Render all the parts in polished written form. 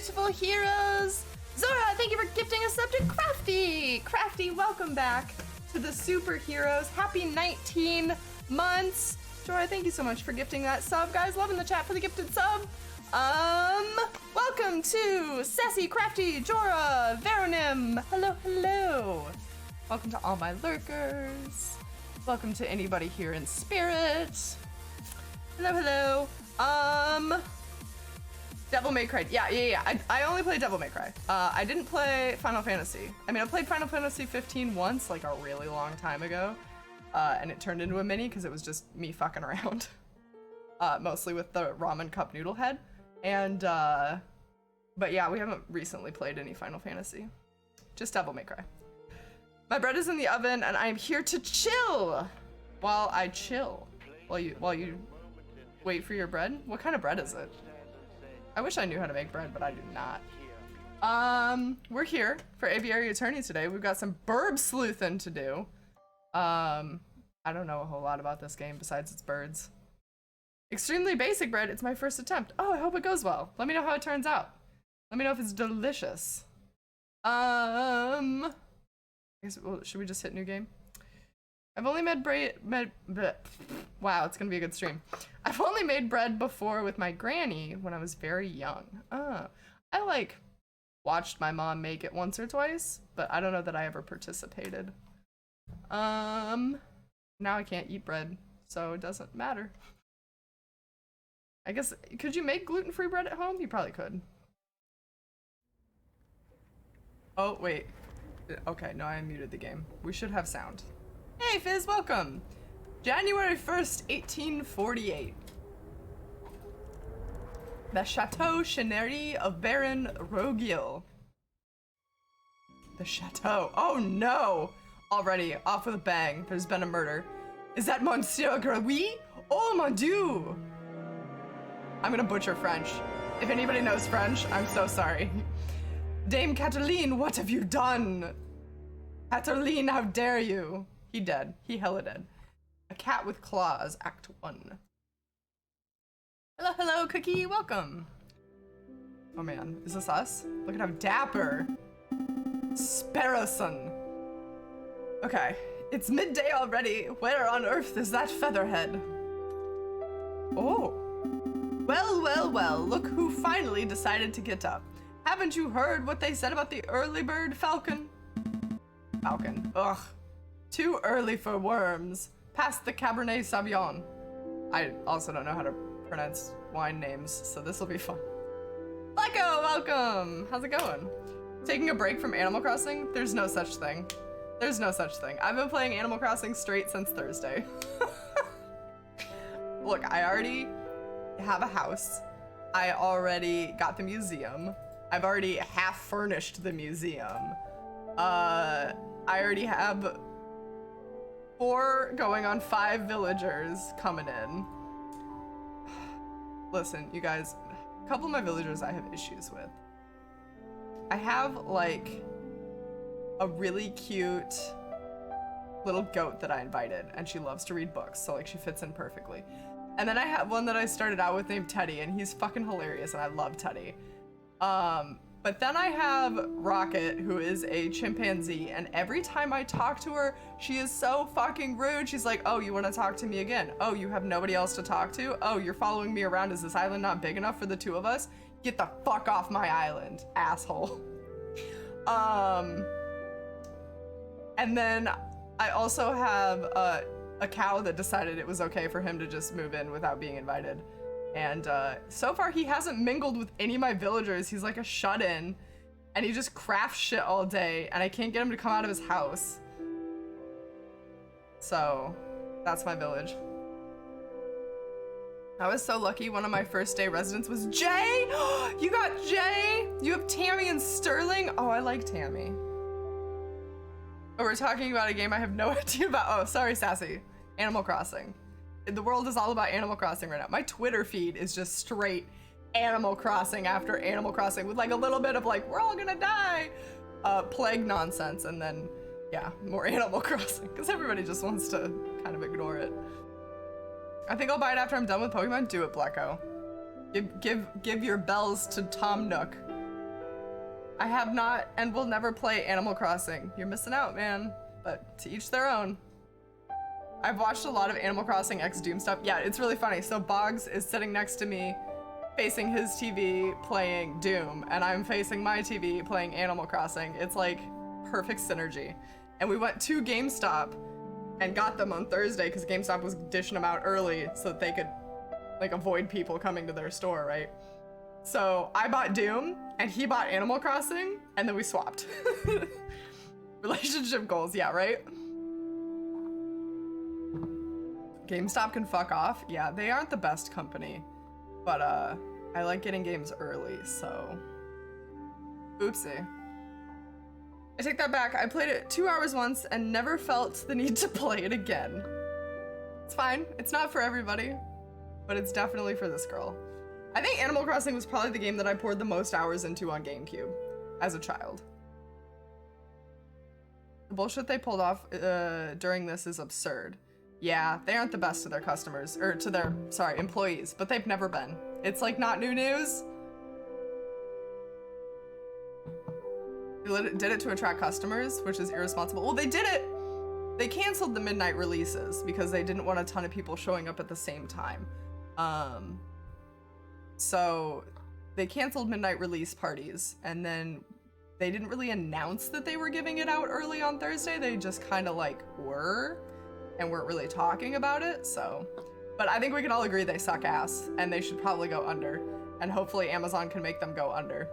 beautiful heroes. Zora, thank you for gifting a sub to Crafty. Crafty, welcome back to the superheroes. Happy 19 months. Zora, thank you so much for gifting that sub. Guys, love in the chat for the gifted sub. Welcome to Sassy, Crafty, Jora, Veronim. Hello, hello. Welcome to all my lurkers. Welcome to anybody here in spirit. Hello, hello. Devil May Cry. Yeah. I only played Devil May Cry. I didn't play Final Fantasy. I mean, I played Final Fantasy 15 once, like a really long time ago. And it turned into a mini because it was just me fucking around. Mostly with the ramen cup noodle head. And, but yeah, we haven't recently played any Final Fantasy. Just Devil May Cry. My bread is in the oven and I am here to chill while I chill. While you wait for your bread? What kind of bread is it? I wish I knew how to make bread, but I do not. We're here for Aviary Attorney today. We've got some burb sleuthin' to do. I don't know a whole lot about this game besides its birds. Extremely basic bread. It's my first attempt. Oh, I hope it goes well. Let me know how it turns out. Let me know if it's delicious. I guess, well, should we just hit new game? I've only made wow, it's gonna be a good stream. I've only made bread before with my granny when I was very young. I like watched my mom make it once or twice, but I don't know that I ever participated. Now I can't eat bread, so it doesn't matter. I guess, could you make gluten-free bread at home? You probably could. Oh, wait. Okay, no, I muted the game. We should have sound. Hey, Fizz, welcome! January 1st, 1848. The Chateau Chenery of Baron Rogiel. The Chateau. Oh no! Already, off with a bang. There's been a murder. Is that Monsieur Grouy? Oh mon dieu! I'm gonna butcher French. If anybody knows French, I'm so sorry. Dame Cataline, what have you done? Cataline, how dare you? He dead. He hella dead. A Cat with Claws, Act 1. Hello, hello, Cookie, welcome. Oh man, is this us? Look at how dapper. Sparrowson. Okay, it's midday already. Where on earth is that featherhead? Oh. Well, look who finally decided to get up. Haven't you heard what they said about the early bird falcon? Falcon, ugh. Too early for worms. Past the Cabernet Sauvignon. I also don't know how to pronounce wine names, so this will be fun. Lego, welcome! How's it going? Taking a break from Animal Crossing? There's no such thing. There's no such thing. I've been playing Animal Crossing straight since Thursday. Look, I already have a house. I already got the museum. I've already half furnished the museum. I already have 4 going on 5 villagers coming in. Listen, you guys, a couple of my villagers I have issues with. I have like a really cute little goat that I invited and she loves to read books, so like she fits in perfectly. And then I have one that I started out with named Teddy and he's fucking hilarious and I love Teddy. But then I have Rocket, who is a chimpanzee, and every time I talk to her, she is so fucking rude. She's like, oh, you want to talk to me again? Oh, you have nobody else to talk to? Oh, you're following me around. Is this island not big enough for the 2 of us? Get the fuck off my island, asshole. And then I also have a cow that decided it was okay for him to just move in without being invited. And so far he hasn't mingled with any of my villagers. He's like a shut-in and he just crafts shit all day and I can't get him to come out of his house. So that's my village. I was so lucky. One of my first day residents was Jay. You got Jay. You have Tammy and Sterling. Oh, I like Tammy. Oh, we're talking about a game I have no idea about. Oh, sorry, Sassy. Animal Crossing. The world is all about Animal Crossing right now. My Twitter feed is just straight Animal Crossing after Animal Crossing with like a little bit of like, we're all gonna die, plague nonsense, and then, yeah, more Animal Crossing, because everybody just wants to kind of ignore it. I think I'll buy it after I'm done with Pokemon. Do it, Blacko. Give your bells to Tom Nook. I have not and will never play Animal Crossing. You're missing out, man. But to each their own. I've watched a lot of Animal Crossing X Doom stuff. Yeah, it's really funny. So Boggs is sitting next to me, facing his TV playing Doom, and I'm facing my TV playing Animal Crossing. It's like perfect synergy. And we went to GameStop and got them on Thursday because GameStop was dishing them out early so that they could like avoid people coming to their store, right? So I bought Doom and he bought Animal Crossing and then we swapped. Relationship goals, yeah, right? GameStop can fuck off. Yeah, they aren't the best company, but I like getting games early, so oopsie. I take that back. I played it 2 hours once and never felt the need to play it again. It's fine. It's not for everybody, but it's definitely for this girl. I think Animal Crossing was probably the game that I poured the most hours into on GameCube as a child. The bullshit they pulled off during this is absurd. Yeah, they aren't the best to their customers, or to their, sorry, employees, but they've never been. It's like not new news. They did it to attract customers, which is irresponsible. Well, they did it. They canceled the midnight releases because they didn't want a ton of people showing up at the same time. So they canceled midnight release parties, and then they didn't really announce that they were giving it out early on Thursday. They just kind of like were and weren't really talking about it. So, but I think we can all agree they suck ass and they should probably go under, and hopefully Amazon can make them go under.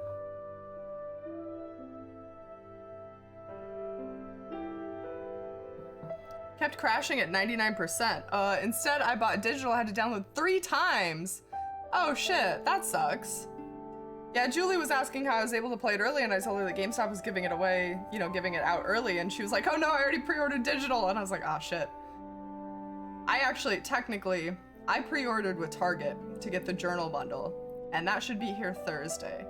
Kept crashing at 99%. Instead, I bought digital, I had to download 3 times. Oh shit, that sucks. Yeah, Julie was asking how I was able to play it early, and I told her that GameStop was giving it away, you know, giving it out early, and she was like, oh no, I already pre-ordered digital, and I was like, ah, shit. I actually, technically, I pre-ordered with Target to get the journal bundle, and that should be here Thursday.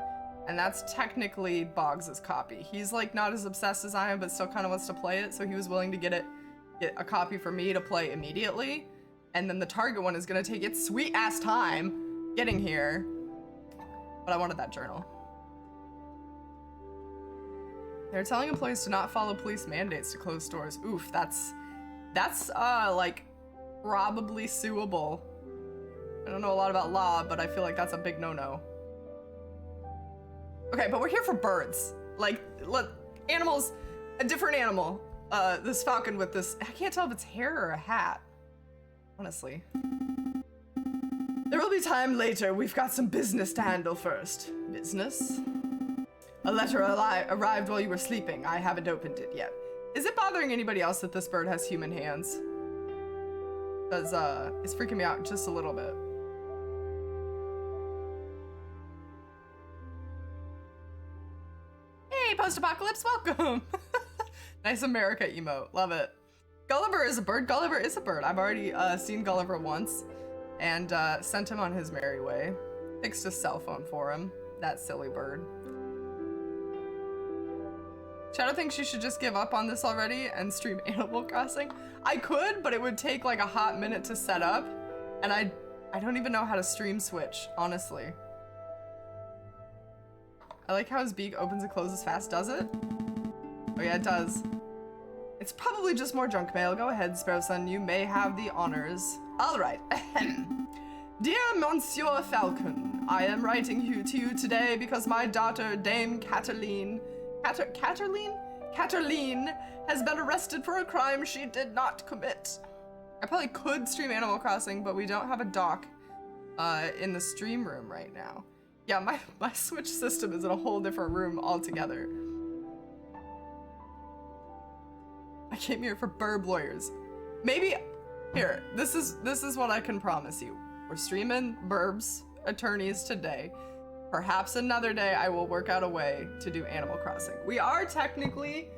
And that's technically Boggs' copy. He's like not as obsessed as I am, but still kind of wants to play it, so he was willing to get a copy for me to play immediately. And then the Target one is gonna take its sweet ass time getting here. But I wanted that journal. They're telling employees to not follow police mandates to close stores. Oof, that's like probably suable. I don't know a lot about law, but I feel like that's a big no-no. Okay, but we're here for birds. Like, animals, a different animal. This falcon with this, I can't tell if it's hair or a hat, honestly. There will be time later. We've got some business to handle first. Business? A letter arrived while you were sleeping. I haven't opened it yet. Is it bothering anybody else that this bird has human hands? Because, it's freaking me out just a little bit. Hey, post-apocalypse, welcome! Nice America emote, love it. Gulliver is a bird. Gulliver is a bird. I've already seen Gulliver once and sent him on his merry way. Fixed his cell phone for him. That silly bird. Shadow thinks you should just give up on this already and stream Animal Crossing. I could, but it would take like a hot minute to set up, and I don't even know how to stream switch, honestly. I like how his beak opens and closes fast. Does it? Oh yeah, it does. It's probably just more junk mail. Go ahead, Sparrowson. You may have the honors. All right. Dear Monsieur Falcon, I am writing to you today because my daughter, Dame Cataline, Cataline has been arrested for a crime she did not commit. I probably could stream Animal Crossing, but we don't have a dock in the stream room right now. Yeah, my Switch system is in a whole different room altogether. I came here for burb lawyers. Maybe, here, this is what I can promise you. We're streaming burbs attorneys today. Perhaps another day I will work out a way to do Animal Crossing. We are technically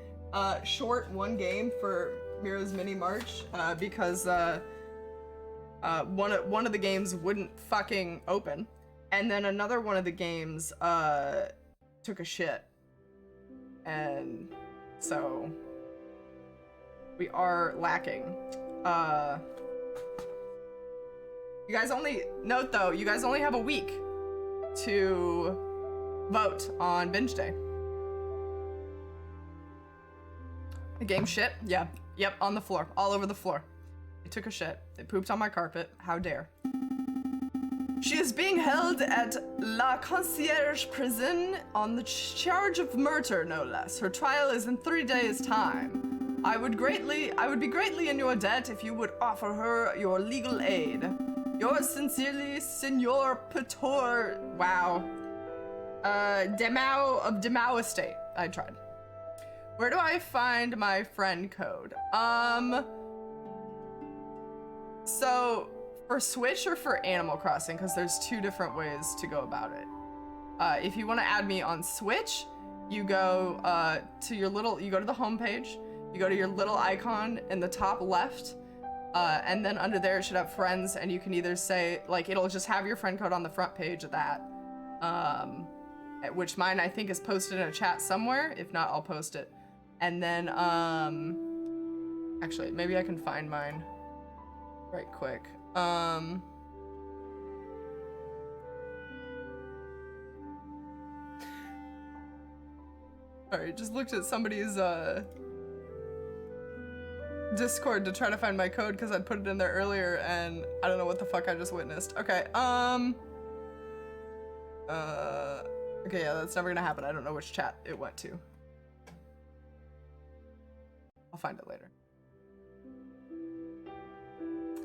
short one game for Miro's mini march because one of the games wouldn't fucking open, and then another one of the games took a shit, and so we are lacking. You guys only note though, you guys only have a week to vote on binge day. The game shit? Yeah. Yep, on the floor. All over the floor. They took a shit. They pooped on my carpet. How dare. She is being held at La Concierge prison on the charge of murder, no less. Her trial is in 3 days' time. I would be greatly in your debt if you would offer her your legal aid. Yours sincerely, Senor Pator. Wow. Demau of Demau Estate. I tried. Where do I find my friend code? So for Switch or for Animal Crossing, because there's 2 different ways to go about it. If you want to add me on Switch, you go to your little, you go to the home page, you go to your little icon in the top left, and then under there it should have friends, and you can either say, like, it'll just have your friend code on the front page of that. Which mine I think is posted in a chat somewhere. If not, I'll post it. And then, actually, maybe I can find mine right quick. Sorry, just looked at somebody's, Discord to try to find my code because I'd put it in there earlier and I don't know what the fuck I just witnessed. Okay, okay, yeah, that's never gonna happen. I don't know which chat it went to. I'll find it later.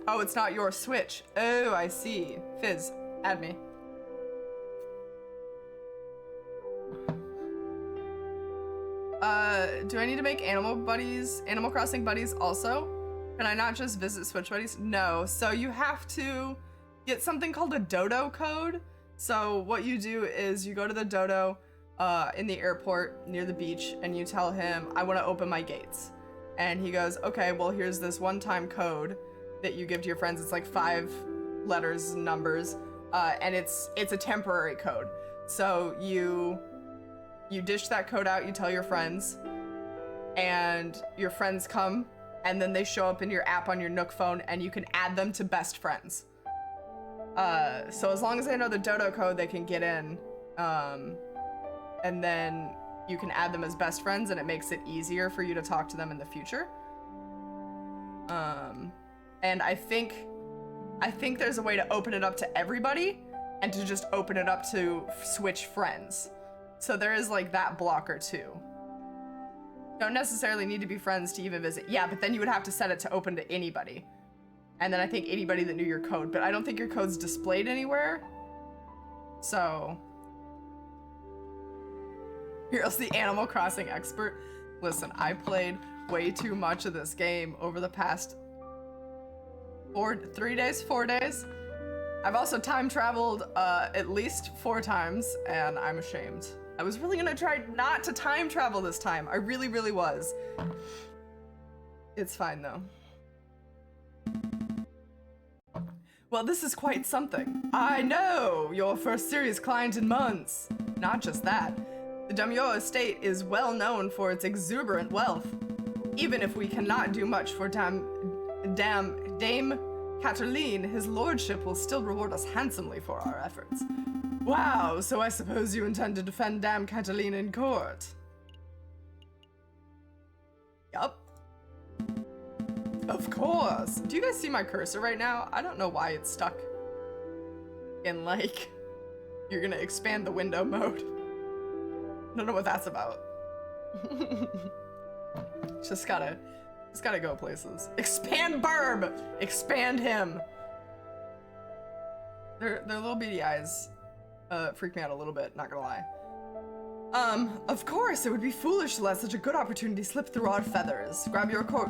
Oh, it's not your Switch. Oh, I see. Fizz, add me. Do I need to make Animal Crossing buddies also? Can I not just visit Switch buddies? No, so you have to get something called a dodo code. So what you do is you go to the dodo in the airport near the beach and you tell him, I want to open my gates. And he goes, okay, well, here's this one-time code that you give to your friends. It's like 5 letters and numbers, and it's a temporary code. So you dish that code out, you tell your friends, and your friends come, and then they show up in your app on your Nook phone, and you can add them to best friends. So as long as they know the dodo code, they can get in, and then you can add them as best friends, and it makes it easier for you to talk to them in the future. And I think there's a way to open it up to everybody and to just open it up to Switch friends. So there is like that blocker too. Don't necessarily need to be friends to even visit. Yeah, but then you would have to set it to open to anybody. And then I think anybody that knew your code, but I don't think your code's displayed anywhere. So here's the Animal Crossing expert. Listen, I played way too much of this game over the past 4 days. I've also time traveled at least 4 times, and I'm ashamed. I was really gonna try not to time travel this time. I really, really was. It's fine though. Well, this is quite something. I know, your first serious client in months. Not just that. The Demio estate is well known for its exuberant wealth. Even if we cannot do much for Dame Cataline, his lordship will still reward us handsomely for our efforts. Wow, so I suppose you intend to defend Dame Cataline in court. Yup. Of course. Do you guys see my cursor right now? I don't know why it's stuck in, like, you're gonna expand the window mode. I don't know what that's about. Just gotta go places. Expand Burb! Expand him! Their little beady eyes freak me out a little bit, not gonna lie. Of course, it would be foolish to let such a good opportunity slip through our feathers. Grab your coat,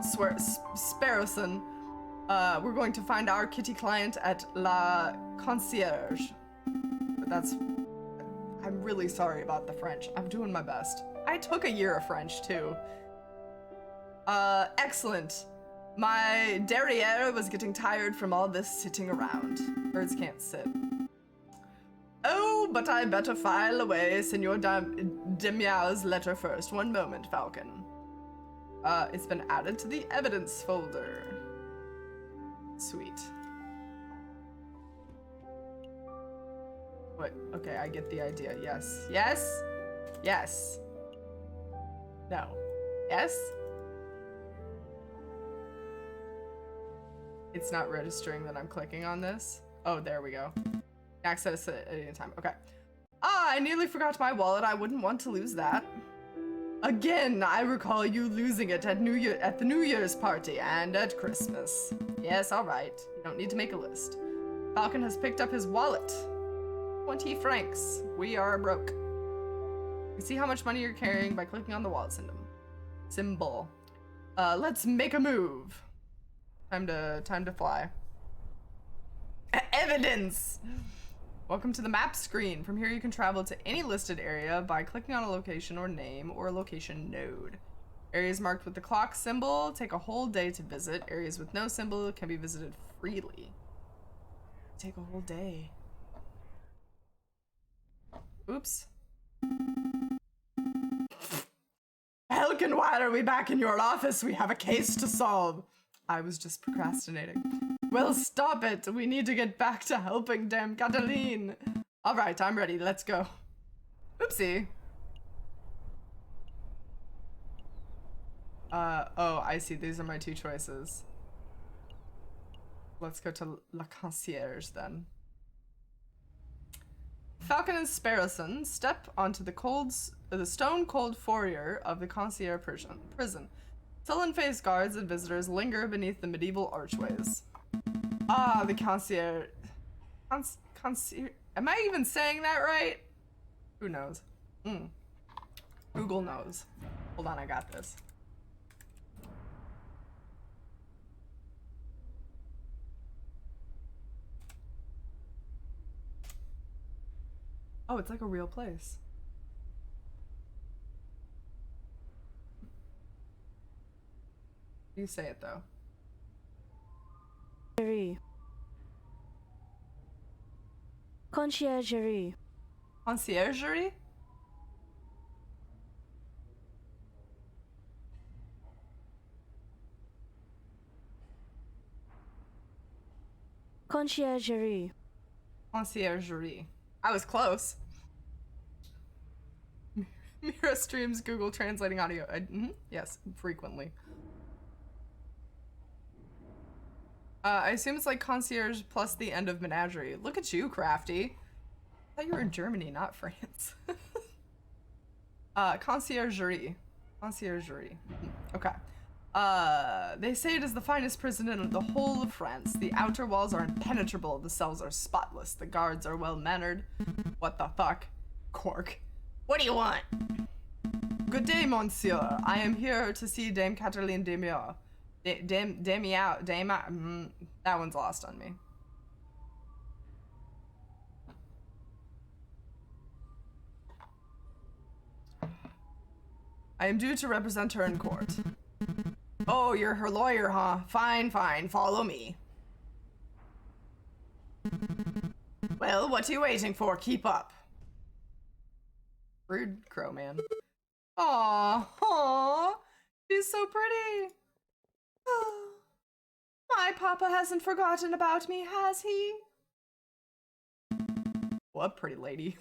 Sparrowson. We're going to find our kitty client at La Concierge. But I'm really sorry about the French. I'm doing my best. I took a year of French, too. Excellent. My derriere was getting tired from all this sitting around. Birds can't sit. Oh, but I better file away Senor Demiao's letter first. One moment, Falcon. It's been added to the evidence folder. Sweet. What? Okay, I get the idea. Yes. Yes? Yes. No. Yes? It's not registering that I'm clicking on this. Oh, there we go. Access it at any time. Okay. Ah, I nearly forgot my wallet. I wouldn't want to lose that. Again, I recall you losing it at the New Year's party and at Christmas. Yes, all right. You don't need to make a list. Falcon has picked up his wallet. 20 francs. We are broke. You see how much money you're carrying by clicking on the wallet symbol. Let's make a move. Time to fly. Evidence! Welcome to the map screen. From here you can travel to any listed area by clicking on a location or name or a location node. Areas marked with the clock symbol take a whole day to visit. Areas with no symbol can be visited freely. Take a whole day. Oops. Falcon, why are we back in your office? We have a case to solve. I was just procrastinating. Well, stop it. We need to get back to helping Dame Cataline. All right, I'm ready. Let's go. Oopsie. Oh, I see. These are my two choices. Let's go to La Concierge then. Falcon and Sparrowson step onto the stone-cold foyer of the Concierge prison. Sullen-faced guards and visitors linger beneath the medieval archways. Ah, the Concierge. Concierge. Am I even saying that right? Who knows? Google knows. Hold on, I got this. Oh, it's like a real place. You say it though. Conciergerie. Conciergerie? Conciergerie. Conciergerie. I was close. Miro streams Google translating audio. Yes, frequently. I assume it's like concierge plus the end of menagerie. Look at you, crafty. I thought you were in Germany, not France. Conciergerie. Conciergerie. Okay. They say it is the finest prison in the whole of France. The outer walls are impenetrable. The cells are spotless. The guards are well-mannered. What the fuck? Cork. What do you want? Good day, monsieur. I am here to see Dame Cataline de Miro. That one's lost on me. I am due to represent her in court. Oh, you're her lawyer, huh? Fine, fine. Follow me. Well, what are you waiting for? Keep up. Rude crow man. Aww. She's so pretty. My papa hasn't forgotten about me, has he? What pretty lady.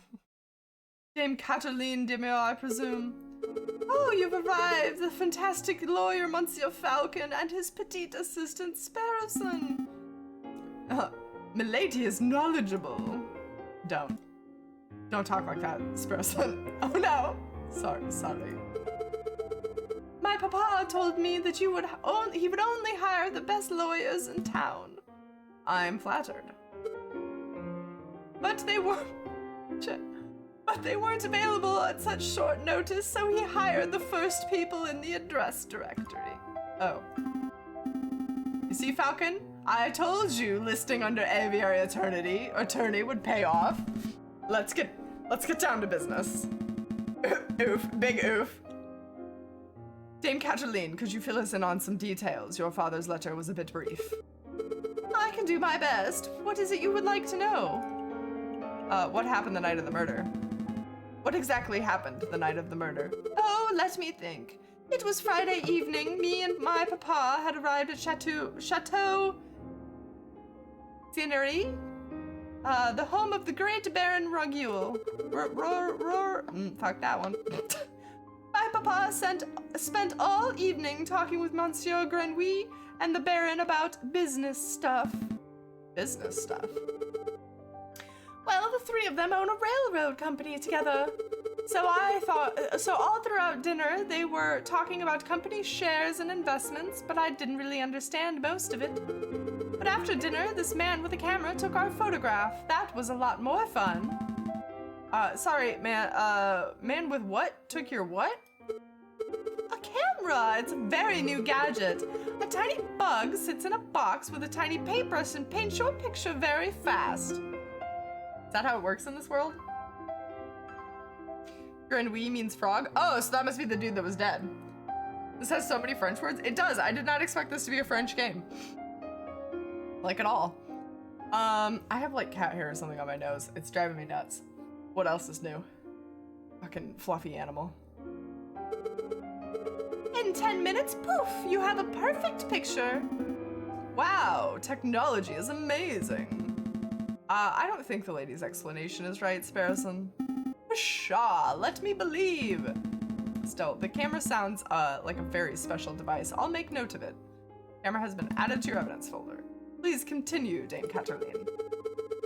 Dame Cataline de Miro, I presume. Oh, you've arrived, the fantastic lawyer Monsieur Falcon and his petite assistant Sparrowson. Milady is knowledgeable. Don't talk like that, Sparrowson. Oh no. Sorry. My papa told me that he would only hire the best lawyers in town. I'm flattered. But they weren't available at such short notice, so he hired the first people in the address directory. Oh. You see, Falcon? I told you listing under Aviary attorney would pay off. Let's get down to business. Oof, big oof. Dame Cataline, could you fill us in on some details? Your father's letter was a bit brief. I can do my best. What is it you would like to know? What happened the night of the murder? What exactly happened the night of the murder? Oh, let me think. It was Friday evening. Me and my papa had arrived at Chateau Scenery, the home of the great Baron Rogule. Fuck that one. My papa spent all evening talking with Monsieur Grenouille and the Baron about business stuff. Business stuff? Well, the three of them own a railroad company together. So all throughout dinner, they were talking about company shares and investments, but I didn't really understand most of it. But after dinner, this man with a camera took our photograph. That was a lot more fun. Sorry, man with what? Took your what? A camera! It's a very new gadget. A tiny bug sits in a box with a tiny paintbrush and paints your picture very fast. Is that how it works in this world? Grenouille means frog? Oh, so that must be the dude that was dead. This has so many French words. It does. I did not expect this to be a French game. Like at all. I have like cat hair or something on my nose. It's driving me nuts. What else is new? Fucking fluffy animal. In 10 minutes, poof, you have a perfect picture. Wow, technology is amazing. I don't think the lady's explanation is right, Sparrowson. Pshaw, let me believe. Still, the camera sounds like a very special device. I'll make note of it. Camera has been added to your evidence folder. Please continue, Dame Katerine.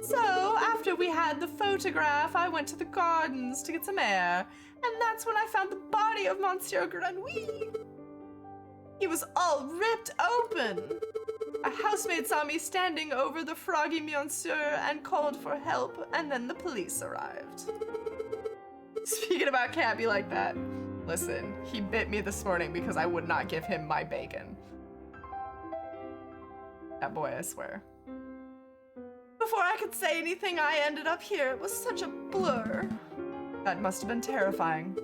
So, after we had the photograph, I went to the gardens to get some air, and that's when I found the body of Monsieur Grenouille. He was all ripped open. A housemaid saw me standing over the froggy monsieur and called for help, and then the police arrived. Speaking about cat be like that, listen, he bit me this morning because I would not give him my bacon. That boy, I swear. Before I could say anything, I ended up here. It was such a blur. That must have been terrifying.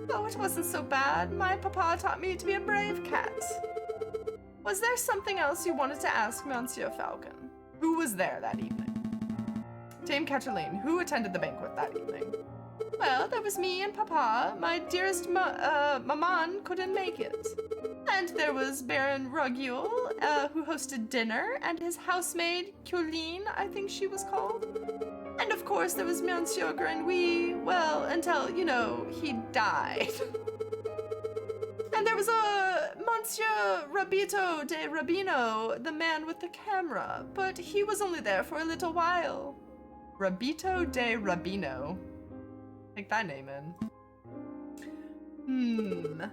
Oh, it wasn't so bad. My papa taught me to be a brave cat. Was there something else you wanted to ask Monsieur Falcon? Who was there that evening? Dame Katerine, who attended the banquet that evening? Well, there was me and papa. My dearest maman couldn't make it. And there was Baron Rugule, who hosted dinner, and his housemaid, Colleen, I think she was called. And of course there was Monsieur Grenouille, well, until, you know, he died. And there was Monsieur Rabito de Rabino, the man with the camera, but he was only there for a little while. Rabito de Rabino. Take that name in.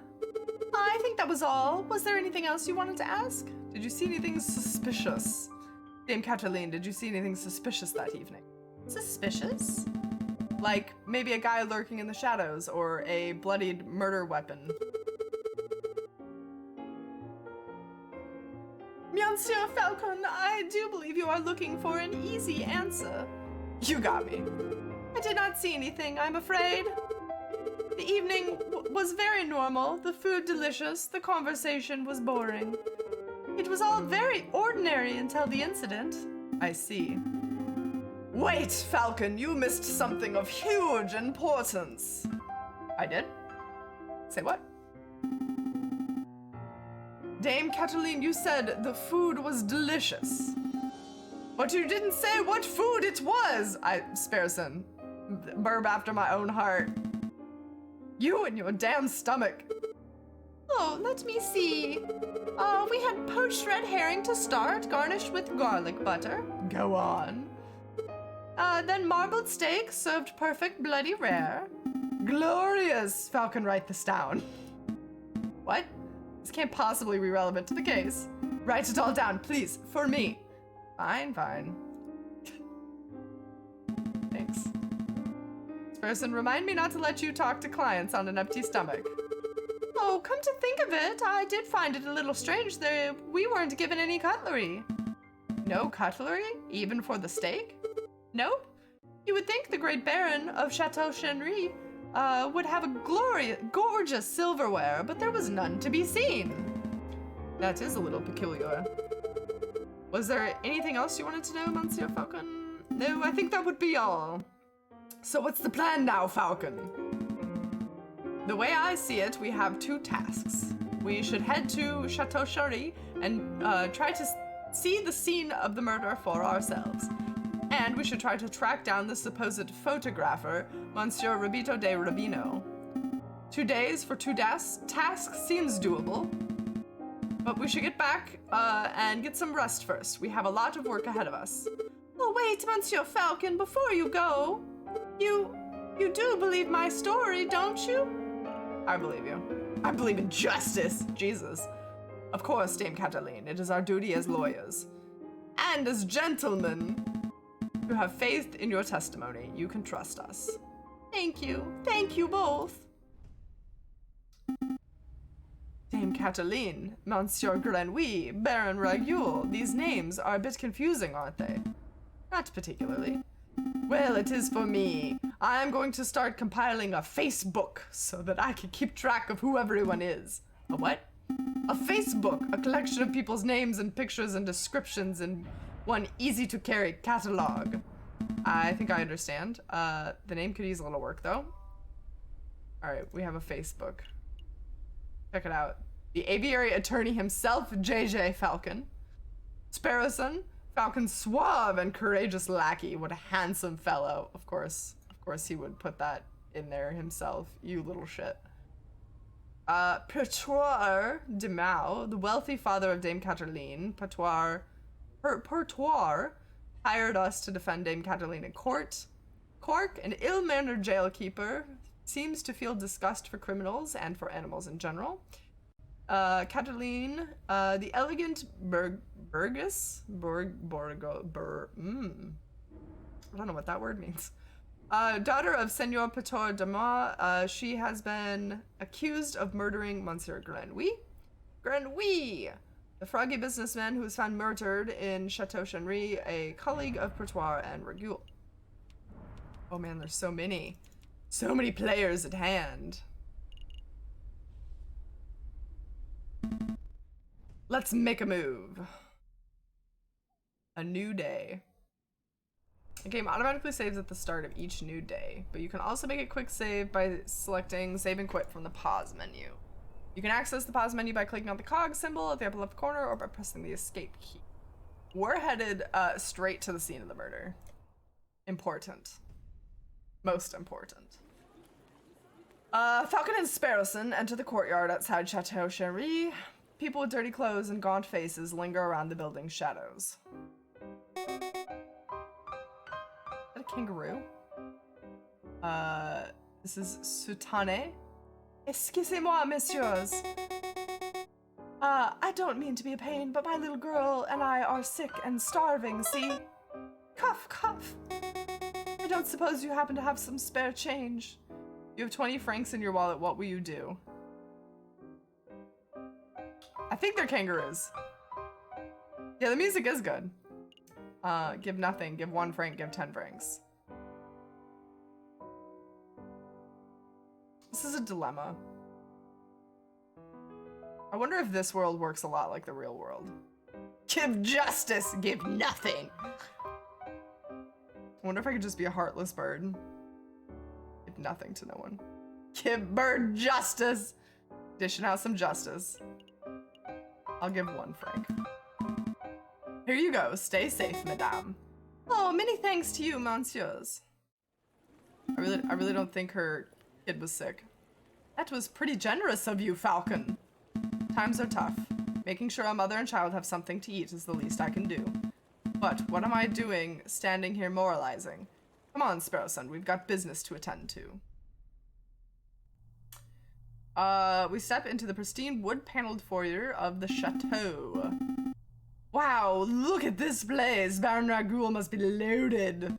I think that was all. Was there anything else you wanted to ask? Did you see anything suspicious? Dame Katerine, did you see anything suspicious that evening? Suspicious? Like, maybe a guy lurking in the shadows, or a bloodied murder weapon. Monsieur Falcon, I do believe you are looking for an easy answer. You got me. I did not see anything, I'm afraid. The evening was very normal, the food delicious, the conversation was boring. It was all very ordinary until the incident. I see. Wait, Falcon, you missed something of huge importance. I did? Say what? Dame Katerine, you said the food was delicious. But you didn't say what food it was! Sparrowson. Burb after my own heart. You and your damn stomach. Oh, let me see. We had poached red herring to start, garnished with garlic butter. Go on. Then marbled steak, served perfect bloody rare. Glorious! Falcon, write this down. What? This can't possibly be relevant to the case. Write it all down, please, for me. Fine, fine. Thanks. This person, remind me not to let you talk to clients on an empty stomach. Oh, come to think of it, I did find it a little strange that we weren't given any cutlery. No cutlery? Even for the steak? Nope. You would think the great Baron of Chateau Chenry would have a gorgeous silverware, but there was none to be seen. That is a little peculiar. Was there anything else you wanted to know, Monsieur Falcon? No, I think that would be all. So what's the plan now, Falcon? The way I see it, we have two tasks. We should head to Chateau Chenry and try to see the scene of the murder for ourselves. And we should try to track down the supposed photographer, Monsieur Rabito de Rabino. 2 days for 2 tasks seems doable. But we should get back and get some rest first. We have a lot of work ahead of us. Oh, wait, Monsieur Falcon, before you go. You do believe my story, don't you? I believe you. I believe in justice. Jesus. Of course, Dame Cataline, it is our duty as lawyers and as gentlemen to have faith in your testimony. You can trust us. Thank you. Thank you both. Dame Cataline, Monsieur Grenouille, Baron Ragul. These names are a bit confusing, aren't they? Not particularly. Well, it is for me. I'm going to start compiling a Facebook so that I can keep track of who everyone is. A what? A Facebook, a collection of people's names and pictures and descriptions in one easy-to-carry catalog. I think I understand. The name could use a little work, though. Alright, we have a Facebook. Check it out. The Aviary attorney himself, Jayjay Falcon. Sparrowson, Falcon's suave and courageous lackey. What a handsome fellow. Of course he would put that in there himself. You little shit. Pertoire de Mao, the wealthy father of Dame Cataline. Pertoire hired us to defend Dame Cataline in court. Cork, an ill-mannered jailkeeper, seems to feel disgust for criminals and for animals in general. Cataline, the elegant Burgess? I don't know what that word means. Daughter of Senor Pator Dama, she has been accused of murdering Monsieur Grenouille. Grenouille! The froggy businessman who was found murdered in Chateau Chenry, a colleague of Pertoire and Ragul. Oh man, there's so many. So many players at hand. Let's make a move. A new day. The game automatically saves at the start of each new day, but you can also make a quick save by selecting Save and Quit from the pause menu. You can access the pause menu by clicking on the cog symbol at the upper left corner or by pressing the escape key. We're headed straight to the scene of the murder. Important. Most important. Falcon and Sparrowson enter the courtyard outside Chateau Chenry. People with dirty clothes and gaunt faces linger around the building's shadows. Is that a kangaroo? This is Soutane. Excusez-moi, messieurs. I don't mean to be a pain, but my little girl and I are sick and starving, see? Cough, cough. I don't suppose you happen to have some spare change. You have 20 francs in your wallet, what will you do? I think they're kangaroos. Yeah, the music is good. Give nothing, give 1 franc, give 10 francs. This is a dilemma. I wonder if this world works a lot like the real world. Give justice, give nothing. I wonder if I could just be a heartless bird. Give nothing to no one. Give bird justice. Dishing out some justice. I'll give 1 franc. Here you go. Stay safe, madame. Oh, many thanks to you, monsieurs. I really don't think her kid was sick. That was pretty generous of you, Falcon. Times are tough. Making sure a mother and child have something to eat is the least I can do. But what am I doing standing here moralizing? Come on, Sparrowson, we've got business to attend to. We step into the pristine wood-paneled foyer of the chateau. Wow, look at this place! Baron Ragul must be loaded.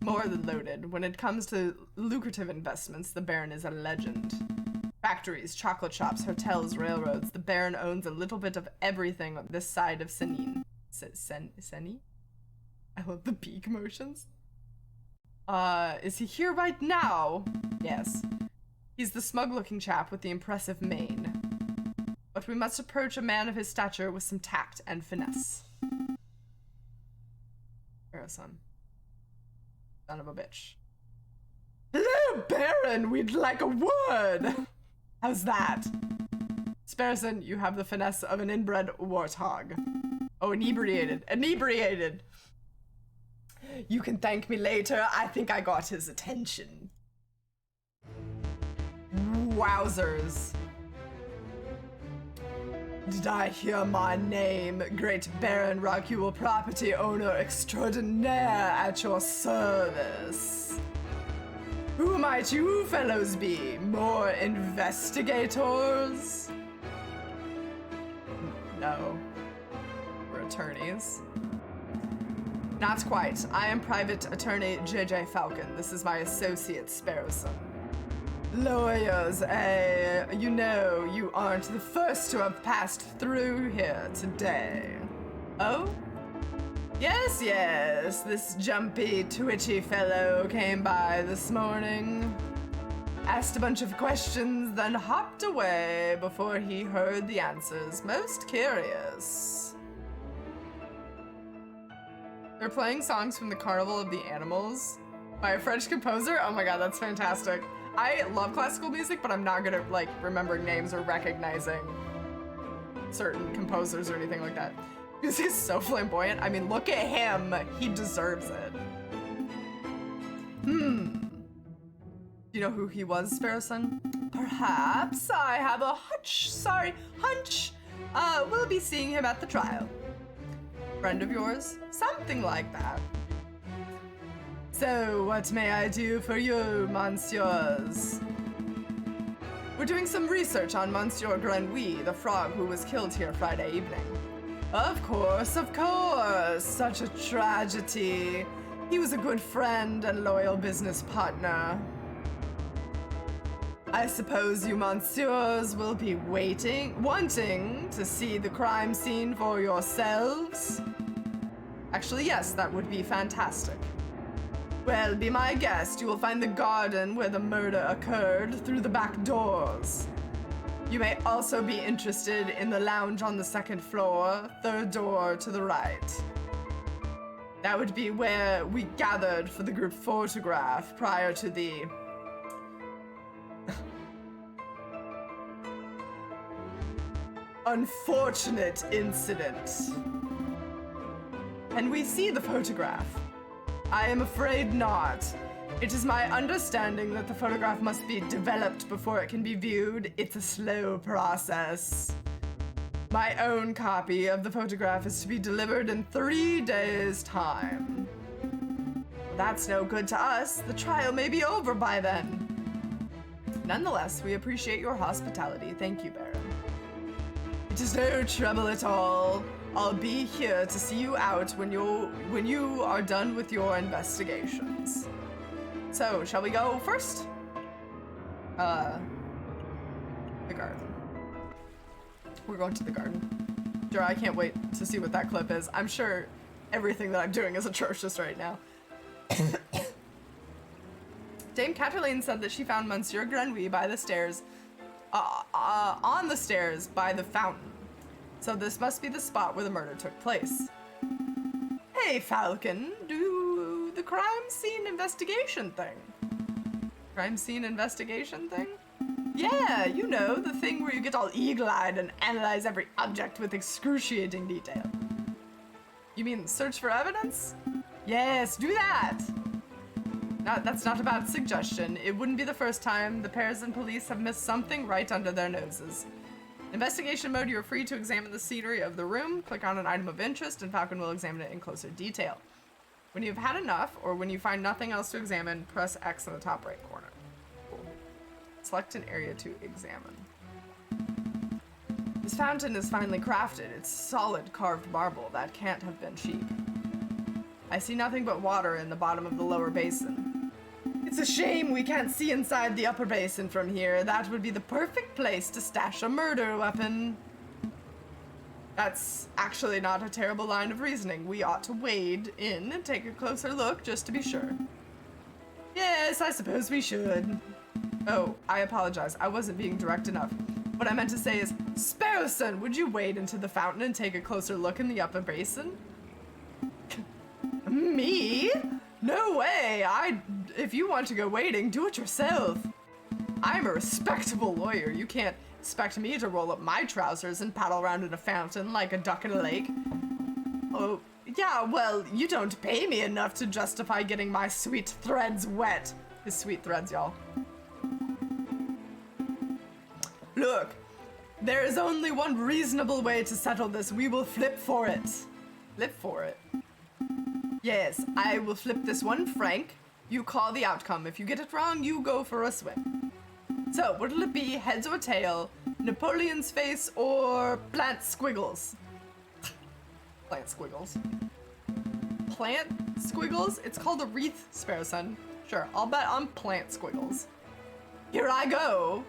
More than loaded. When it comes to lucrative investments, the Baron is a legend. Factories, chocolate shops, hotels, railroads. The Baron owns a little bit of everything on this side of Seine. Seine? I love the beak motions. Is he here right now? Yes. He's the smug-looking chap with the impressive mane. But we must approach a man of his stature with some tact and finesse. Sparrowson. Son of a bitch. Hello, Baron! We'd like a word! How's that? Sparrowson, you have the finesse of an inbred warthog. Oh, inebriated. Inebriated! You can thank me later. I think I got his attention. Wowzers. Did I hear my name, great Baron Rockule property owner extraordinaire at your service? Who might you fellows be? More investigators? No. We're attorneys. Not quite. I am Private Attorney Jayjay Falcon. This is my associate, Sparrowson. Lawyers, you know you aren't the first to have passed through here today. Oh? Yes, yes, this jumpy, twitchy fellow came by this morning, asked a bunch of questions, then hopped away before he heard the answers. Most curious. They're playing songs from the Carnival of the Animals by a French composer? Oh my god, that's fantastic. I love classical music, but I'm not good at, like, remembering names or recognizing certain composers or anything like that. Music is so flamboyant. I mean, look at him. He deserves it. Do you know who he was, Sparrowson? Perhaps I have a hunch. We'll be seeing him at the trial. Friend of yours? Something like that. So, what may I do for you, monsieurs? We're doing some research on Monsieur Grenouille, the frog who was killed here Friday evening. Of course. Such a tragedy. He was a good friend and loyal business partner. I suppose you monsieurs will be wanting to see the crime scene for yourselves? Actually, yes, that would be fantastic. Well, be my guest. You will find the garden where the murder occurred through the back doors. You may also be interested in the lounge on the second floor, third door to the right. That would be where we gathered for the group photograph prior to the unfortunate incident. Can we see the photograph? I am afraid not. It is my understanding that the photograph must be developed before it can be viewed. It's a slow process. My own copy of the photograph is to be delivered in 3 days' time. That's no good to us. The trial may be over by then. Nonetheless, we appreciate your hospitality. Thank you, Baron. It is no trouble at all. I'll be here to see you out when you are done with your investigations. So, shall we go first? The garden. We're going to the garden. Sure, I can't wait to see what that clip is. I'm sure everything that I'm doing is atrocious right now. Dame Cataline said that she found Monsieur Grenouille by the stairs, on the stairs by the fountain. So this must be the spot where the murder took place. Hey, Falcon, do the crime scene investigation thing. Crime scene investigation thing? Yeah, you know, the thing where you get all eagle-eyed and analyze every object with excruciating detail. You mean search for evidence? Yes, do that! That's not a bad suggestion. It wouldn't be the first time the Parisian police have missed something right under their noses. Investigation mode, you are free to examine the scenery of the room. Click on an item of interest and Falcon will examine it in closer detail. When you've had enough, or when you find nothing else to examine, press X in the top right corner. Cool. Select an area to examine. This fountain is finely crafted. It's solid carved marble. That can't have been cheap. I see nothing but water in the bottom of the lower basin. It's a shame we can't see inside the upper basin from here. That would be the perfect place to stash a murder weapon. That's actually not a terrible line of reasoning. We ought to wade in and take a closer look just to be sure. Yes, I suppose we should. Oh, I apologize. I wasn't being direct enough. What I meant to say is, Sparrowson, would you wade into the fountain and take a closer look in the upper basin? Me? No way! If you want to go wading, do it yourself. I'm a respectable lawyer. You can't expect me to roll up my trousers and paddle around in a fountain like a duck in a lake. Oh, yeah, well, you don't pay me enough to justify getting my sweet threads wet. His sweet threads, y'all. There is only one reasonable way to settle this. We will flip for it. Flip for it. Yes, I will flip this 1 franc. You call the outcome. If you get it wrong, you go for a swim. So, what'll it be? Heads or tail? Napoleon's face or plant squiggles? Plant squiggles. Plant squiggles? It's called a wreath, Sparrowson. Sure, I'll bet on plant squiggles. Here I go.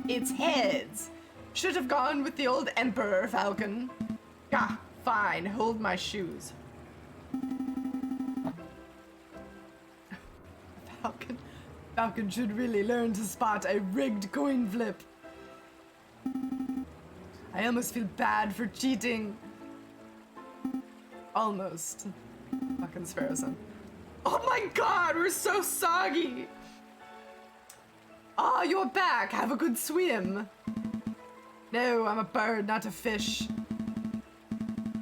It's heads. Should have gone with the old Emperor Falcon. Ah, fine. Hold my shoes. Falcon should really learn to spot a rigged coin flip. I almost feel bad for cheating. Almost. Fucking Sparrowson. Oh my god, we're so soggy! Ah, you're back. Have a good swim. No, I'm a bird, not a fish.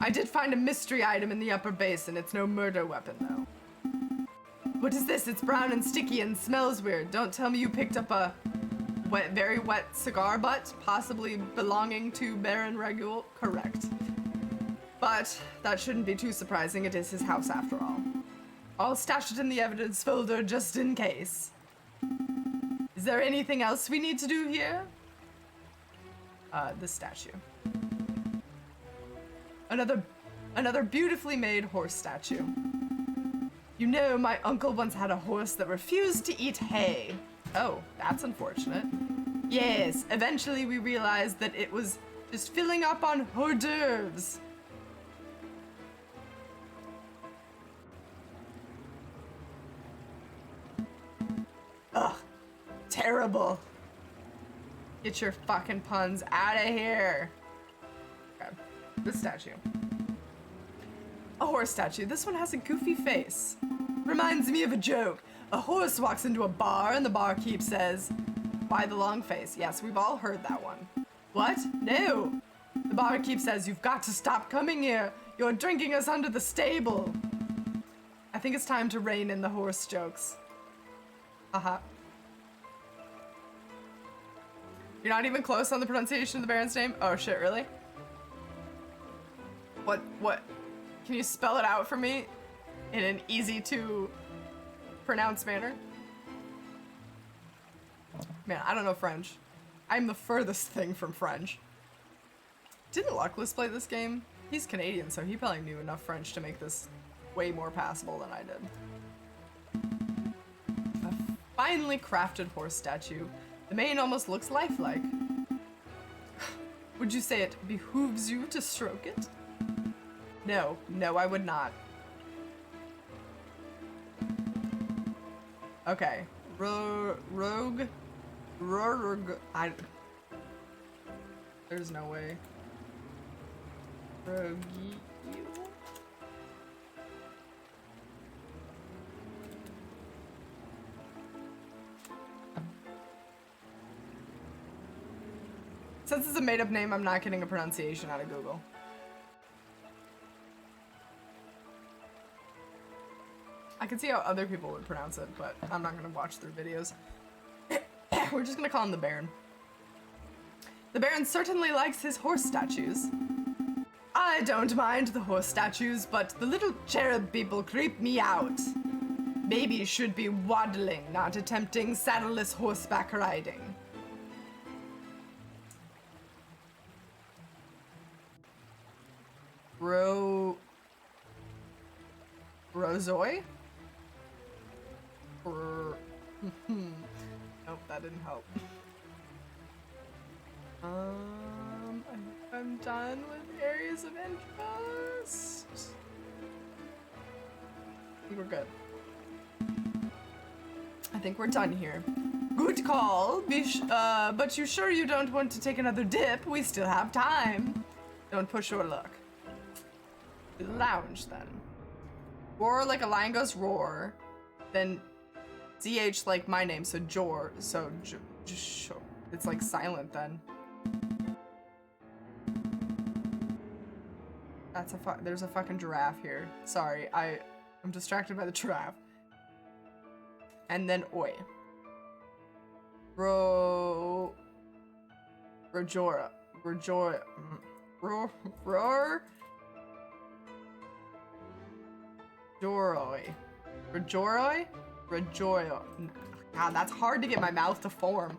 I did find a mystery item in the upper basin. It's no murder weapon, though. What is this? It's brown and sticky and smells weird. Don't tell me you picked up a very wet cigar butt, possibly belonging to Baron Regul. Correct. But that shouldn't be too surprising. It is his house after all. I'll stash it in the evidence folder just in case. Is there anything else we need to do here? This statue. Another beautifully made horse statue. You know, my uncle once had a horse that refused to eat hay. Oh, that's unfortunate. Yes, eventually we realized that it was just filling up on hors d'oeuvres. Ugh, terrible. Get your fucking puns out of here. Okay, this statue. A horse statue. This one has a goofy face. Reminds me of a joke. A horse walks into a bar and the barkeep says, "Why the long face?" Yes, we've all heard that one. What? No. The barkeep says, "You've got to stop coming here. You're drinking us under the stable." I think it's time to rein in the horse jokes. Haha. You're not even close on the pronunciation of the Baron's name? Oh shit, really? What? Can you spell it out for me in an easy to pronounce manner? Man, I don't know French. I'm the furthest thing from French. Didn't Luckless play this game? He's Canadian, so he probably knew enough French to make this way more passable than I did. A finely crafted horse statue. The mane almost looks lifelike. Would you say it behooves you to stroke it? No, I would not. Okay. Rogue. There's no way. Rogue. Since it's a made-up name, I'm not getting a pronunciation out of Google. I can see how other people would pronounce it, but I'm not gonna watch their videos. We're just gonna call him the Baron. The Baron certainly likes his horse statues. I don't mind the horse statues, but the little cherub people creep me out. Babies should be waddling, not attempting saddleless horseback riding. Rozoi? Nope, that didn't help. I'm done with areas of interest. I think we're good. I think we're done here. Good call. But you sure you don't want to take another dip? We still have time. Don't push your luck. Lounge then. Roar like a lion goes roar. Then ZH like my name, so Jor. So it's like silent then. That's there's a fucking giraffe here. Sorry, I'm distracted by the giraffe. And then oi. Rojora. Rojora. Roar. Rojoroi. Rojoroi? Rojoroi. God, that's hard to get my mouth to form.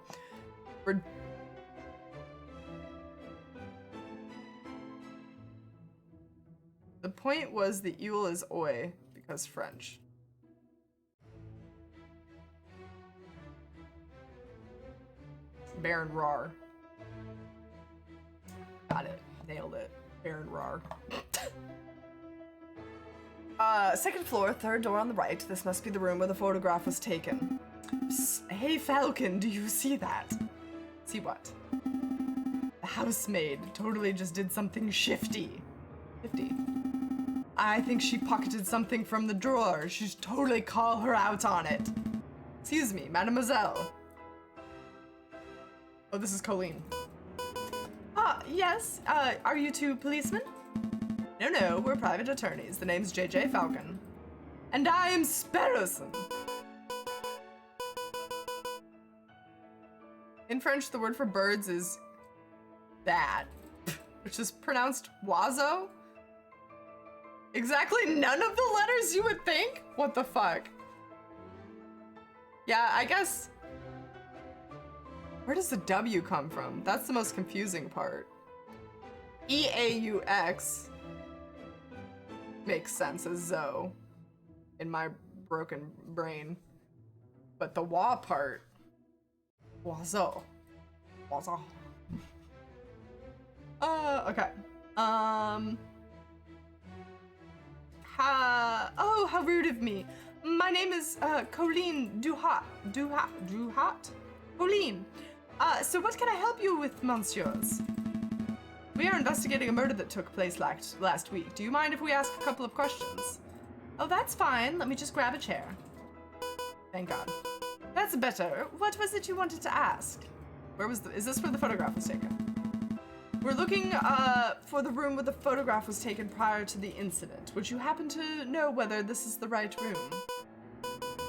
The point was the eel is oi because French. Baron Rar. Got it. Nailed it. Baron Rar. Second floor, third door on the right. This must be the room where the photograph was taken. Psst. Hey, Falcon, do you see that? See what? The housemaid totally just did something shifty. Shifty? I think she pocketed something from the drawer. She should totally call her out on it. Excuse me, mademoiselle. Oh, this is Colleen. Yes. Are you two policemen? No, we're private attorneys. The name's Jayjay Falcon. And I am Sparrowson. In French, the word for birds is that, which is pronounced wazo. Exactly none of the letters you would think? What the fuck? Yeah, I guess. Where does the W come from? That's the most confusing part. E-A-U-X makes sense as Zoe in my broken brain. But the wa part, wazo. Wazo. Okay. How rude of me. My name is, Colleen Duhat. Colleen. So what can I help you with, monsieurs? We are investigating a murder that took place last week. Do you mind if we ask a couple of questions? Oh, that's fine. Let me just grab a chair. Thank God. That's better. What was it you wanted to ask? Is this where the photograph was taken? We're looking, for the room where the photograph was taken prior to the incident. Would you happen to know whether this is the right room?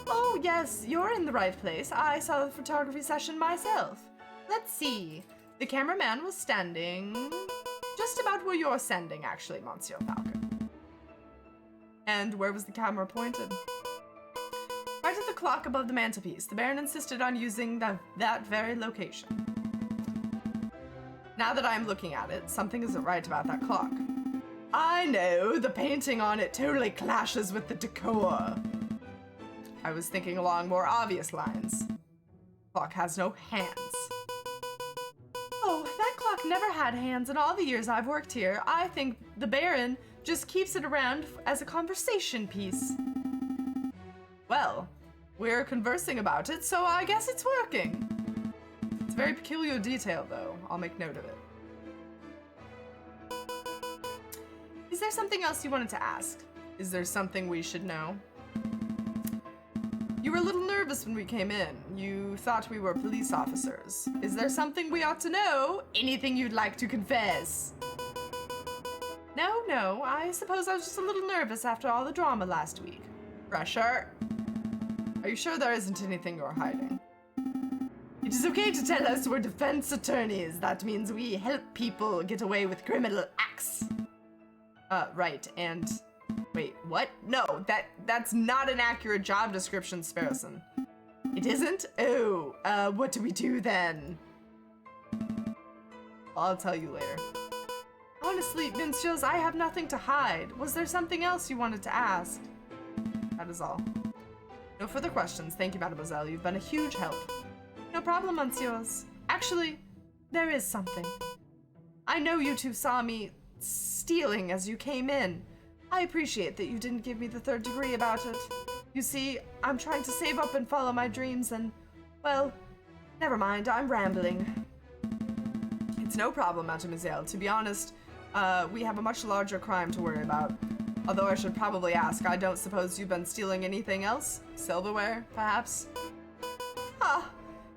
Oh, yes, you're in the right place. I saw the photography session myself. Let's see. The cameraman was standing just about where you're standing, actually, Monsieur Falcon. And where was the camera pointed? Right at the clock above the mantelpiece. The Baron insisted on using that very location. Now that I'm looking at it, something isn't right about that clock. I know, the painting on it totally clashes with the decor. I was thinking along more obvious lines. Clock has no hands. Oh, that clock never had hands in all the years I've worked here. I think the Baron just keeps it around as a conversation piece. Well, we're conversing about it, so I guess it's working. It's a very peculiar detail, though. I'll make note of it. Is there something else you wanted to ask? Is there something we should know? You were a little nervous when we came in. You thought we were police officers. Is there something we ought to know? Anything you'd like to confess? No, I suppose I was just a little nervous after all the drama last week. Pressure. Are you sure there isn't anything you're hiding? It is okay to tell us we're defense attorneys. That means we help people get away with criminal acts. Right, and... Wait, what? No, that's not an accurate job description, Sparrowson. It isn't? Oh, what do we do then? I'll tell you later. Honestly, Minstrels, I have nothing to hide. Was there something else you wanted to ask? That is all. No further questions. Thank you, mademoiselle. You've been a huge help. No problem, monsieurs. Actually, there is something. I know you two saw me stealing as you came in. I appreciate that you didn't give me the third degree about it. You see, I'm trying to save up and follow my dreams and, well, never mind, I'm rambling. It's no problem, mademoiselle. To be honest, we have a much larger crime to worry about. Although I should probably ask, I don't suppose you've been stealing anything else? Silverware, perhaps?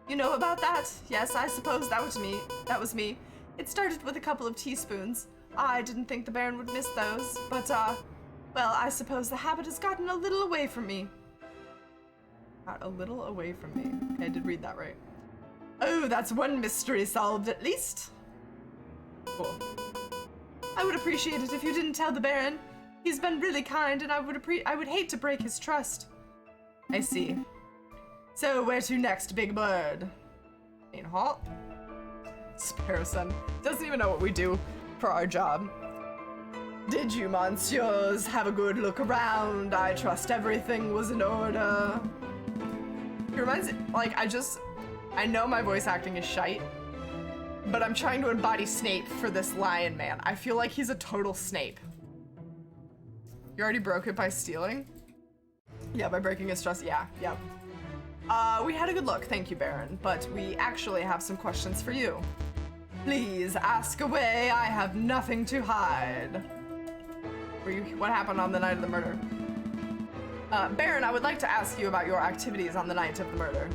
You know about that? Yes, I suppose that was me. It started with a couple of teaspoons. I didn't think the Baron would miss those, but, well, I suppose the habit has gotten a little away from me. Got a little away from me. Okay, I did read that right. Oh, that's one mystery solved at least. Cool. I would appreciate it if you didn't tell the Baron. He's been really kind, and I would hate to break his trust. I see. So, where to next, big bird? Main hall? Sparrowson doesn't even know what we do for our job. Did you, monsieurs, have a good look around? I trust everything was in order. It reminds me, like, I know my voice acting is shite, but I'm trying to embody Snape for this lion man. I feel like he's a total Snape. You already broke it by stealing? Yeah, by breaking his trust. Yeah. We had a good look, thank you, Baron, but we actually have some questions for you. Please ask away, I have nothing to hide. What happened on the night of the murder? Baron, I would like to ask you about your activities on the night of the murder.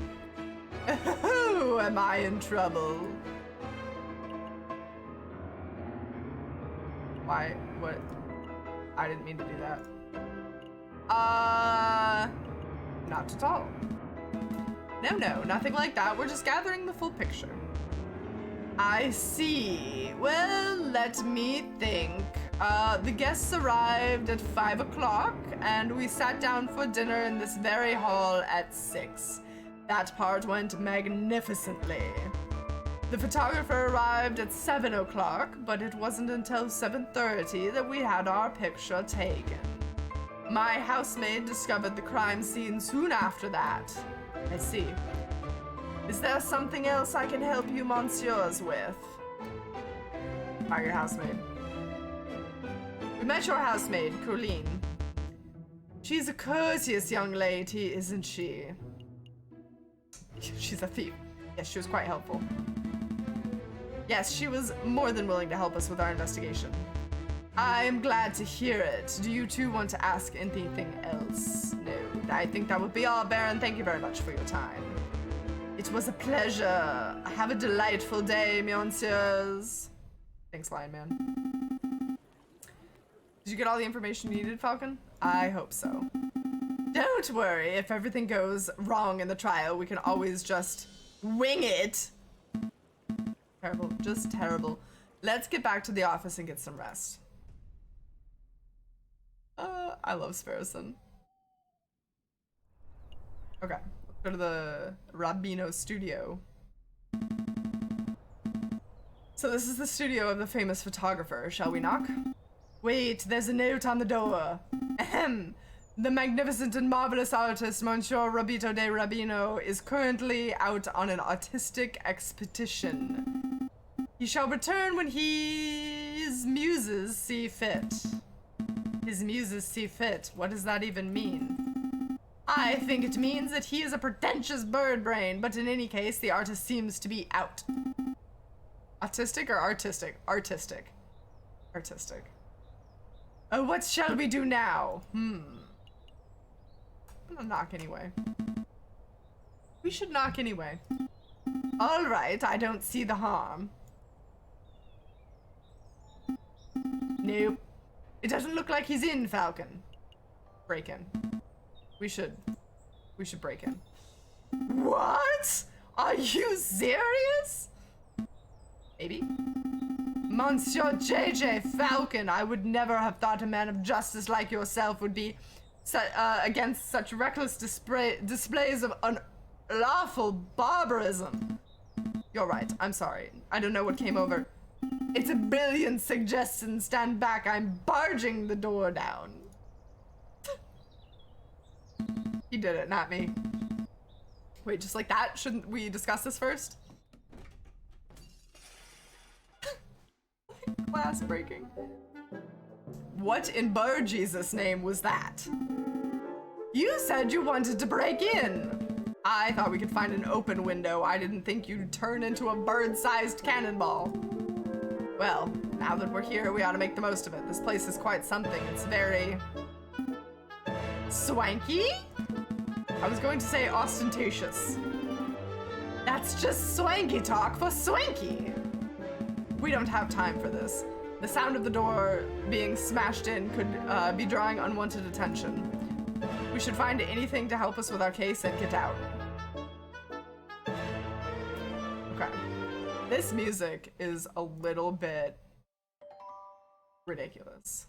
Oh, am I in trouble? Why? What? I didn't mean to do that. Not at all. No, nothing like that. We're just gathering the full picture. I see. Well, let me think. The guests arrived at 5 o'clock, and we sat down for dinner in this very hall at 6. That part went magnificently. The photographer arrived at 7 o'clock, but it wasn't until 7:30 that we had our picture taken. My housemaid discovered the crime scene soon after that. I see. Is there something else I can help you, monsieurs, with? Are your housemaid? We met your housemaid, Colleen. She's a courteous young lady, isn't she? She's a thief. Yes, she was quite helpful. Yes, she was more than willing to help us with our investigation. I'm glad to hear it. Do you two want to ask anything else? No, I think that would be all, Baron. Thank you very much for your time. It was a pleasure. Have a delightful day, monsieurs. Thanks, Lion Man. Did you get all the information you needed, Falcon? I hope so. Don't worry. If everything goes wrong in the trial, we can always just wing it. Terrible. Just terrible. Let's get back to the office and get some rest. I love Sparrowson. Okay. Let's go to the Rabino studio. So this is the studio of the famous photographer. Shall we knock? Wait, there's a note on the door. Ahem. The magnificent and marvelous artist, Monsieur Robito de Rabino, is currently out on an artistic expedition. He shall return when his muses see fit. His muses see fit. What does that even mean? I think it means that he is a pretentious bird brain, but in any case, the artist seems to be out. Autistic or artistic? Artistic. Artistic. Oh, what shall we do now? I'm gonna knock anyway. We should knock anyway. All right, I don't see the harm. Nope. It doesn't look like he's in, Falcon. Break in. We should break in. What? Are you serious? Maybe. Monsieur Jayjay Falcon, I would never have thought a man of justice like yourself would be against such reckless displays of unlawful barbarism. You're right, I'm sorry. I don't know what came over. It's a brilliant suggestion. Stand back, I'm barging the door down. He did it, not me. Wait, just like that? Shouldn't we discuss this first? Glass breaking. What in Bar Jesus' name was that? You said you wanted to break in. I thought we could find an open window. I didn't think you'd turn into a bird-sized cannonball. Well, now that we're here, we ought to make the most of it. This place is quite something. It's very swanky? I was going to say ostentatious. That's just swanky talk for swanky. We don't have time for this. The sound of the door being smashed in could be drawing unwanted attention. We should find anything to help us with our case and get out. This music is a little bit ridiculous.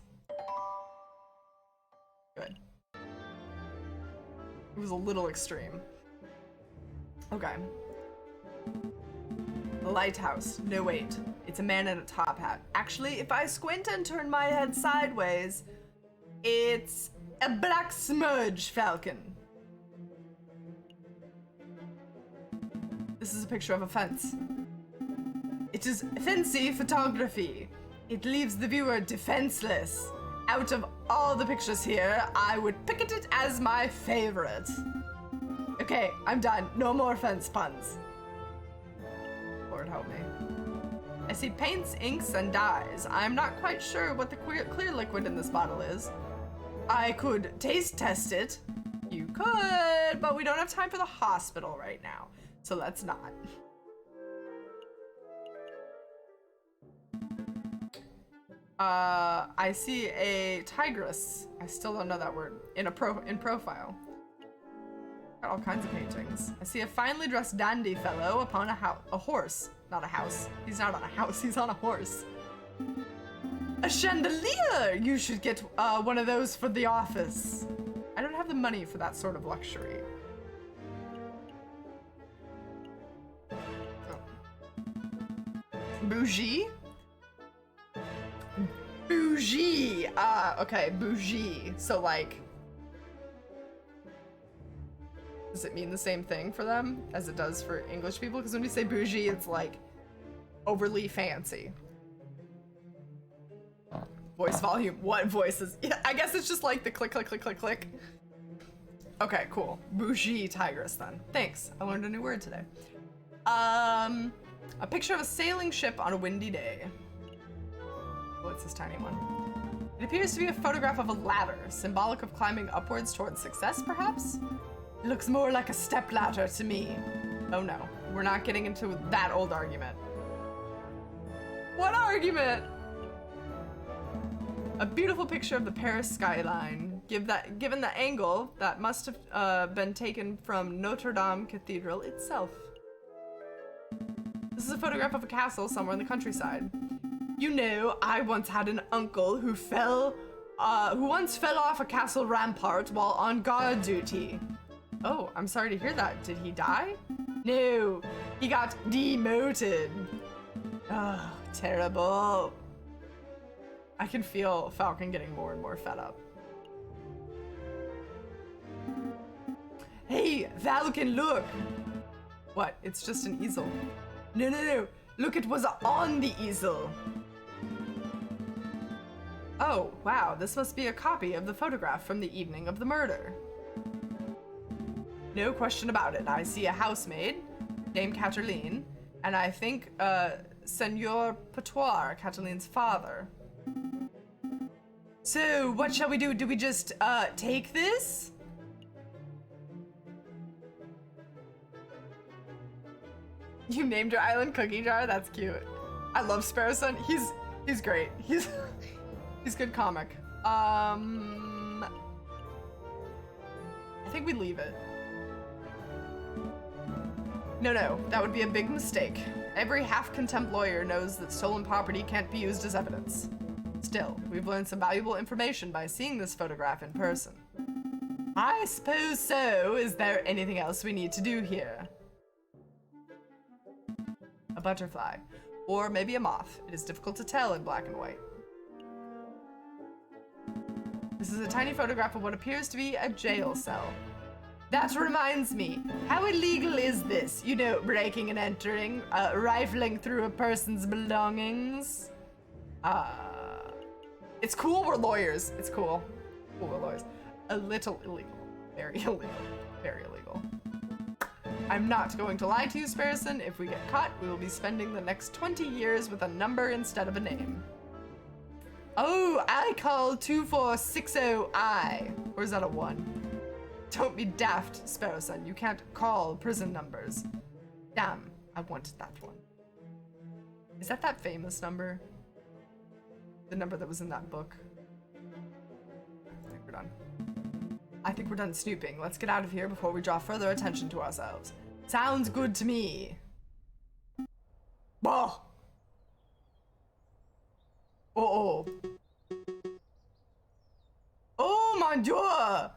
Good. It was a little extreme. Okay. The lighthouse. No, wait. It's a man in a top hat. Actually, if I squint and turn my head sideways, it's a black smudge falcon. This is a picture of a fence. It is fancy photography. It leaves the viewer defenseless. Out of all the pictures here, I would pick it as my favorite. Okay, I'm done. No more fence puns. Lord help me. I see paints, inks, and dyes. I'm not quite sure what the clear liquid in this bottle is. I could taste test it. You could, but we don't have time for the hospital right now, so let's not. I see a tigress. I still don't know that word. In profile. Got all kinds of paintings. I see a finely dressed dandy fellow upon a horse. Not a house. He's not on a house, he's on a horse. A chandelier! You should get one of those for the office. I don't have the money for that sort of luxury. Oh. Bougie? Bougie! Okay, bougie. So, like, does it mean the same thing for them as it does for English people? Because when we say bougie, it's like overly fancy. Voice volume. What voices? Yeah, I guess it's just like the click, click, click, click, click. Okay, cool. Bougie tigress then. Thanks. I learned a new word today. A picture of a sailing ship on a windy day. What's this tiny one? It appears to be a photograph of a ladder, symbolic of climbing upwards towards success, perhaps? It looks more like a stepladder to me. Oh no, we're not getting into that old argument. What argument? A beautiful picture of the Paris skyline. Given the angle, that must have been taken from Notre Dame Cathedral itself. This is a photograph of a castle somewhere in the countryside. You know, I once had an uncle who once fell off a castle rampart while on guard duty. Oh, I'm sorry to hear that. Did he die? No, he got demoted. Oh, terrible. I can feel Falcon getting more and more fed up. Hey, Falcon, look. What? It's just an easel. No, no, no. Look, it was on the easel. Oh, wow, this must be a copy of the photograph from the evening of the murder. No question about it. I see a housemaid, Dame Cataline, and I think, Senor Patoir, Cataline's father. So, what shall we do? Do we just, take this? You named your island Cookie Jar? That's cute. I love Sparrowson. He's great. He's good comic. I think we leave it. No, that would be a big mistake. Every half-contempt lawyer knows that stolen property can't be used as evidence. Still, we've learned some valuable information by seeing this photograph in person. I suppose so. Is there anything else we need to do here? A butterfly. Or maybe a moth. It is difficult to tell in black and white. This is a tiny photograph of what appears to be a jail cell. That reminds me, how illegal is this? You know, breaking and entering, rifling through a person's belongings? It's cool we're lawyers. It's cool. Cool we're lawyers. A little illegal. Very illegal. Very illegal. I'm not going to lie to you, Sparrowson. If we get caught, we will be spending the next 20 years with a number instead of a name. Oh, I call 2460I. Or is that a 1? Don't be daft, Sparrowson. You can't call prison numbers. Damn, I wanted that one. Is that famous number? The number that was in that book? I think we're done. I think we're done snooping. Let's get out of here before we draw further attention to ourselves. Sounds good to me. Bah! Oh. Oh, my door!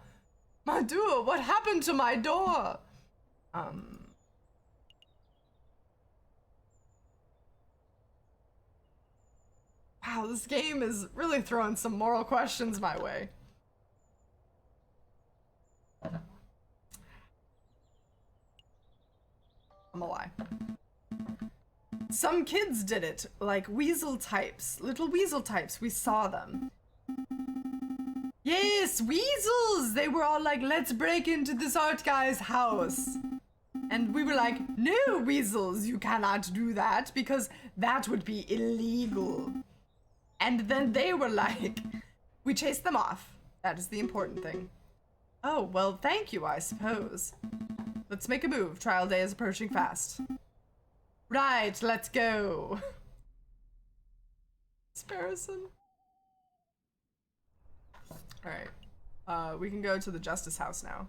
My door! What happened to my door? Wow, this game is really throwing some moral questions my way. I'm gonna lie. Some kids did it, like weasel types, little weasel types, we saw them. Yes, weasels! They were all like, let's break into this art guy's house. And we were like, no, weasels, you cannot do that because that would be illegal. And then they were like, we chased them off. That is the important thing. Oh, well, thank you, I suppose. Let's make a move. Trial day is approaching fast. Right, let's go. Sparrowson. Alright. We can go to the Justice House now.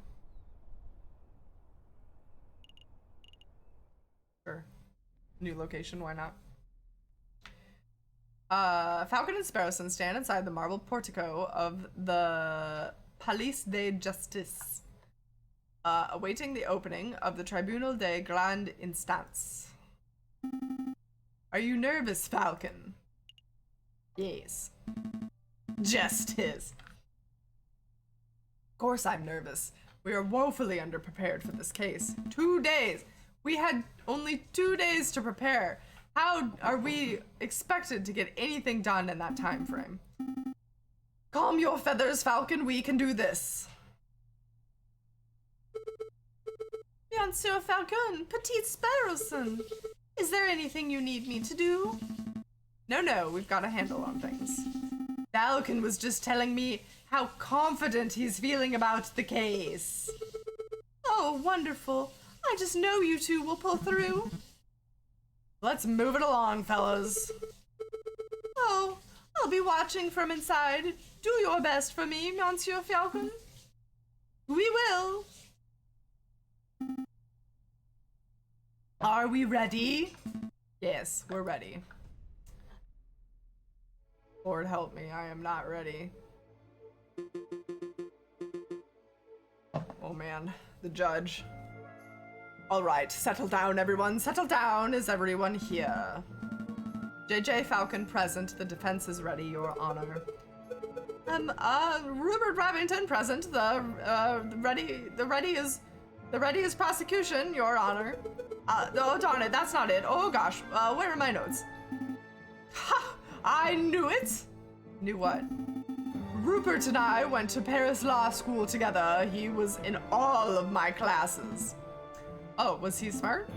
Sure. New location, why not? Falcon and Sparrowson stand inside the marble portico of the Palais de Justice, awaiting the opening of the Tribunal de Grande Instance. Are you nervous, Falcon? Yes. Justice. Of course I'm nervous. We are woefully underprepared for this case. 2 days. We had only 2 days to prepare. How are we expected to get anything done in that time frame? Calm your feathers, Falcon. We can do this. Monsieur Falcon, Petite Sparrowson. Is there anything you need me to do? No, we've got a handle on things. Falcon was just telling me how confident he's feeling about the case. Oh, wonderful. I just know you two will pull through. Let's move it along, fellas. Oh, I'll be watching from inside. Do your best for me, Monsieur Falcon. We will. Are we ready? Yes, we're ready. Lord help me, I am not ready. Oh man, the judge. All right, settle down, everyone. Settle down. Is everyone here? Jayjay Falcon present. The defense is ready, Your Honor. Rupert Rabington present. The ready is prosecution, Your Honor. Oh darn it, that's not it. Oh gosh, where are my notes? Ha! I knew it. Knew what? Rupert and I went to Paris Law School together. He was in all of my classes. Oh, was he smart?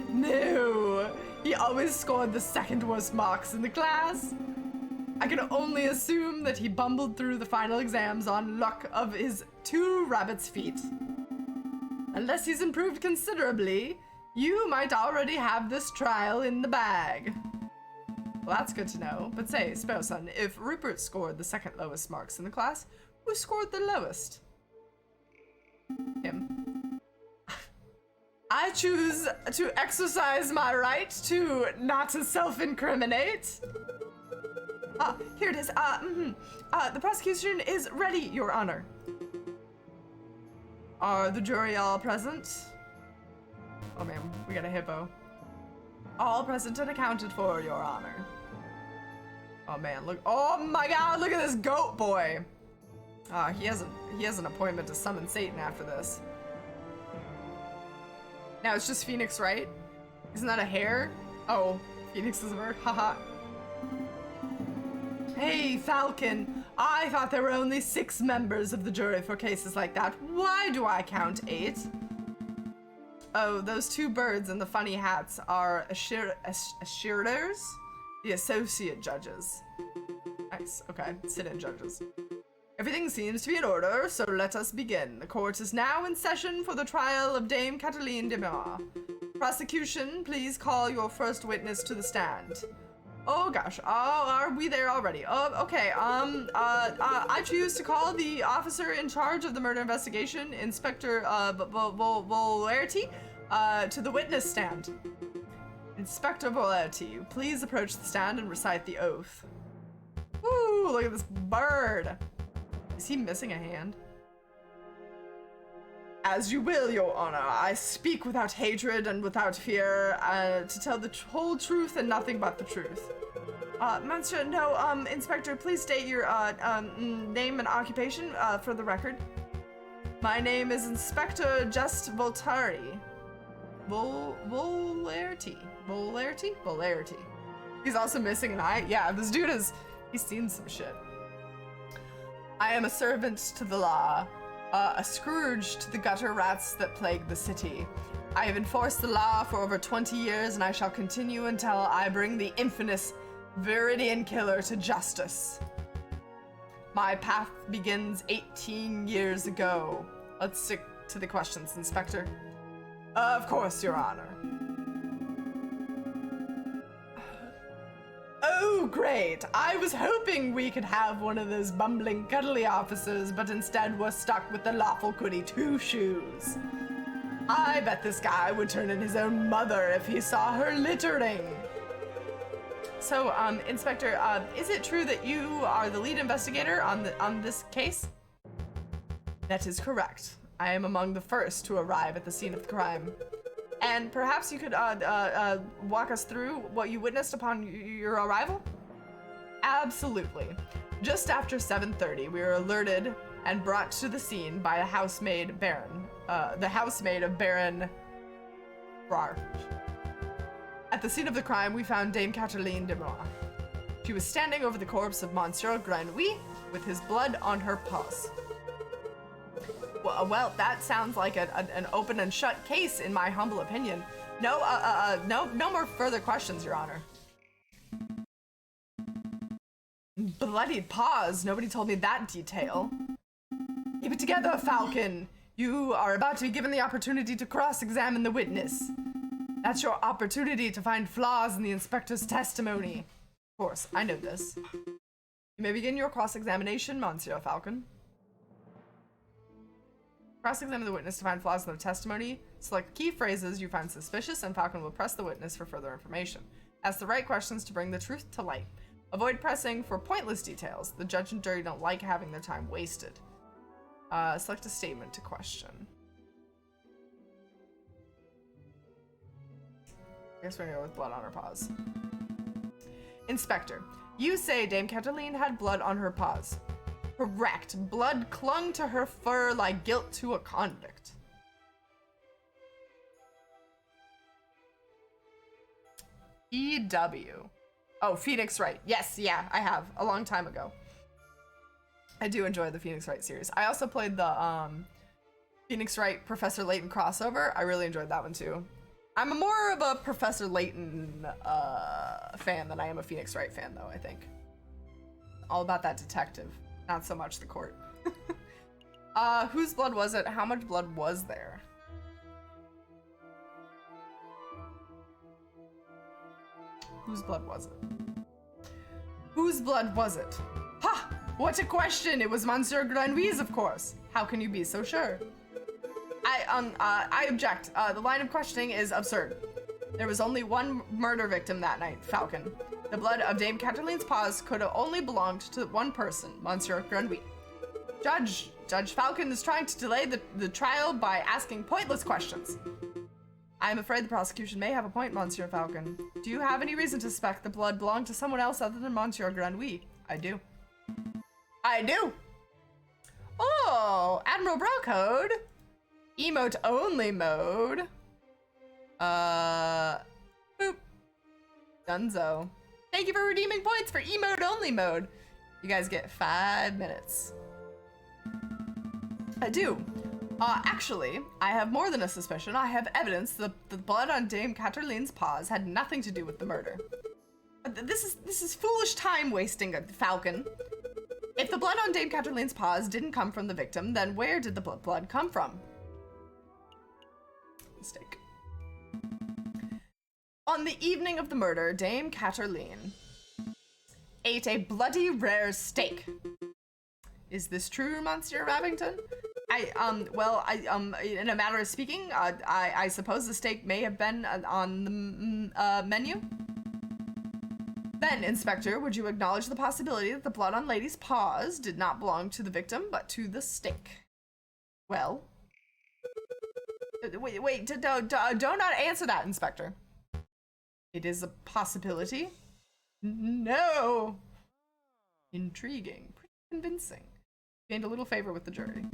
No, he always scored the second worst marks in the class. I can only assume that he bumbled through the final exams on luck of his 2 rabbit's feet. Unless he's improved considerably, you might already have this trial in the bag. Well, that's good to know. But say, Sparrowson, if Rupert scored the second lowest marks in the class, who scored the lowest? Him. I choose to exercise my right to not to self-incriminate. Here it is. The prosecution is ready, Your Honor. Are the jury all present? Oh man, we got a hippo. All present and accounted for, Your Honor. Oh man, look. Oh my god, look at this goat boy. He has an appointment to summon Satan after this. Now it's just Phoenix, right? Isn't that a hare? Oh, Phoenix is a bird. Haha. Hey, Falcon. I thought there were only 6 members of the jury for cases like that. Why do I count 8? Oh, those 2 birds in the funny hats are assurators? The associate judges. Nice, okay, sit-in judges. Everything seems to be in order, so let us begin. The court is now in session for the trial of Dame Cataline de Mira. Prosecution, please call your first witness to the stand. Oh gosh, are we there already? Oh, okay, I choose to call the officer in charge of the murder investigation, Inspector Bolerty, to the witness stand. Inspector Boletti, please approach the stand and recite the oath. Ooh, look at this bird. Is he missing a hand? As you will, Your Honor. I speak without hatred and without fear, to tell the whole truth and nothing but the truth. Monsieur, no, Inspector, please state your, name and occupation, for the record. My name is Inspector Just Voltari. Volarity. He's also missing an eye. Yeah, this dude he's seen some shit. I am a servant to the law, a scourge to the gutter rats that plague the city. I have enforced the law for over 20 years, and I shall continue until I bring the infamous Viridian killer to justice. My path begins 18 years ago. Let's stick to the questions, Inspector. Of course, Your Honor. Oh, great. I was hoping we could have one of those bumbling, cuddly officers, but instead we're stuck with the lawful goody two-shoes. I bet this guy would turn in his own mother if he saw her littering. So, Inspector, is it true that you are the lead investigator on this case? That is correct. I am among the first to arrive at the scene of the crime. And perhaps you could walk us through what you witnessed upon your arrival? Absolutely. Just after 7:30, we were alerted and brought to the scene by a housemaid, Baron. The housemaid of Baron Rar. At the scene of the crime, we found Dame Cataline de Moix. She was standing over the corpse of Monsieur Granouille with his blood on her paws. Well, that sounds like an open and shut case, in my humble opinion. No more further questions, Your Honor. Bloodied paws? Nobody told me that detail. Keep it together, Falcon. You are about to be given the opportunity to cross-examine the witness. That's your opportunity to find flaws in the inspector's testimony. Of course, I know this. You may begin your cross-examination, Monsieur Falcon. Cross-examine the witness to find flaws in their testimony. Select key phrases you find suspicious, and Falcon will press the witness for further information. Ask the right questions to bring the truth to light. Avoid pressing for pointless details. The judge and jury don't like having their time wasted. Select a statement to question. I guess we're gonna go with blood on her paws. Inspector, you say Dame Cataline had blood on her paws. Correct. Blood clung to her fur like guilt to a convict. EW. Oh, Phoenix Wright. Yes, yeah, I have. A long time ago. I do enjoy the Phoenix Wright series. I also played the Phoenix Wright Professor Layton crossover. I really enjoyed that one too. I'm more of a Professor Layton fan than I am a Phoenix Wright fan, though, I think. All about that detective. Not so much the court. Whose blood was it? How much blood was there? Whose blood was it? Whose blood was it? Ha! What a question! It was Monsieur Granouille's, of course. How can you be so sure? I object. The line of questioning is absurd. There was only one murder victim that night, Falcon. The blood of Dame Cataline's paws could have only belonged to one person, Monsieur Granouille. Judge Falcon is trying to delay the trial by asking pointless questions. I am afraid the prosecution may have a point, Monsieur Falcon. Do you have any reason to suspect the blood belonged to someone else other than Monsieur Granouille? I do. I do! Oh, Admiral Brocode! Emote only mode. Boop. Dunzo. Thank you for redeeming points for emote only mode. You guys get 5 minutes. I do. Actually, I have more than a suspicion. I have evidence that the blood on Dame Cataline's paws had nothing to do with the murder. This is foolish time wasting, Falcon. If the blood on Dame Cataline's paws didn't come from the victim, then where did the blood come from? Mistake. On the evening of the murder, Dame Cataline ate a bloody rare steak. Is this true, Monsieur Rabbington? In a matter of speaking, I suppose the steak may have been on menu? Then, Inspector, would you acknowledge the possibility that the blood on Lady's paws did not belong to the victim, but to the steak? Well... Wait, do not answer that, Inspector. It is a possibility. No! Intriguing. Pretty convincing. Gained a little favor with the jury.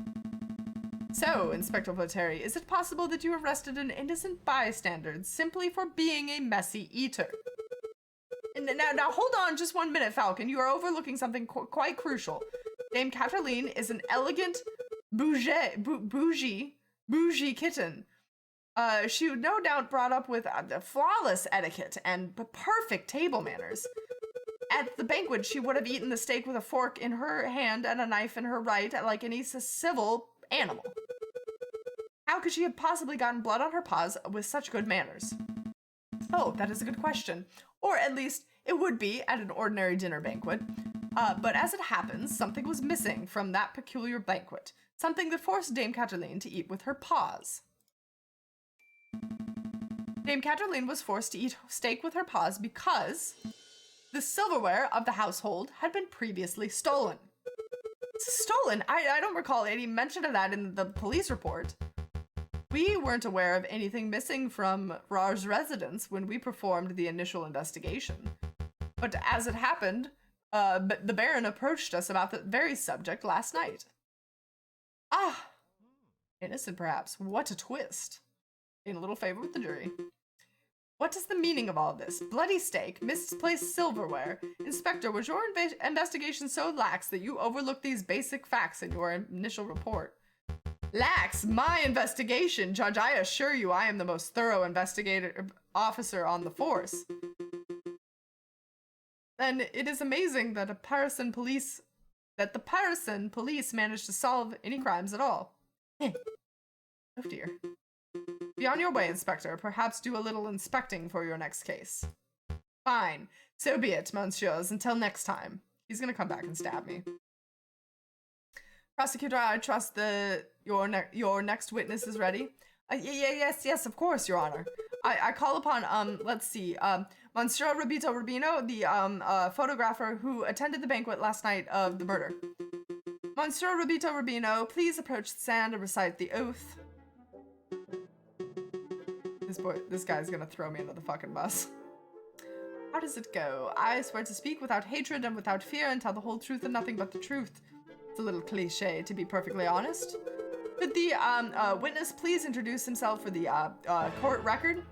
So, Inspector Voteri, is it possible that you arrested an innocent bystander simply for being a messy eater? Now hold on just 1 minute, Falcon. You are overlooking something quite crucial. Dame Cataline is an elegant, bougie kitten. She would no doubt brought up with flawless etiquette and perfect table manners. At the banquet, she would have eaten the steak with a fork in her hand and a knife in her right, like any civil animal. How could she have possibly gotten blood on her paws with such good manners? Oh, that is a good question. Or at least, it would be at an ordinary dinner banquet. But as it happens, something was missing from that peculiar banquet. Something that forced Dame Cataline to eat with her paws. Dame Cataline was forced to eat steak with her paws because the silverware of the household had been previously stolen. Stolen? I don't recall any mention of that in the police report. We weren't aware of anything missing from Rar's residence when we performed the initial investigation. But as it happened, the Baron approached us about the very subject last night. Ah! Innocent, perhaps. What a twist. In a little favor with the jury. What is the meaning of all this? Bloody steak, misplaced silverware. Inspector, was your investigation so lax that you overlooked these basic facts in your initial report? Lax? My investigation? Judge, I assure you I am the most thorough investigator officer on the force. And it is amazing that the Sparrowson police managed to solve any crimes at all. Oh dear. Be on your way, Inspector. Perhaps do a little inspecting for your next case. Fine. So be it, Monsieurs. Until next time. He's gonna come back and stab me. Prosecutor, I trust your next witness is ready. Yes, of course, Your Honor. I call upon, let's see, Monsieur Roberto Rubino, the photographer who attended the banquet last night of the murder. Monsieur Roberto Rubino, please approach the stand and recite the oath. This guy's gonna throw me under the fucking bus. How does it go? I swear to speak without hatred and without fear and tell the whole truth and nothing but the truth. It's a little cliche, to be perfectly honest. Could the witness please introduce himself for the court record?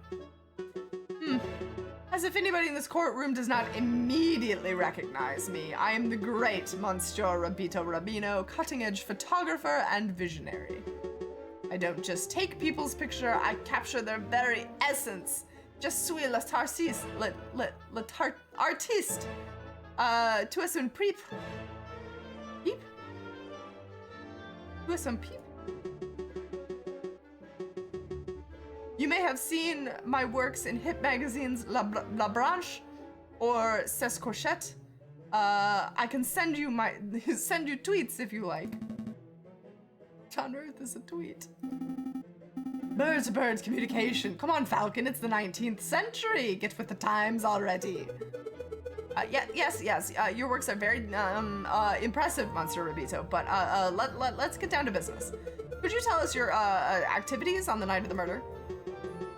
As if anybody in this courtroom does not immediately recognize me, I am the great Monsieur Roberto Rubino, cutting-edge photographer and visionary. I don't just take people's picture, I capture their very essence. Je suis l'artiste. Tu es un peep. Peep? Tu es un peep? You may have seen my works in hit magazines La Branche or C'est Cochette. I can send you tweets if you like. What on earth is a tweet? Bird-to-bird communication. Come on, Falcon, it's the 19th century. Get with the times already. Yes, your works are very impressive, Monsieur Roberto, but let's get down to business. Could you tell us your activities on the night of the murder?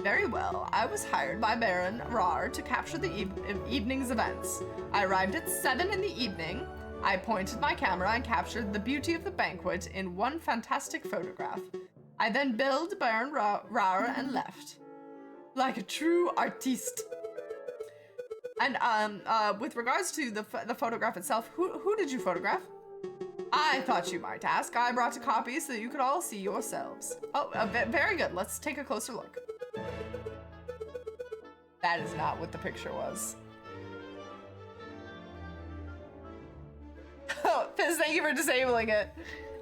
Very well. I was hired by Baron Rar to capture the evening's events. I arrived at 7 in the evening. I pointed my camera and captured the beauty of the banquet in one fantastic photograph. I then billed Baron Rar and left. Like a true artiste. And with regards to the photograph itself, who did you photograph? I thought you might ask. I brought a copy so you could all see yourselves. Oh, very good. Let's take a closer look. That is not what the picture was. Oh, Fizz, thank you for disabling it.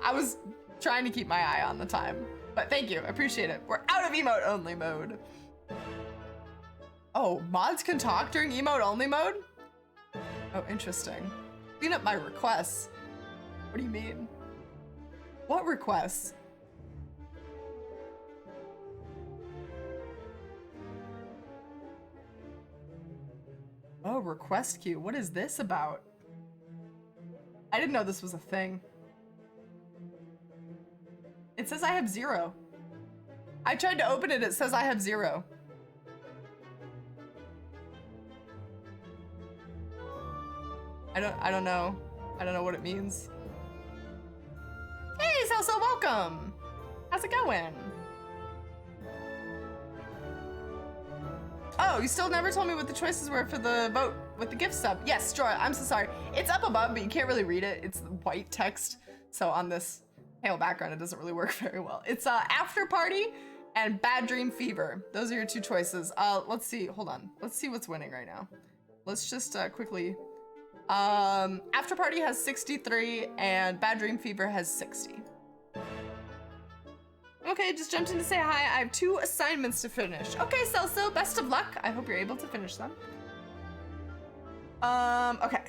I was trying to keep my eye on the time. But thank you, I appreciate it. We're out of emote only mode. Oh, mods can talk during emote only mode? Oh, interesting. Clean up my requests. What do you mean? What requests? request queue. What is this about? I didn't know this was a thing. It says I have 0. I tried to open it, it says I have 0. I don't know. I don't know what it means. Hey, Salsa, welcome! How's it going? Oh, you still never told me what the choices were for the vote with the gift sub. Yes, Joy, I'm so sorry. It's up above, but you can't really read it. It's white text, so on this pale background, it doesn't really work very well. It's After Party and Bad Dream Fever. Those are your 2 choices. Let's see, hold on. Let's see what's winning right now. Let's just quickly. After Party has 63 and Bad Dream Fever has 60. Okay, just jumped in to say hi. I have 2 assignments to finish. Okay, Celso, best of luck. I hope you're able to finish them. Okay.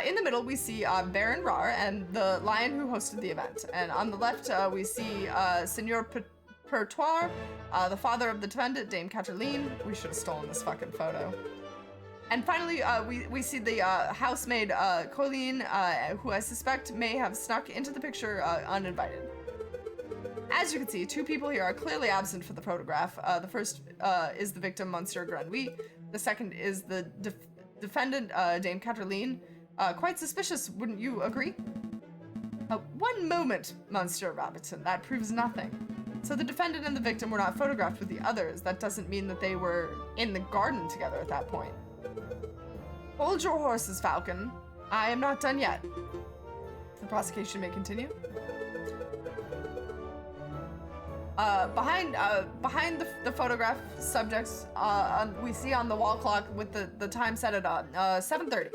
In the middle, we see Baron Rar and the lion who hosted the event. And on the left, we see Senor Pertoir, the father of the defendant, Dame Cataline. We should have stolen this fucking photo. And finally, we see the housemaid, Colleen, who I suspect may have snuck into the picture uninvited. As you can see, 2 people here are clearly absent for the photograph. The first is the victim, Monsieur Granwy. The second is the defendant, Dame Cataline. Quite suspicious, wouldn't you agree? One moment, Monsieur Rabbiton, that proves nothing. So the defendant and the victim were not photographed with the others. That doesn't mean that they were in the garden together at that point. Hold your horses, Falcon. I am not done yet. The prosecution may continue. Behind the photograph subjects, we see on the wall clock with the time set at 7:30.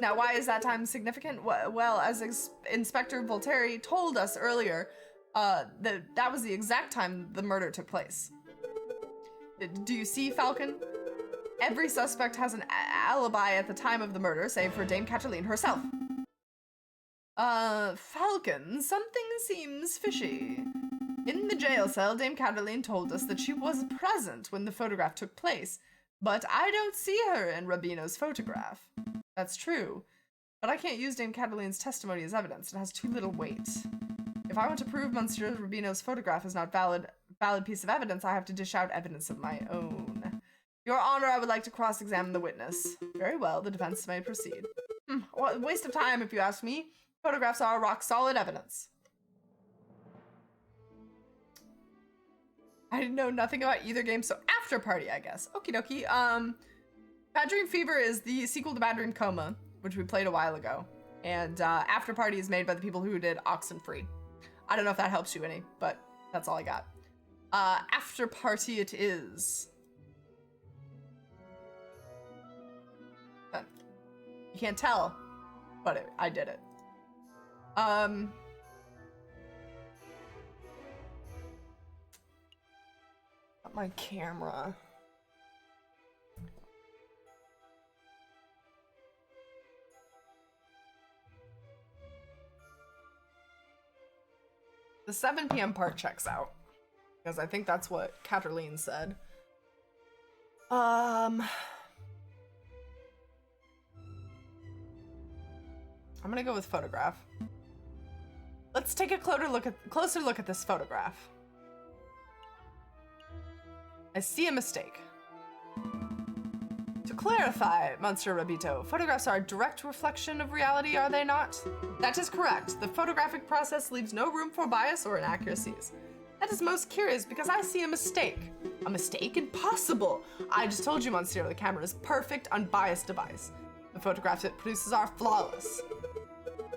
Now, why is that time significant? Well, as Inspector Volteri told us earlier, that was the exact time the murder took place. Do you see, Falcon? Every suspect has an alibi at the time of the murder, save for Dame Cataline herself. Falcon, something seems fishy. In the jail cell, Dame Cataline told us that she was present when the photograph took place, but I don't see her in Rabino's photograph. That's true, but I can't use Dame Cataline's testimony as evidence. It has too little weight. If I want to prove Monsieur Rabino's photograph is not valid piece of evidence, I have to dish out evidence of my own. Your Honor, I would like to cross-examine the witness. Very well, the defense may proceed. Well, waste of time if you ask me. Photographs are rock-solid evidence. I know nothing about either game, so After Party, I guess. Okie dokie. Bad Dream Fever is the sequel to Bad Dream Coma, which we played a while ago. And After Party is made by the people who did Oxenfree. I don't know if that helps you any, but that's all I got. After Party it is. You can't tell, but I did it. Got my camera. The 7 p.m. part checks out, because I think that's what Cataline said. I'm gonna go with photograph. Let's take a closer look at this photograph. I see a mistake. To clarify, Monsieur Rabito, photographs are a direct reflection of reality, are they not? That is correct. The photographic process leaves no room for bias or inaccuracies. That is most curious because I see a mistake. A mistake? Impossible! I just told you, Monsieur, the camera is perfect, unbiased device. The photographs it produces are flawless.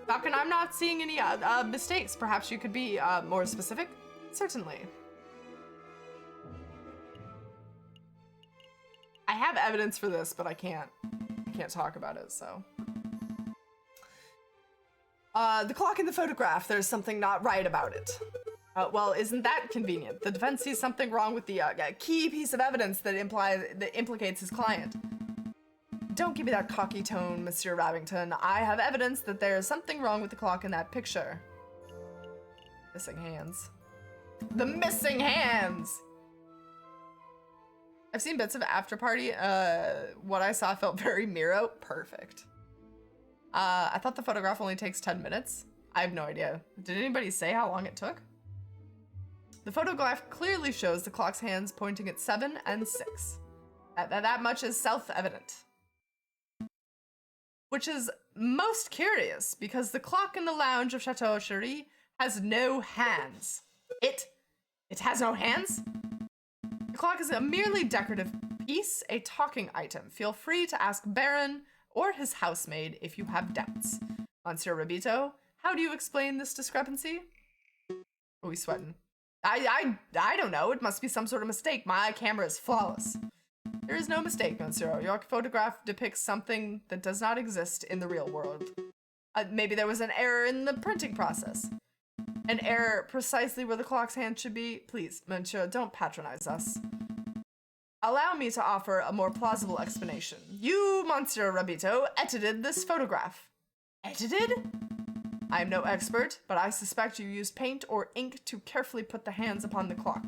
Falcon, I'm not seeing any mistakes. Perhaps you could be more specific? Certainly. I have evidence for this, but I can't talk about it, so. The clock in the photograph, there's something not right about it. Well, isn't that convenient? The defense sees something wrong with the key piece of evidence that implicates his client. Don't give me that cocky tone, Monsieur Rabington. I have evidence that there is something wrong with the clock in that picture. Missing hands. The missing hands! I've seen bits of After Party. What I saw felt very Miro. Perfect. I thought the photograph only takes 10 minutes. I have no idea. Did anybody say how long it took? The photograph clearly shows the clock's hands pointing at 7 and 6. That much is self-evident. Which is most curious, because the clock in the lounge of Chateau Cherie has no hands. It has no hands? The clock is a merely decorative piece, a talking item. Feel free to ask Baron or his housemaid if you have doubts. Monsieur Rabito, how do you explain this discrepancy? Oh, he's sweating. I don't know. It must be some sort of mistake. My camera is flawless. There is no mistake, Monsieur. Your photograph depicts something that does not exist in the real world. Maybe there was an error in the printing process. An error precisely where the clock's hand should be. Please, Monsieur, don't patronize us. Allow me to offer a more plausible explanation. You, Monsieur Rabito, edited this photograph. Edited? I am no expert, but I suspect you used paint or ink to carefully put the hands upon the clock.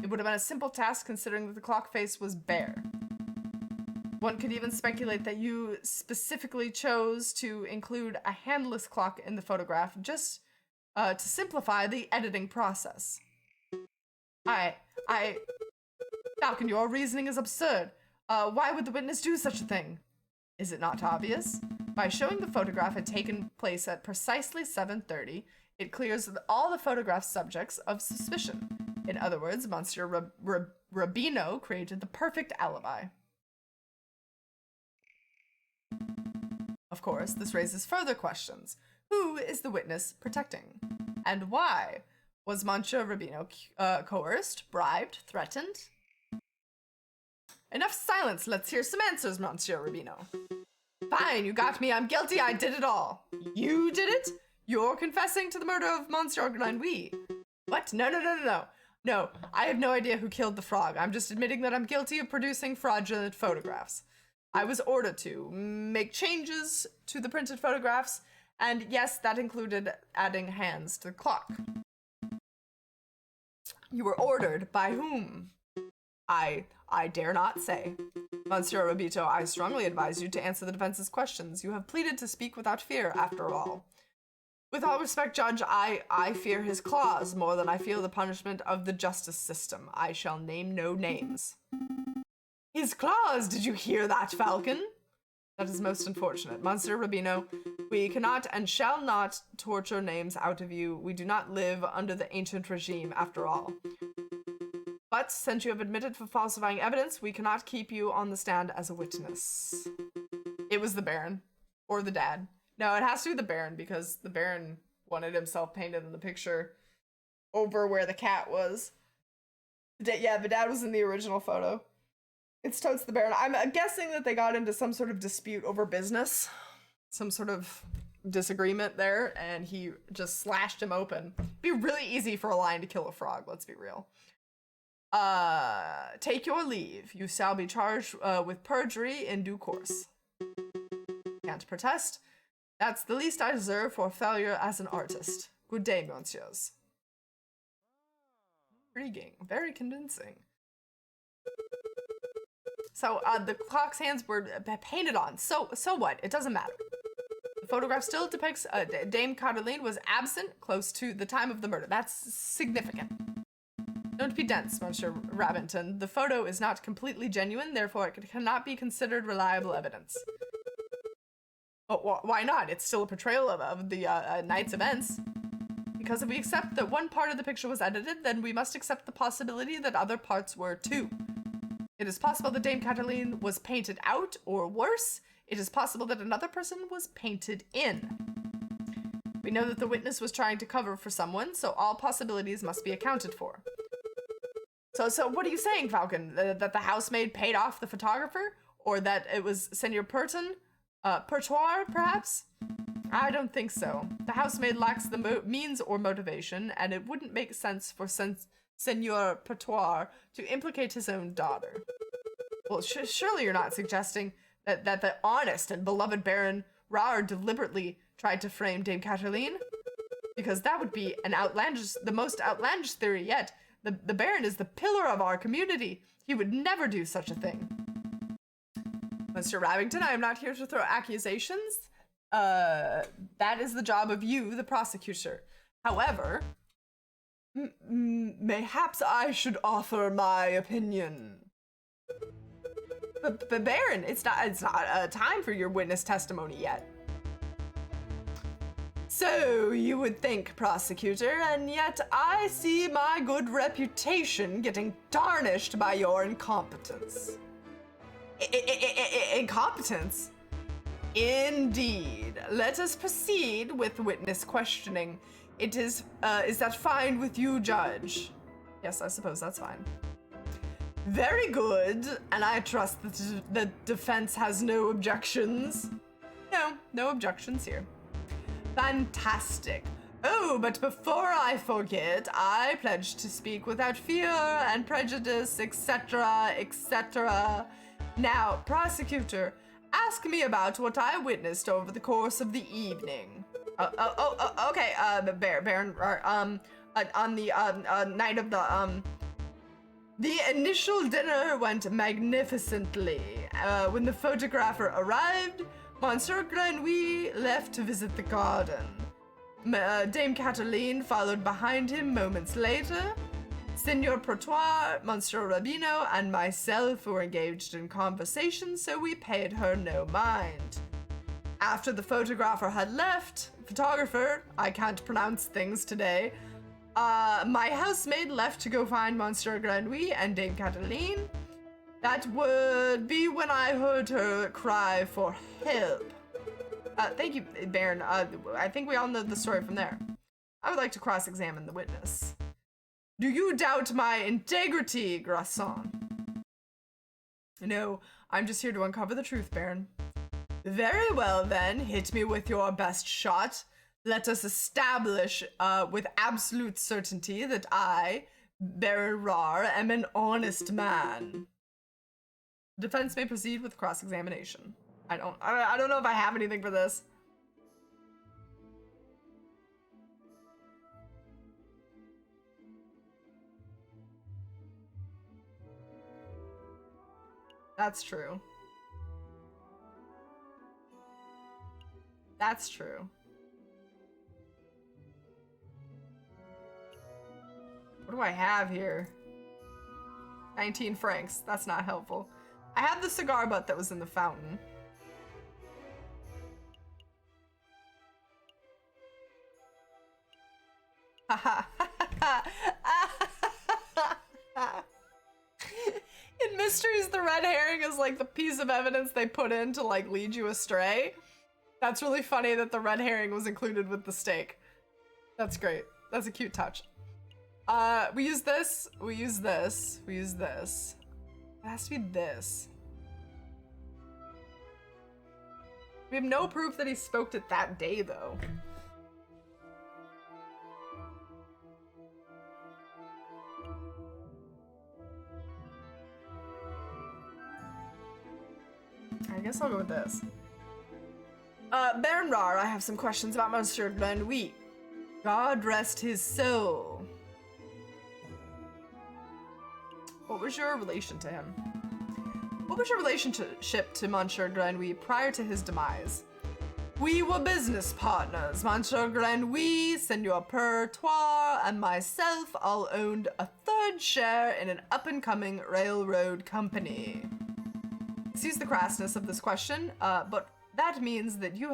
It would have been a simple task considering that the clock face was bare. One could even speculate that you specifically chose to include a handless clock in the photograph just to simplify the editing process. Falcon, your reasoning is absurd. Why would the witness do such a thing? Is it not obvious? By showing the photograph had taken place at precisely 7:30, it clears all the photograph subjects of suspicion. In other words, Monsieur Rabino created the perfect alibi. Of course, this raises further questions. Who is the witness protecting? And why? Was Monsieur Rabino coerced, bribed, threatened? Enough silence. Let's hear some answers, Monsieur Rabino. Fine, you got me. I'm guilty. I did it all. You did it? You're confessing to the murder of Monsieur Granouille. What? No. No, I have no idea who killed the frog. I'm just admitting that I'm guilty of producing fraudulent photographs. I was ordered to make changes to the printed photographs, and yes, that included adding hands to the clock. You were ordered by whom? I dare not say. Monsieur Rabito, I strongly advise you to answer the defense's questions. You have pleaded to speak without fear, after all. With all respect, Judge, I fear his claws more than I feel the punishment of the justice system. I shall name no names. His claws! Did you hear that, Falcon? That is most unfortunate. Monsieur Rabino, we cannot and shall not torture names out of you. We do not live under the ancient regime, after all. But since you have admitted for falsifying evidence, we cannot keep you on the stand as a witness. It was the Baron. Or the dad. No, it has to be the Baron, because the Baron wanted himself painted in the picture over where the cat was. Yeah, the dad was in the original photo. It's totes the Baron. I'm guessing that they got into some sort of dispute over business. Some sort of disagreement there, and he just slashed him open. It'd be really easy for a lion to kill a frog, let's be real. Take your leave. You shall be charged with perjury in due course. Can't protest. That's the least I deserve for failure as an artist. Good day, monsieurs. Intriguing. Very convincing. So, the clock's hands were painted on. So what? It doesn't matter. The photograph still depicts Dame Cataline was absent close to the time of the murder. That's significant. Don't be dense, Monsieur Rabington. The photo is not completely genuine, therefore it cannot be considered reliable evidence. But why not? It's still a portrayal of the night's events. Because if we accept that one part of the picture was edited, then we must accept the possibility that other parts were too. It is possible that Dame Cataline was painted out, or worse, it is possible that another person was painted in. We know that the witness was trying to cover for someone, so all possibilities must be accounted for. So what are you saying, Falcon? That the housemaid paid off the photographer? Or that it was Senor Pertois, perhaps? I don't think so. The housemaid lacks the means or motivation, and it wouldn't make sense for Senor Pertois to implicate his own daughter. Well, surely you're not suggesting that the honest and beloved Baron Rar deliberately tried to frame Dame Cataline? Because that would be the most outlandish theory yet. The Baron is the pillar of our community. He would never do such a thing. Mr. Rabbington, I am not here to throw accusations. That is the job of you, the prosecutor. However, mayhaps I should offer my opinion. But Baron, it's not time for your witness testimony yet. So you would think, prosecutor, and yet I see my good reputation getting tarnished by your incompetence. Incompetence? Indeed. Let us proceed with witness questioning. Is that fine with you, Judge? Yes, I suppose that's fine. Very good, and I trust that the defense has no objections. No objections here. Fantastic. Oh, but before I forget, I pledge to speak without fear and prejudice, etc., etc. Now, prosecutor, ask me about what I witnessed over the course of the evening. Okay, Baron, on the night of the initial dinner went magnificently. When the photographer arrived, Monsieur Grenouille left to visit the garden. Dame Cataline followed behind him moments later. Senor Portois, Monsieur Rabino, and myself were engaged in conversation, so we paid her no mind. After the photographer had left, photographer, I can't pronounce things today, my housemaid left to go find Monsieur Grenouille and Dame Cataline. That would be when I heard her cry for help. Thank you, Baron. I think we all know the story from there. I would like to cross-examine the witness. Do you doubt my integrity, Grasson? No, I'm just here to uncover the truth, Baron. Very well, then. Hit me with your best shot. Let us establish with absolute certainty that I, Baron Rar, am an honest man. Defense may proceed with cross-examination. I don't know if I have anything for this. That's true. That's true. What do I have here? 19 francs. That's not helpful. I have the cigar butt that was in the fountain. In mysteries, the red herring is like the piece of evidence they put in to like lead you astray. That's really funny that the red herring was included with the steak. That's great. That's a cute touch. We use this. We use this. We use this. It has to be this. We have no proof that he smoked it that day, though. I guess I'll go with this. Baron Rar, I have some questions about Monsieur Grenouille. God rest his soul. What was your relation to him? What was your relationship to Monsieur Grenouille prior to his demise? We were business partners. Monsieur Grenouille, Senor Portois, and myself all owned a third share in an up-and-coming railroad company. Excuse the crassness of this question, but that means that you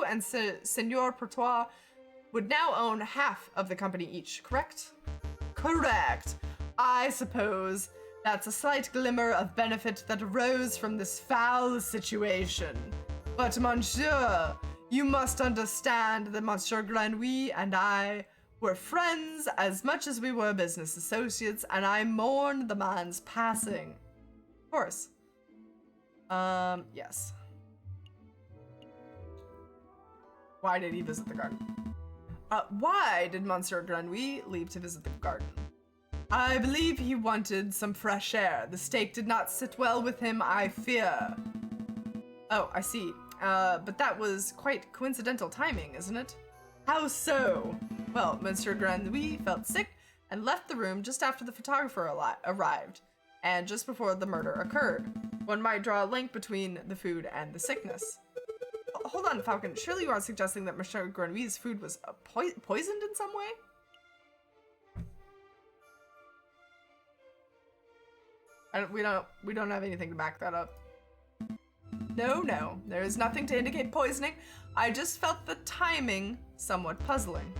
and Senor Portois would now own half of the company each, correct? Correct. I suppose that's a slight glimmer of benefit that arose from this foul situation. But monsieur, you must understand that Monsieur Grenouille and I were friends as much as we were business associates, and I mourn the man's passing. Of course. Yes. Why did he visit the garden? Why did Monsieur Grenouille leave to visit the garden? I believe he wanted some fresh air. The steak did not sit well with him, I fear. Oh, I see. But that was quite coincidental timing, isn't it? How so? Well, Monsieur Grenouille felt sick and left the room just after the photographer arrived, and just before the murder occurred. One might draw a link between the food and the sickness. Hold on, Falcon. Surely you aren't suggesting that Monsieur Grenouille's food was poisoned in some way? We don't have anything to back that up. No, there is nothing to indicate poisoning. I just felt the timing somewhat puzzling.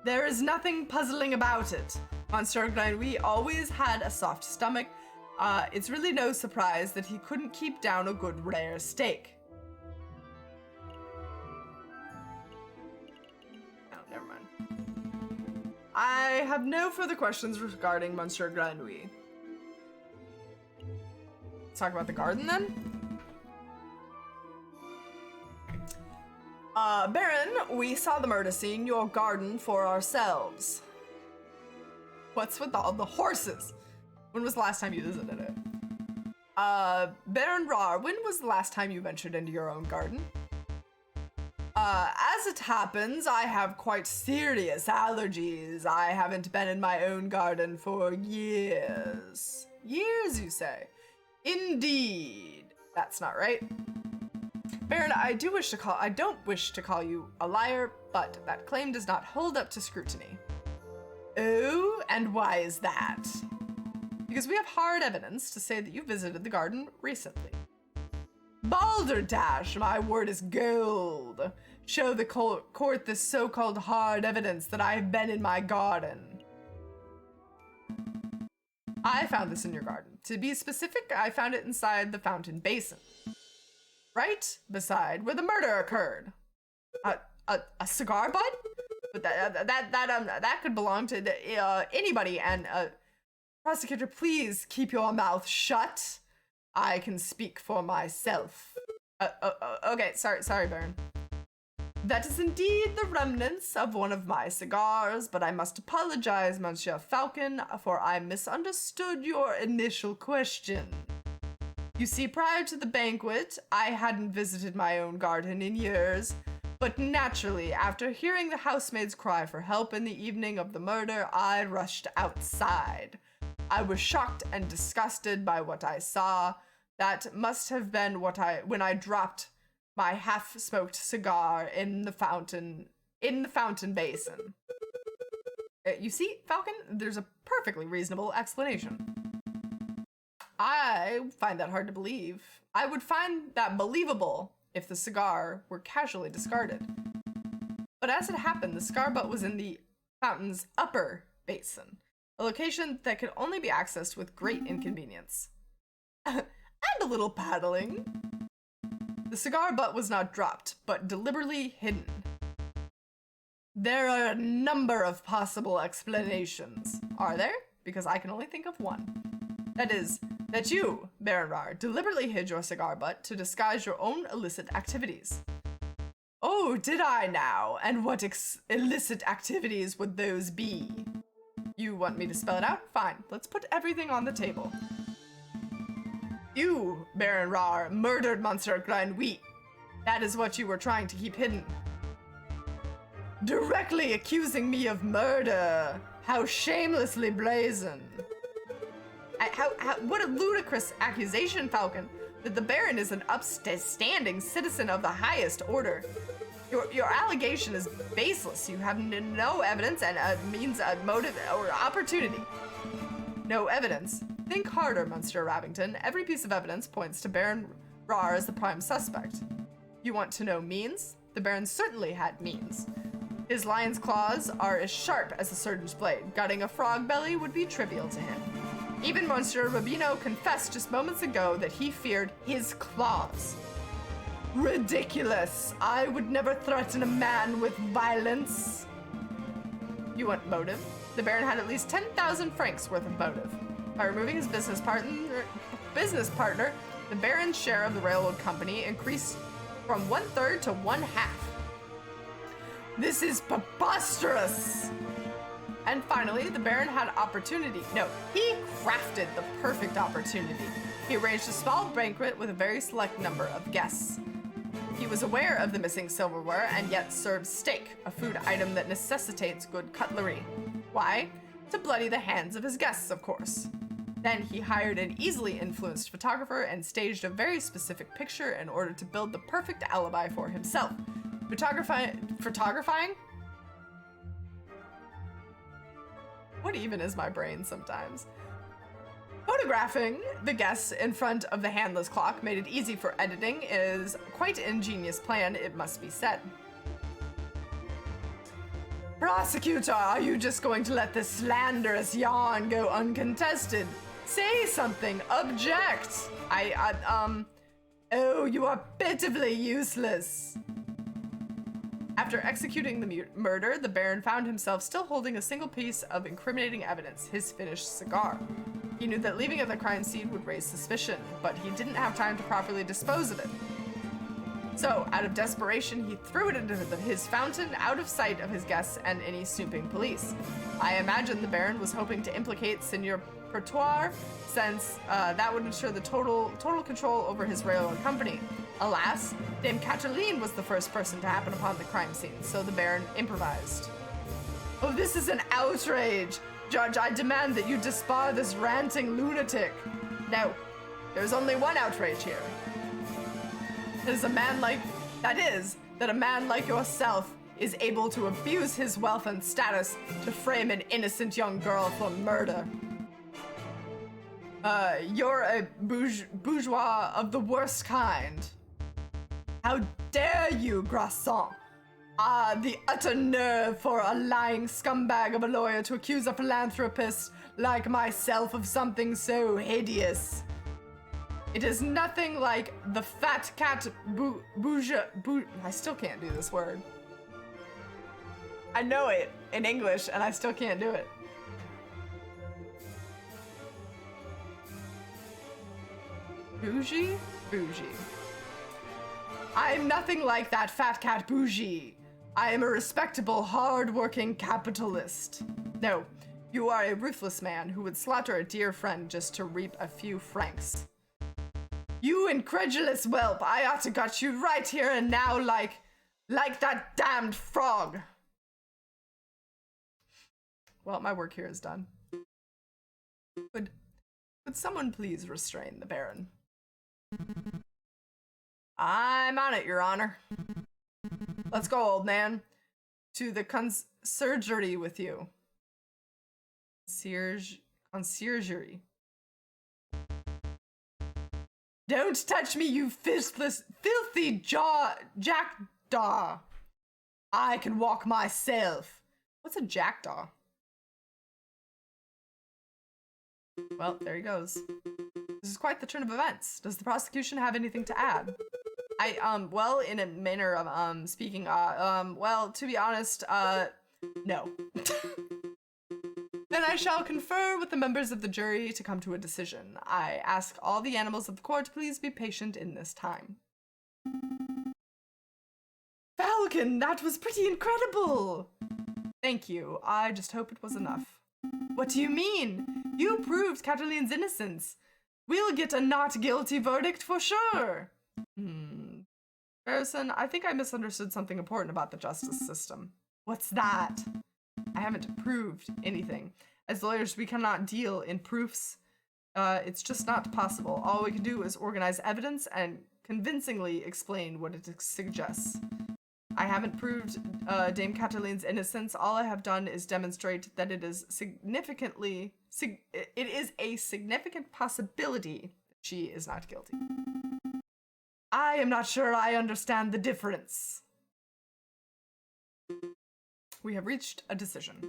There is nothing puzzling about it. Monsieur Grenouille always had a soft stomach. It's really no surprise that he couldn't keep down a good rare steak. Oh, never mind. I have no further questions regarding Monsieur Grenouille. Let's talk about the garden then. Baron, we saw the murder scene, your garden for ourselves. What's with all the horses? When was the last time you visited it? Baron Rar, when was the last time you ventured into your own garden? As it happens, I have quite serious allergies. I haven't been in my own garden for years. Years, you say? Indeed. That's not right. Baron, I don't wish to call you a liar, but that claim does not hold up to scrutiny. Oh, and why is that? Because we have hard evidence to say that you visited the garden recently. Balderdash, my word is gold. Show the court this so-called hard evidence that I have been in my garden. I found this in your garden. To be specific, I found it inside the fountain basin. Right beside where the murder occurred. A cigar butt? But that could belong to anybody. And prosecutor, please keep your mouth shut. I can speak for myself. Okay, sorry, Baron. That is indeed the remnants of one of my cigars, but I must apologize, Monsieur Falcon, for I misunderstood your initial question. You see, prior to the banquet, I hadn't visited my own garden in years, but naturally, after hearing the housemaid's cry for help in the evening of the murder, I rushed outside. I was shocked and disgusted by what I saw. That must have been when I dropped my half-smoked cigar in the fountain basin. You see, Falcon, there's a perfectly reasonable explanation. I find that hard to believe. I would find that believable if the cigar were casually discarded. But as it happened, the cigar butt was in the fountain's upper basin, a location that could only be accessed with great inconvenience. And a little paddling. The cigar butt was not dropped, but deliberately hidden. There are a number of possible explanations. Are there? Because I can only think of one. That is, that you, Baron Rar, deliberately hid your cigar butt to disguise your own illicit activities. Oh, did I now? And what illicit activities would those be? You want me to spell it out? Fine, let's put everything on the table. You, Baron Rar, murdered Monsieur Grenouille. That is what you were trying to keep hidden. Directly accusing me of murder. How shamelessly brazen. What a ludicrous accusation, Falcon, that the Baron is an upstanding citizen of the highest order. Your allegation is baseless. You have no evidence and means a motive or opportunity. No evidence? Think harder, Monsieur Rabbington. Every piece of evidence points to Baron Rar as the prime suspect. You want to know means? The Baron certainly had means. His lion's claws are as sharp as a surgeon's blade. Gutting a frog belly would be trivial to him. Even Monsieur Rubino confessed just moments ago that he feared his claws. Ridiculous! I would never threaten a man with violence. You want motive? The Baron had at least 10,000 francs worth of motive. By removing his business partner, the Baron's share of the railroad company increased from 1/3 to 1/2. This is preposterous! And finally, the Baron had opportunity. No, he crafted the perfect opportunity. He arranged a small banquet with a very select number of guests. He was aware of the missing silverware and yet served steak, a food item that necessitates good cutlery. Why? to bloody the hands of his guests, of course. Then he hired an easily influenced photographer and staged a very specific picture in order to build the perfect alibi for himself. Photographing? What even is my brain sometimes? Photographing the guests in front of the handless clock made it easy for editing. Is quite an ingenious plan, it must be said. Prosecutor, are you just going to let this slanderous yarn go uncontested? Say something, object! Oh, you are pitifully useless. After executing the murder, the Baron found himself still holding a single piece of incriminating evidence, his finished cigar. He knew that leaving it at the crime scene would raise suspicion, but he didn't have time to properly dispose of it. So, out of desperation, he threw it into his fountain, out of sight of his guests and any snooping police. I imagine the Baron was hoping to implicate Seigneur Pertois, since that would ensure the total control over his railroad company. Alas, Dame Cataline was the first person to happen upon the crime scene, so the Baron improvised. Oh, this is an outrage! Judge, I demand that you disbar this ranting lunatic. No, there's only one outrage here. That a man like yourself is able to abuse his wealth and status to frame an innocent young girl for murder. You're a bourgeois of the worst kind. How dare you, Grasson? The utter nerve for a lying scumbag of a lawyer to accuse a philanthropist like myself of something so hideous. It is nothing like the fat cat I still can't do this word. I know it in English and I still can't do it. Bougie? Bougie. I'm nothing like that fat cat bougie. I am a respectable, hard-working capitalist. No, you are a ruthless man who would slaughter a dear friend just to reap a few francs. You incredulous whelp, I ought to got you right here and now like that damned frog. Well, my work here is done. Would someone please restrain the Baron? I'm on it, Your Honor. Let's go, old man. To the conciergerie with you. Conciergerie. Don't touch me, you filthy jackdaw. I can walk myself. What's a jackdaw? Well, there he goes. This is quite the turn of events. Does the prosecution have anything to add? Well, in a manner of, speaking, well, to be honest, no. Then I shall confer with the members of the jury to come to a decision. I ask all the animals of the court to please be patient in this time. Falcon, that was pretty incredible! Thank you. I just hope it was enough. What do you mean? You proved Cataline's innocence. We'll get a not guilty verdict for sure. Sparrowson, I think I misunderstood something important about the justice system. What's that? I haven't proved anything. As lawyers, we cannot deal in proofs. It's just not possible. All we can do is organize evidence and convincingly explain what it suggests. I haven't proved Dame Cataline's innocence. All I have done is demonstrate that it is a significant possibility that she is not guilty. I am not sure I understand the difference. We have reached a decision.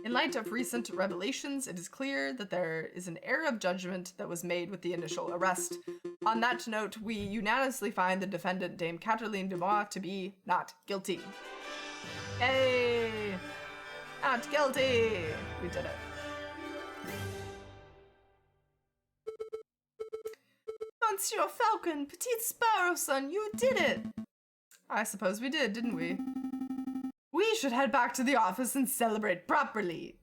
In light of recent revelations, it is clear that there is an error of judgment that was made with the initial arrest. On that note, we unanimously find the defendant, Dame Cataline Dubois, to be not guilty. Yay! Not guilty! We did it. Monsieur Falcon, Petite Sparrowson, you did it! I suppose we did, didn't we? We should head back to the office and celebrate properly.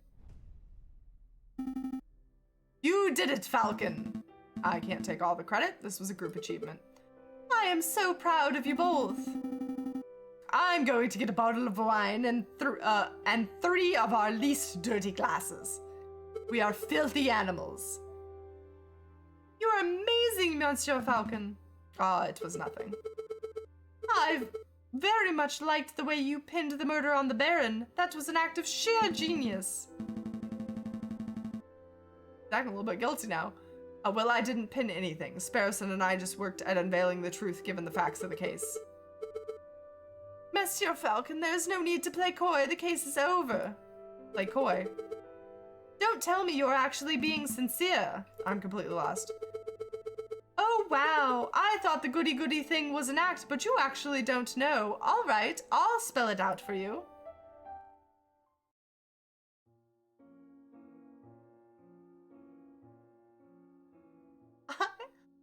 You did it, Falcon! I can't take all the credit. This was a group achievement. I am so proud of you both. I'm going to get a bottle of wine and 3 of our least dirty glasses. We are filthy animals. You are amazing, Monsieur Falcon. Ah, it was nothing. I've very much liked the way you pinned the murder on the Baron. That was an act of sheer genius. I'm a little bit guilty now. Well, I didn't pin anything. Sparrowson and I just worked at unveiling the truth given the facts of the case. Monsieur Falcon, there is no need to play coy. The case is over. Play coy? Don't tell me you're actually being sincere. I'm completely lost. Oh, wow. I thought the goody-goody thing was an act, but you actually don't know. All right, I'll spell it out for you.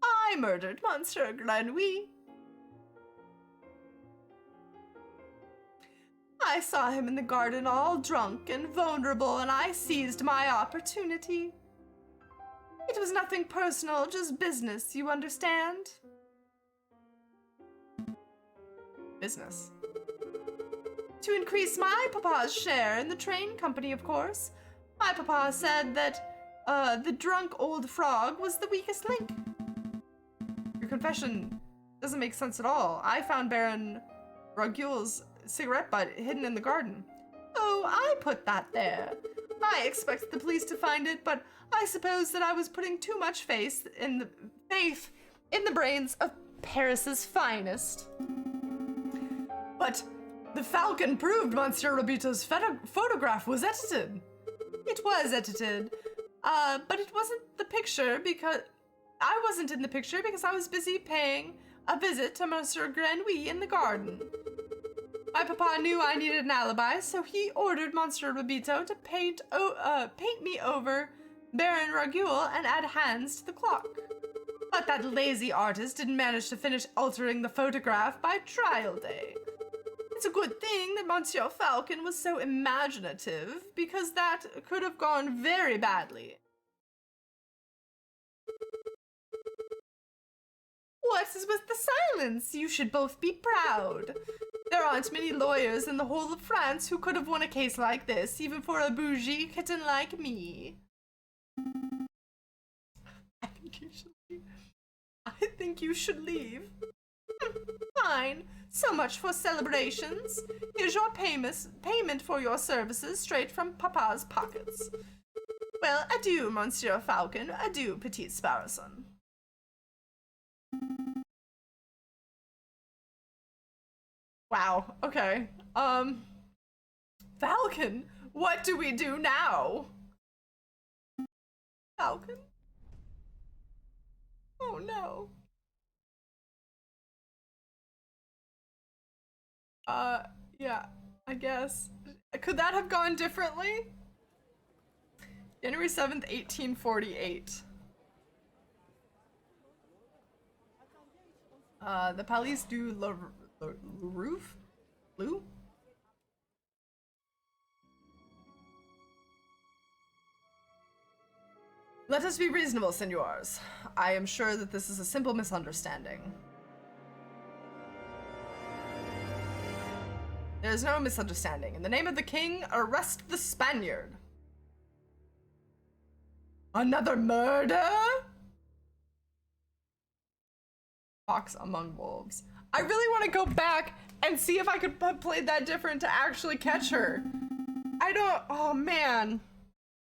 I murdered Monsieur Glenouille. I saw him in the garden all drunk and vulnerable, and I seized my opportunity. It was nothing personal, just business, you understand? Business? To increase my papa's share in the train company, of course. My papa said that the drunk old frog was the weakest link. Your confession doesn't make sense at all. I found Baron Ragule's cigarette butt hidden in the garden. Oh, I put that there. I expected the police to find it, but I suppose that I was putting too much faith in the brains of Paris's finest. But the Falcon proved Monsieur Robito's photograph was edited. It was edited, but it wasn't the picture because I wasn't in the picture because I was busy paying a visit to Monsieur Grenouille in the garden. My papa knew I needed an alibi, so he ordered Monsieur Robito to paint me over Baron Ragule and add hands to the clock. But that lazy artist didn't manage to finish altering the photograph by trial day. It's a good thing that Monsieur Falcon was so imaginative, because that could have gone very badly. What is with the silence? You should both be proud. There aren't many lawyers in the whole of France who could have won a case like this, even for a bougie kitten like me. I think you should leave. Fine. So much for celebrations. Here's your payment for your services straight from Papa's pockets. Well, adieu, Monsieur Falcon. Adieu, Petite Sparrowson. Wow, okay. Falcon, what do we do now? Falcon? Oh no. Yeah, I guess. Could that have gone differently? January 7th, 1848. The Palais du Roof? Blue? Let us be reasonable, senors. I am sure that this is a simple misunderstanding. There is no misunderstanding. In the name of the king, arrest the Spaniard. Another murder? Fox among wolves. I really want to go back and see if I could have played that different to actually catch her. Oh man.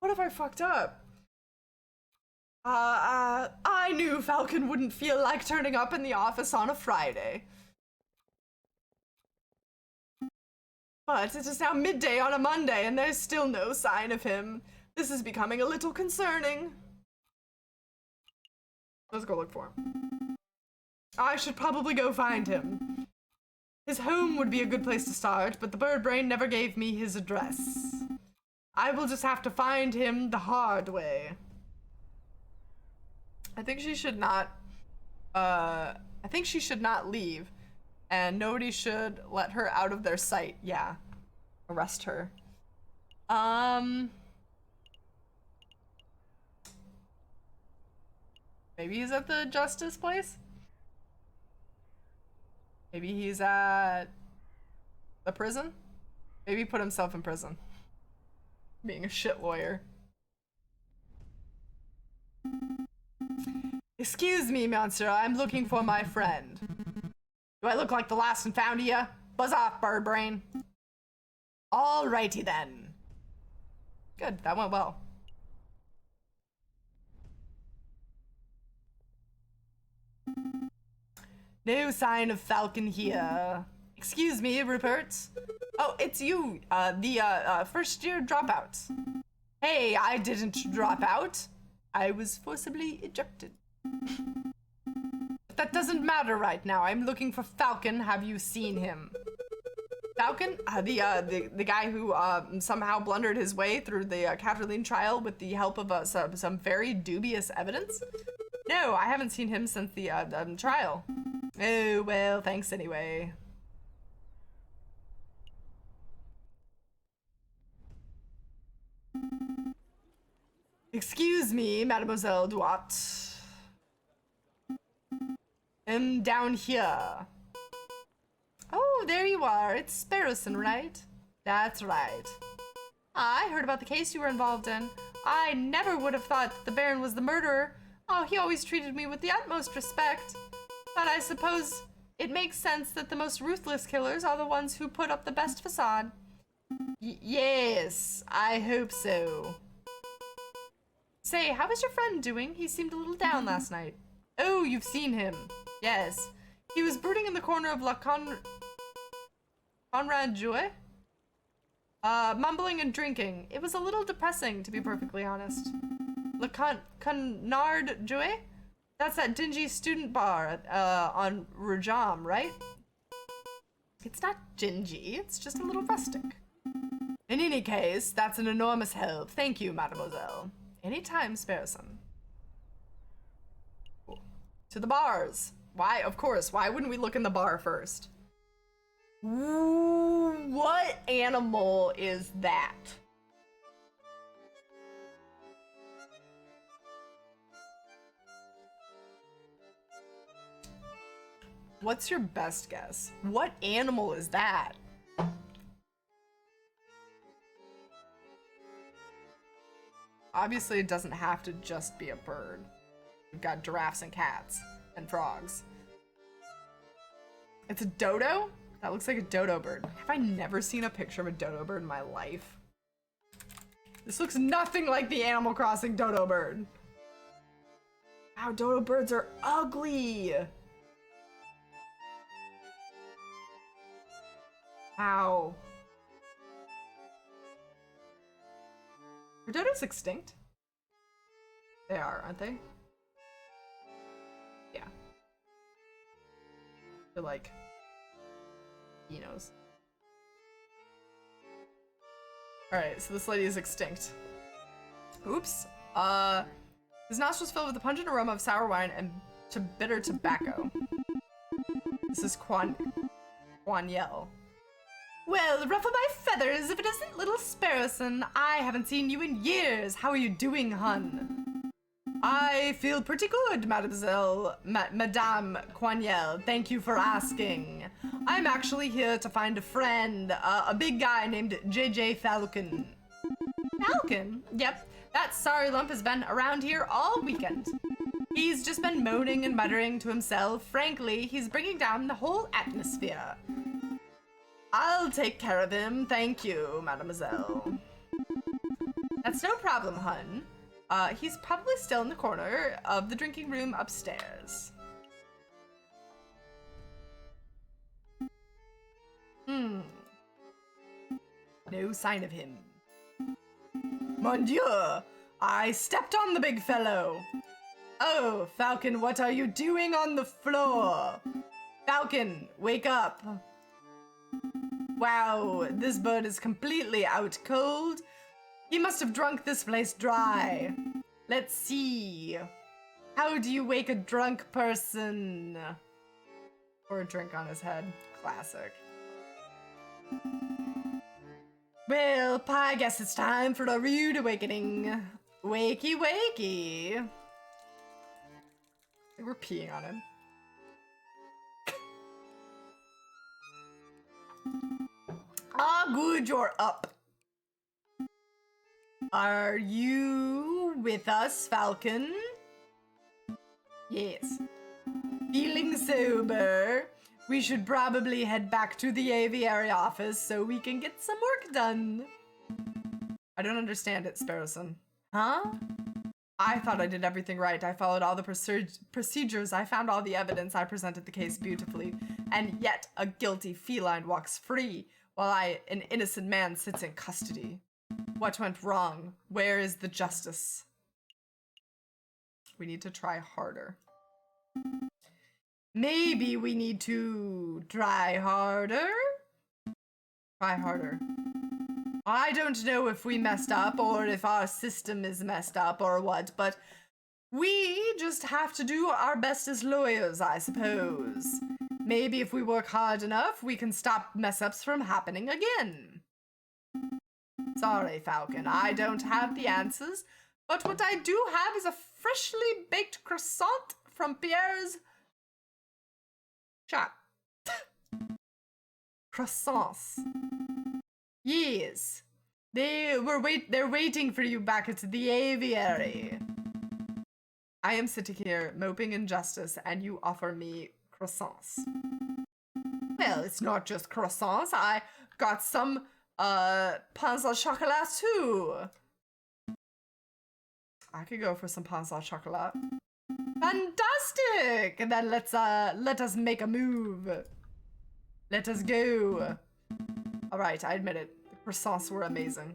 What have I fucked up? I knew Falcon wouldn't feel like turning up in the office on a Friday. But it is now midday on a Monday and there's still no sign of him. This is becoming a little concerning. Let's go look for him. I should probably go find him. His home would be a good place to start, but the bird brain never gave me his address. I will just have to find him the hard way. I think she should not, leave, and nobody should let her out of their sight. Yeah. Arrest her. Maybe he's at the justice place? Maybe he's at The prison? Maybe put himself in prison. Being a shit lawyer. Excuse me, monster. I'm looking for my friend. Do I look like the lost and found of ya? Buzz off, bird brain. Alrighty then. Good, that went well. No sign of Falcon here. Excuse me, Rupert. Oh, it's you, the first year dropout. Hey, I didn't drop out. I was forcibly ejected. But that doesn't matter right now. I'm looking for Falcon. Have you seen him? Falcon? The guy who somehow blundered his way through the Catherine trial with the help of some very dubious evidence? No, I haven't seen him since the trial. Oh, well, thanks anyway. Excuse me, Mademoiselle Duat. Down here. Oh, there you are. It's Sparrowson, right? That's right. I heard about the case you were involved in. I never would have thought that the Baron was the murderer. Oh, he always treated me with the utmost respect. But I suppose it makes sense that the most ruthless killers are the ones who put up the best facade. Yes, I hope so. Say, how was your friend doing? He seemed a little down last night. Oh, you've seen him. Yes. He was brooding in the corner of Conrad Joy? Mumbling and drinking. It was a little depressing, to be perfectly honest. Conrad Joy? That's that dingy student bar on Rajam, right? It's not dingy, it's just a little rustic. In any case, that's an enormous help. Thank you, mademoiselle. Anytime, Sparrowson. Cool. To the bars. Why? Of course. Why wouldn't we look in the bar first? Ooh, what animal is that? What's your best guess? What animal is that? Obviously, it doesn't have to just be a bird. We've got giraffes and cats and frogs. It's a dodo? That looks like a dodo bird. Have I never seen a picture of a dodo bird in my life? This looks nothing like the Animal Crossing dodo bird. Wow, dodo birds are ugly. Wow. Are dodos extinct? They are, aren't they? Yeah. They're like Dinos. Alright, so this lady is extinct. Oops. His nostrils filled with the pungent aroma of sour wine and bitter tobacco. This is Quaniel. Well, ruffle my feathers if it isn't little Sparrowson. I haven't seen you in years. How are you doing, hun? I feel pretty good, mademoiselle, Madame Quaniel. Thank you for asking. I'm actually here to find a friend, a big guy named Jayjay Falcon. Falcon? Yep, that sorry lump has been around here all weekend. He's just been moaning and muttering to himself. Frankly, he's bringing down the whole atmosphere. I'll take care of him, thank you, mademoiselle. That's no problem, hun. He's probably still in the corner of the drinking room upstairs. No sign of him. Mon Dieu! I stepped on the big fellow! Oh, Falcon, what are you doing on the floor? Falcon, wake up! Wow, this bird is completely out cold. He must have drunk this place dry. Let's see. How do you wake a drunk person? Or a drink on his head. Classic. Well, I guess it's time for a rude awakening. Wakey, wakey. I think we're peeing on him. Ah, good, you're up. Are you with us, Falcon? Yes. Feeling sober? We should probably head back to the Aviary office so we can get some work done. I don't understand it, Sparrowson. Huh? I thought I did everything right. I followed all the procedures. I found all the evidence. I presented the case beautifully. And yet a guilty feline walks free while an innocent man, sits in custody. What went wrong? Where is the justice? We need to try harder. Maybe we need to try harder? Try harder. I don't know if we messed up or if our system is messed up or what, but we just have to do our best as lawyers, I suppose. Maybe if we work hard enough, we can stop mess-ups from happening again. Sorry, Falcon, I don't have the answers, but what I do have is a freshly baked croissant from Pierre's shop. Croissants. Yes. They're waiting for you back at the aviary. I am sitting here moping injustice and you offer me croissants. Well, it's not just croissants. I got some pains au chocolat too. I could go for some pains au chocolat. Fantastic! And then let us make a move. Let us go. All right, I admit it. The croissants were amazing.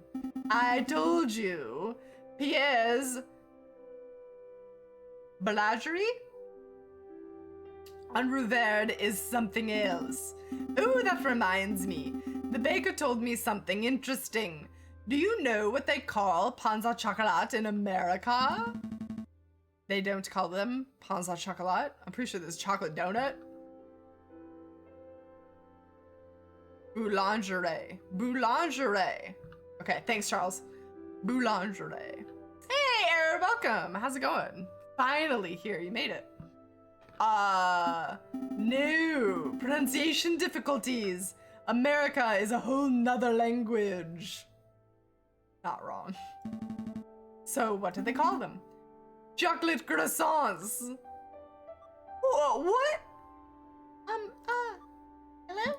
I told you, Pierre's boulangerie on Rouverde is something else. Oh, that reminds me. The baker told me something interesting. Do you know what they call pains au chocolat in America? They don't call them pains au chocolat. I'm pretty sure there's chocolate donut. Boulangerie. Boulangerie. Okay, thanks, Charles. Boulangerie. Hey, Air, welcome. How's it going? Finally here, you made it. No. Pronunciation difficulties. America is a whole nother language. Not wrong. So, what do they call them? Chocolate croissants. What? Hello?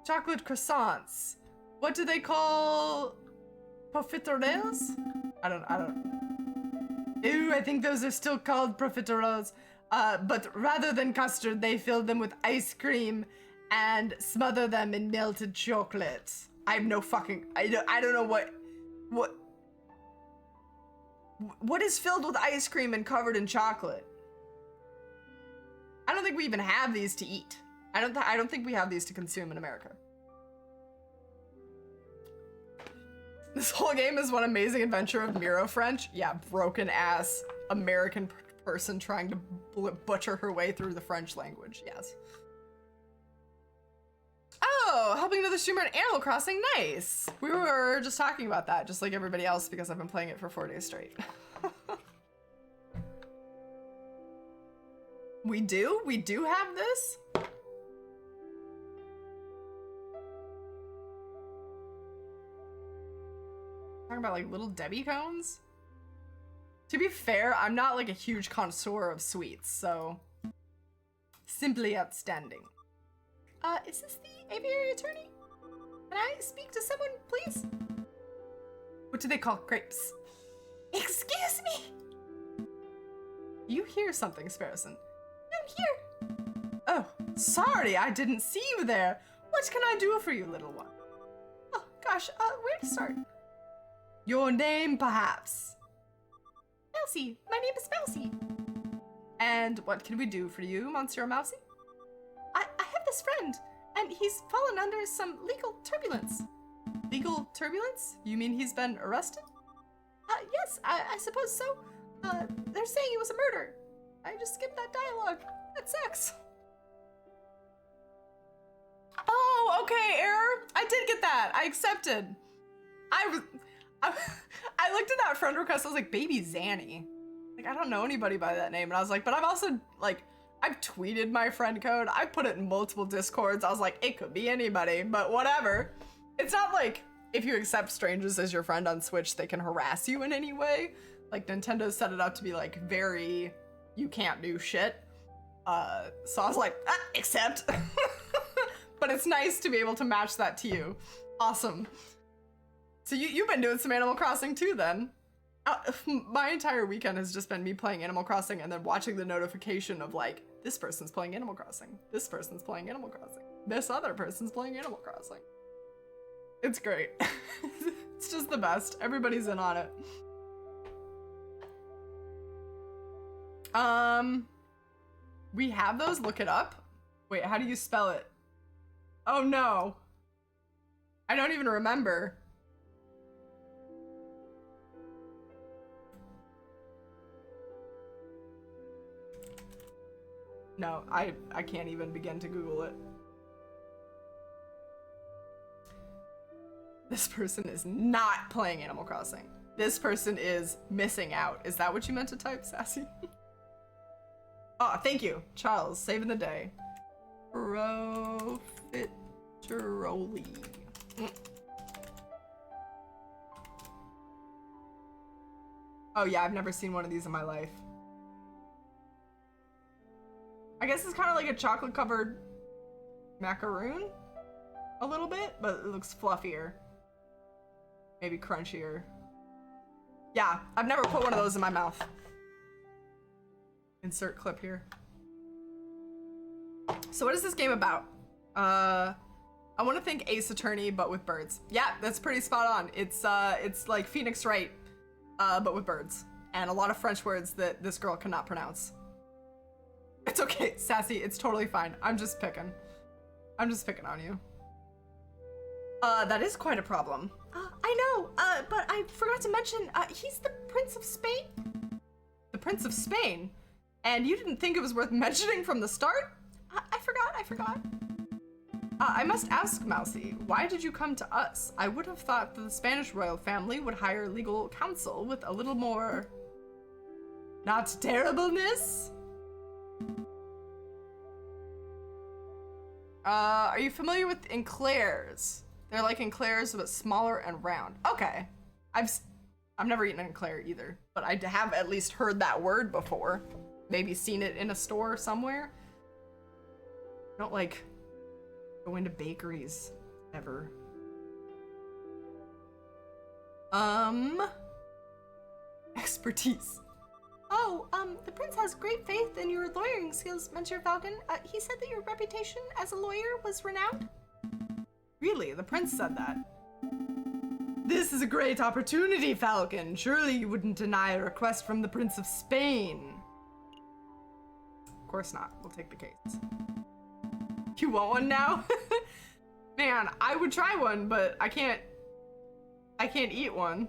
Chocolate croissants. What do they call profiteroles? I don't. Ooh, I think those are still called profiteroles. But rather than custard, they fill them with ice cream and smother them in melted chocolate. I have no fucking, I don't know what is filled with ice cream and covered in chocolate? I don't think we even have these to eat. I don't think we have these to consume in America. This whole game is one amazing adventure of Miro French. Yeah, broken ass American person trying to butcher her way through the French language. Yes. Oh, helping another streamer in Animal Crossing. Nice. We were just talking about that, just like everybody else, because I've been playing it for 4 days straight. We do have this. Talking about like little Debbie cones. To be fair, I'm not like a huge connoisseur of sweets, so simply outstanding. Is this the aviary attorney? Can I speak to someone, please? What do they call crepes? Excuse me. You hear something, Sparrowson? I'm here. Oh, sorry, I didn't see you there. What can I do for you, little one? Oh, gosh, where to start? Your name, perhaps? Mousy. My name is Mousy. And what can we do for you, Monsieur Mousy? I have this friend, and he's fallen under some legal turbulence. Legal turbulence? You mean he's been arrested? Yes, I suppose so. They're saying it was a murder. I just skipped that dialogue. That sucks. Oh, okay, error. I did get that. I accepted. I looked at that friend request, I was like, baby Zanny. Like, I don't know anybody by that name. And I was like, but I'm also, like, I've tweeted my friend code. I put it in multiple Discords. I was like, it could be anybody, but whatever. It's not like if you accept strangers as your friend on Switch, they can harass you in any way. Like Nintendo set it up to be like very, you can't do shit. So I was like, accept. But it's nice to be able to match that to you. Awesome. So you've been doing some Animal Crossing too then. My entire weekend has just been me playing Animal Crossing and then watching the notification of like, this person's playing Animal Crossing. This person's playing Animal Crossing. This other person's playing Animal Crossing. It's great. It's just the best. Everybody's in on it. We have those? Look it up. Wait, how do you spell it? Oh no. I don't even remember. No, I can't even begin to Google it. This person is not playing Animal Crossing. This person is missing out. Is that what you meant to type, Sassy? Oh, thank you. Charles, saving the day. Profiteroli. Oh yeah, I've never seen one of these in my life. I guess it's kind of like a chocolate covered macaroon a little bit, but it looks fluffier. Maybe crunchier. Yeah, I've never put one of those in my mouth. Insert clip here. So what is this game about? I want to think Ace Attorney, but with birds. Yeah, that's pretty spot on. It's like Phoenix Wright, but with birds. And a lot of French words that this girl cannot pronounce. It's okay, Sassy, it's totally fine. I'm just picking on you. That is quite a problem. I know, but I forgot to mention, he's the Prince of Spain. The Prince of Spain? And you didn't think it was worth mentioning from the start? I forgot. I must ask, Mousy, why did you come to us? I would have thought that the Spanish royal family would hire legal counsel with a little more... not terribleness? Are you familiar with eclairs? They're like eclairs, but smaller and round. Okay. I've never eaten an eclair either, but I have at least heard that word before. Maybe seen it in a store somewhere. I don't like go into bakeries ever. Expertise. Oh, the prince has great faith in your lawyering skills, Monsieur Falcon. He said that your reputation as a lawyer was renowned. Really? The prince said that? This is a great opportunity, Falcon. Surely you wouldn't deny a request from the Prince of Spain. Of course not. We'll take the case. You want one now? Man, I would try one, but I can't eat one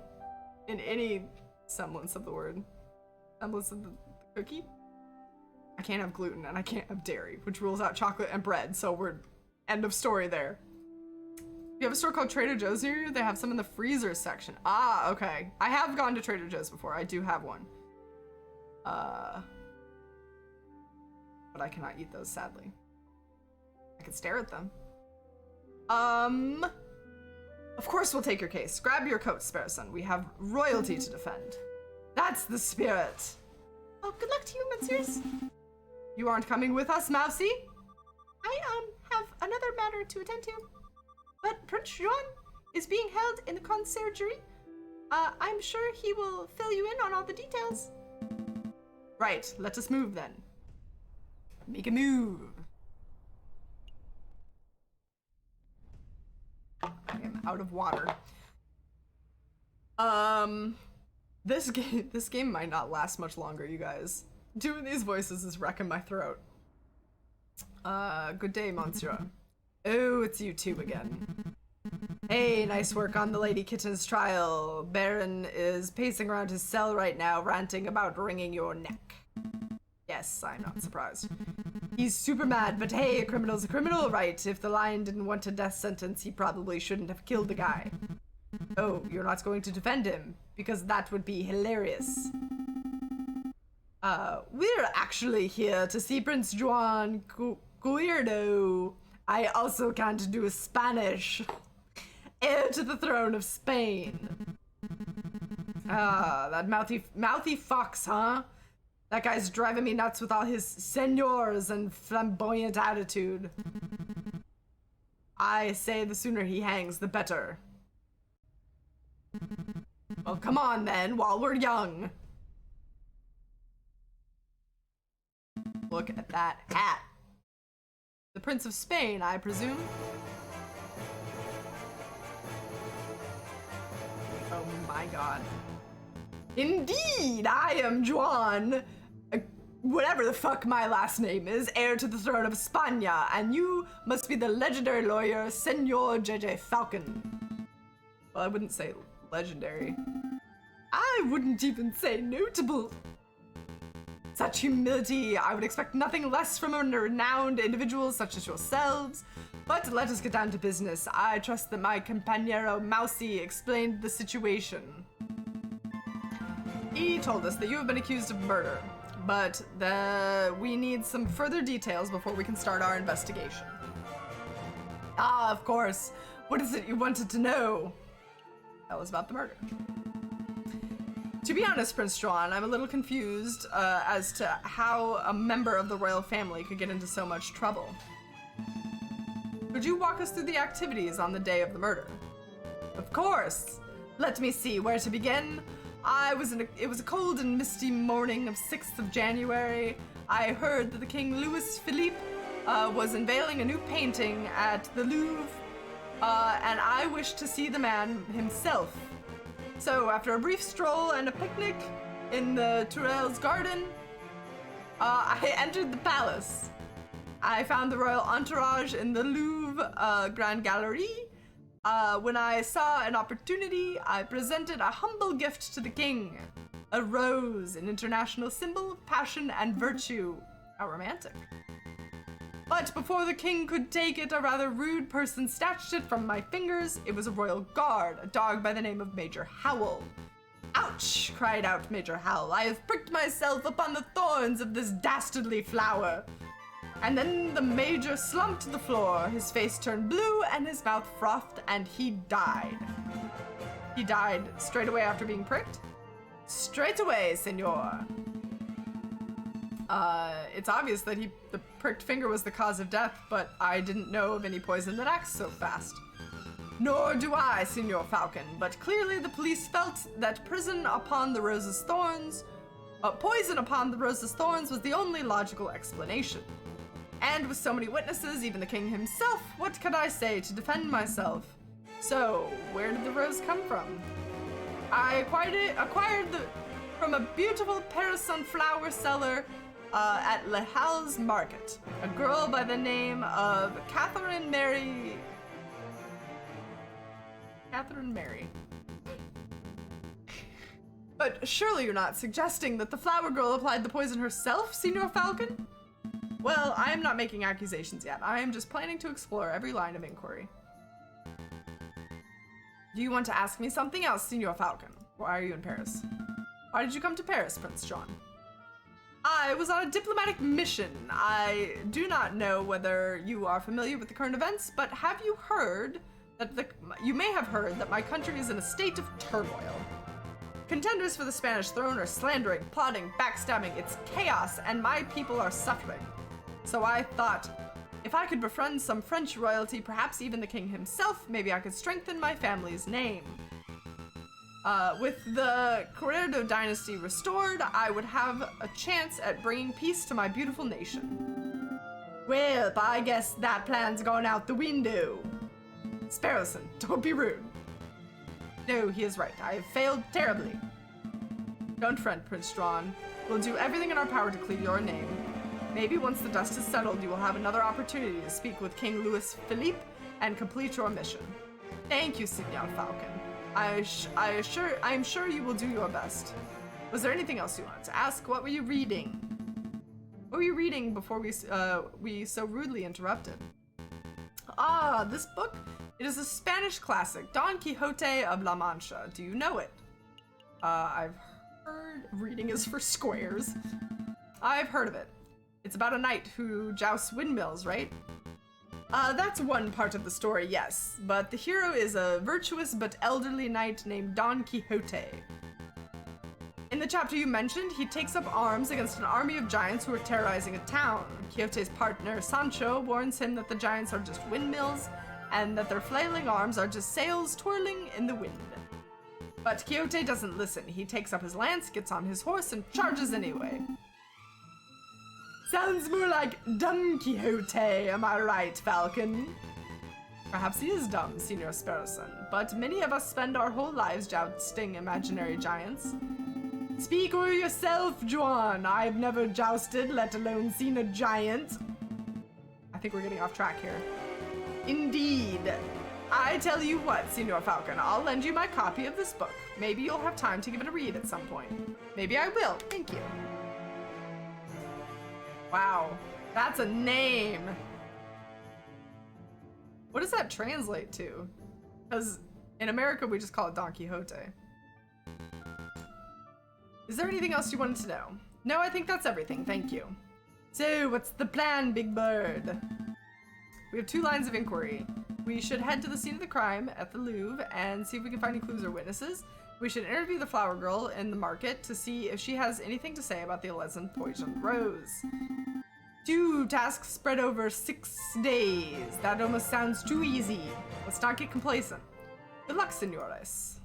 in any semblance of the word. Semblance of the cookie? I can't have gluten and I can't have dairy, which rules out chocolate and bread, so we're end of story there. You have a store called Trader Joe's near you? They have some in the freezer section. Ah, okay. I have gone to Trader Joe's before. I do have one. But I cannot eat those, sadly. I can stare at them. Of course we'll take your case. Grab your coat, Sparrowson. We have royalty to defend. That's the spirit. Oh, good luck to you, messieurs. You aren't coming with us, Mousy? I, have another matter to attend to. But Prince Juan is being held in the conciergerie. I'm sure he will fill you in on all the details. Right, let us move then. Make a move. I am out of water. This game might not last much longer, you guys. Doing these voices is wrecking my throat. Good day, Monsieur. Oh, it's you two again. Hey, nice work on the Lady Kitten's trial. Baron is pacing around his cell right now, ranting about wringing your neck. Yes, I'm not surprised. He's super mad, but hey, a criminal's a criminal, right? If the lion didn't want a death sentence, he probably shouldn't have killed the guy. Oh, you're not going to defend him? Because that would be hilarious. We're actually here to see Prince Juan Guirdo. I also can't do Spanish. Heir to the throne of Spain. That mouthy fox, huh? That guy's driving me nuts with all his senors and flamboyant attitude. I say the sooner he hangs, the better. Well, come on then, while we're young. Look at that hat. The Prince of Spain, I presume. Oh my god. Indeed, I am Juan, whatever the fuck my last name is, heir to the throne of España, and you must be the legendary lawyer, Senor Jayjay Falcon. Well, I wouldn't say legendary. I wouldn't even say notable. Such humility, I would expect nothing less from a renowned individual such as yourselves. But let us get down to business. I trust that my compañero Mousy explained the situation. He told us that you have been accused of murder, but we need some further details before we can start our investigation. Ah, of course. What is it you wanted to know? Tell us about the murder. To be honest, Prince Juan, I'm a little confused as to how a member of the royal family could get into so much trouble. Could you walk us through the activities on the day of the murder? Of course. Let me see where to begin. It was a cold and misty morning of 6th of January. I heard that the King Louis Philippe was unveiling a new painting at the Louvre, and I wished to see the man himself. So after a brief stroll and a picnic in the Tourelles garden, I entered the palace. I found the royal entourage in the Louvre Grand Gallery. When I saw an opportunity, I presented a humble gift to the king. A rose, an international symbol of passion and virtue. How romantic. But before the king could take it, a rather rude person snatched it from my fingers. It was a royal guard, a dog by the name of Major Howell. Ouch, cried out Major Howell. I have pricked myself upon the thorns of this dastardly flower. And then the major slumped to the floor. His face turned blue and his mouth frothed, and he died. He died straight away after being pricked? Straight away, senor. It's obvious that the pricked finger was the cause of death, but I didn't know of any poison that acts so fast. Nor do I, Senor Falcon, but clearly the police felt that poison upon the rose's thorns was the only logical explanation. And with so many witnesses, even the king himself, what could I say to defend myself? So, where did the rose come from? I acquired it from a beautiful Sparrowson flower seller at Le Halles Market. A girl by the name of Catherine Mary. But surely you're not suggesting that the flower girl applied the poison herself, Senor Falcon? Well, I am not making accusations yet. I am just planning to explore every line of inquiry. Do you want to ask me something else, Senor Falcon? Why are you in Paris? Why did you come to Paris, Prince John? I was on a diplomatic mission. I do not know whether you are familiar with the current events, but have you heard that you may have heard that my country is in a state of turmoil. Contenders for the Spanish throne are slandering, plotting, backstabbing. It's chaos, and my people are suffering. So I thought, if I could befriend some French royalty, perhaps even the king himself, maybe I could strengthen my family's name. With the Guirdo dynasty restored, I would have a chance at bringing peace to my beautiful nation. Well, I guess that plan's gone out the window. Sparrowson, don't be rude. No, he is right. I have failed terribly. Don't fret, Prince Strawn. We'll do everything in our power to clear your name. Maybe once the dust is settled, you will have another opportunity to speak with King Louis Philippe and complete your mission. Thank you, Senor Falcon. I am sure you will do your best. Was there anything else you wanted to ask? What were you reading? What were you reading before we so rudely interrupted? Ah, this book? It is a Spanish classic, Don Quixote of La Mancha. Do you know it? I've Reading is for squares. I've heard of it. It's about a knight who jousts windmills, right? That's one part of the story, yes. But the hero is a virtuous but elderly knight named Don Quixote. In the chapter you mentioned, he takes up arms against an army of giants who are terrorizing a town. Quixote's partner, Sancho, warns him that the giants are just windmills and that their flailing arms are just sails twirling in the wind. But Quixote doesn't listen. He takes up his lance, gets on his horse, and charges anyway. Sounds more like dumb Quixote, am I right, Falcon? Perhaps he is dumb, Senior Sparrowson, but many of us spend our whole lives jousting imaginary giants. Speak for yourself, Juan. I've never jousted, let alone seen a giant. I think we're getting off track here. Indeed. I tell you what, Senior Falcon, I'll lend you my copy of this book. Maybe you'll have time to give it a read at some point. Maybe I will. Thank you. Wow, that's a name. What does that translate to? Because in America, we just call it Don Quixote. Is there anything else you wanted to know? No, I think that's everything. Thank you. So, what's the plan, Big Bird? We have 2 lines of inquiry. We should head to the scene of the crime at the Louvre and see if we can find any clues or witnesses. We should interview the flower girl in the market to see if she has anything to say about the 11th poisoned rose. 2 tasks spread over 6 days. That almost sounds too easy. Let's not get complacent. Good luck, senores.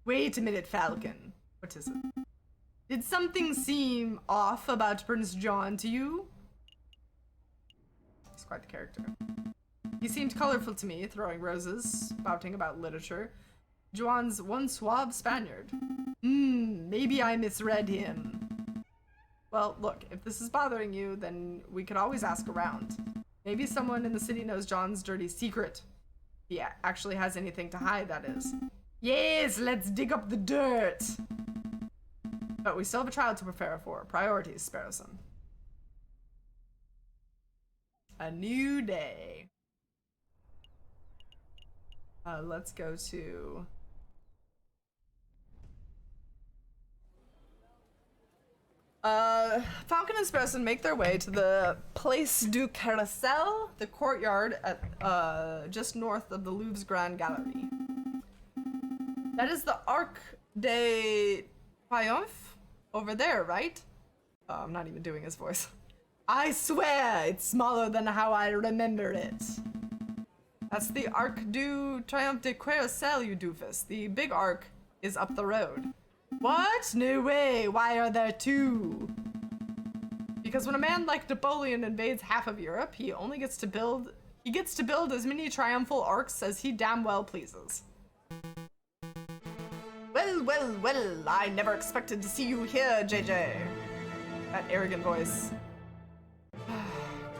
Wait a minute, Falcon. What is it? Did something seem off about Prince John to you? He's quite the character. He seemed colorful to me, throwing roses, spouting about literature. Juan's one suave Spaniard. Maybe I misread him. Well, look, if this is bothering you, then we could always ask around. Maybe someone in the city knows John's dirty secret. If he actually has anything to hide, that is. Yes, let's dig up the dirt! But we still have a trial to prepare for. Priorities, Sparrowson. A new day. Let's go to... Falcon and Sparrowson make their way to the Place du Carrousel, the courtyard at just north of the Louvre's Grand Gallery. That is the Arc de Triomphe over there, right? Oh, I'm not even doing his voice. I swear it's smaller than how I remember it. That's the Arc du Triomphe de Carrousel, you doofus. The big arc is up the road. What? No way. Why are there 2? Because when a man like Napoleon invades half of Europe, he gets to build as many triumphal arcs as he damn well pleases. Well, I never expected to see you here, Jayjay. That arrogant voice.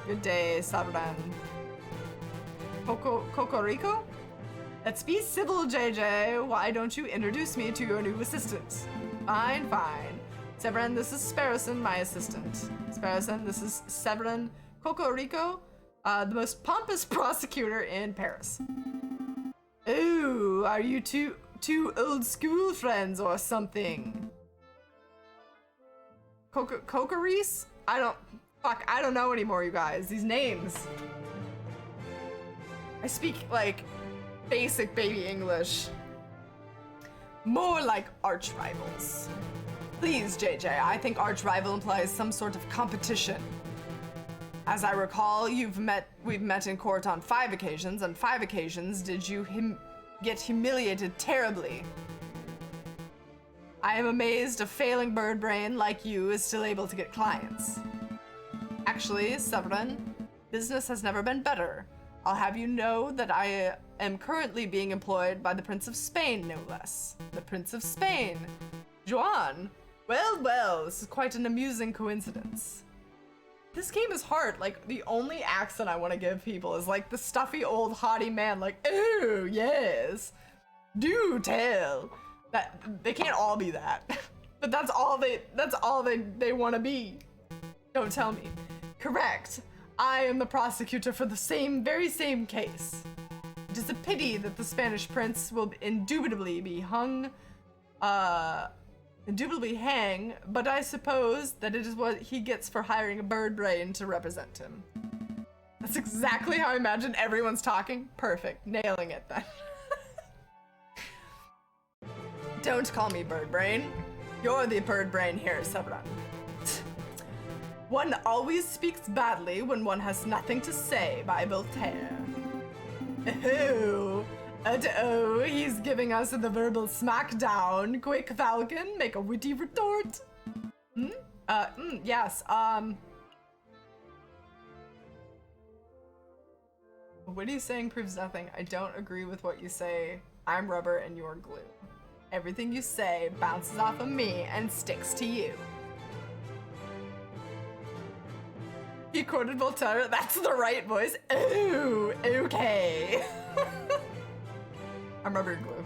Good day, Sabran. Cocorico? Let's be civil, Jayjay. Why don't you introduce me to your new assistant? Fine. Severin, this is Sparrowson, my assistant. Sparrowson, this is Severin Cocorico, the most pompous prosecutor in Paris. Oh, are you two old school friends or something? Cocarise? I don't know anymore, you guys. These names. I speak, like, basic baby English. More like arch rivals. Please, Jayjay, I think arch rival implies some sort of competition. As I recall, we've met in court on 5 occasions, and 5 occasions did you get humiliated terribly. I am amazed a failing bird brain like you is still able to get clients. Actually, Severin, business has never been better. I'll have you know that I am currently being employed by the Prince of Spain, no less. The Prince of Spain. Juan? Well, this is quite an amusing coincidence. This game is hard. Like, the only accent I want to give people is like the stuffy old haughty man, like, oh, yes. Do tell. That they can't all be that. But that's all they want to be. Don't tell me. Correct. I am the prosecutor for the very same case. It is a pity that the Spanish prince will indubitably be hung indubitably hang, but I suppose that it is what he gets for hiring a bird brain to represent him. That's exactly how I imagine everyone's talking. Perfect. Nailing it then. Don't call me bird brain. You're the bird brain here, Sabran. One always speaks badly when one has nothing to say, by Voltaire. Oh, he's giving us the verbal smackdown. Quick, Falcon, make a witty retort. Yes, what are you saying proves nothing. I don't agree with what you say. I'm rubber and you're glue. Everything you say bounces off of me and sticks to you. He quoted Voltaire. That's the right voice. Ooh, okay. I'm rubber, you're glue.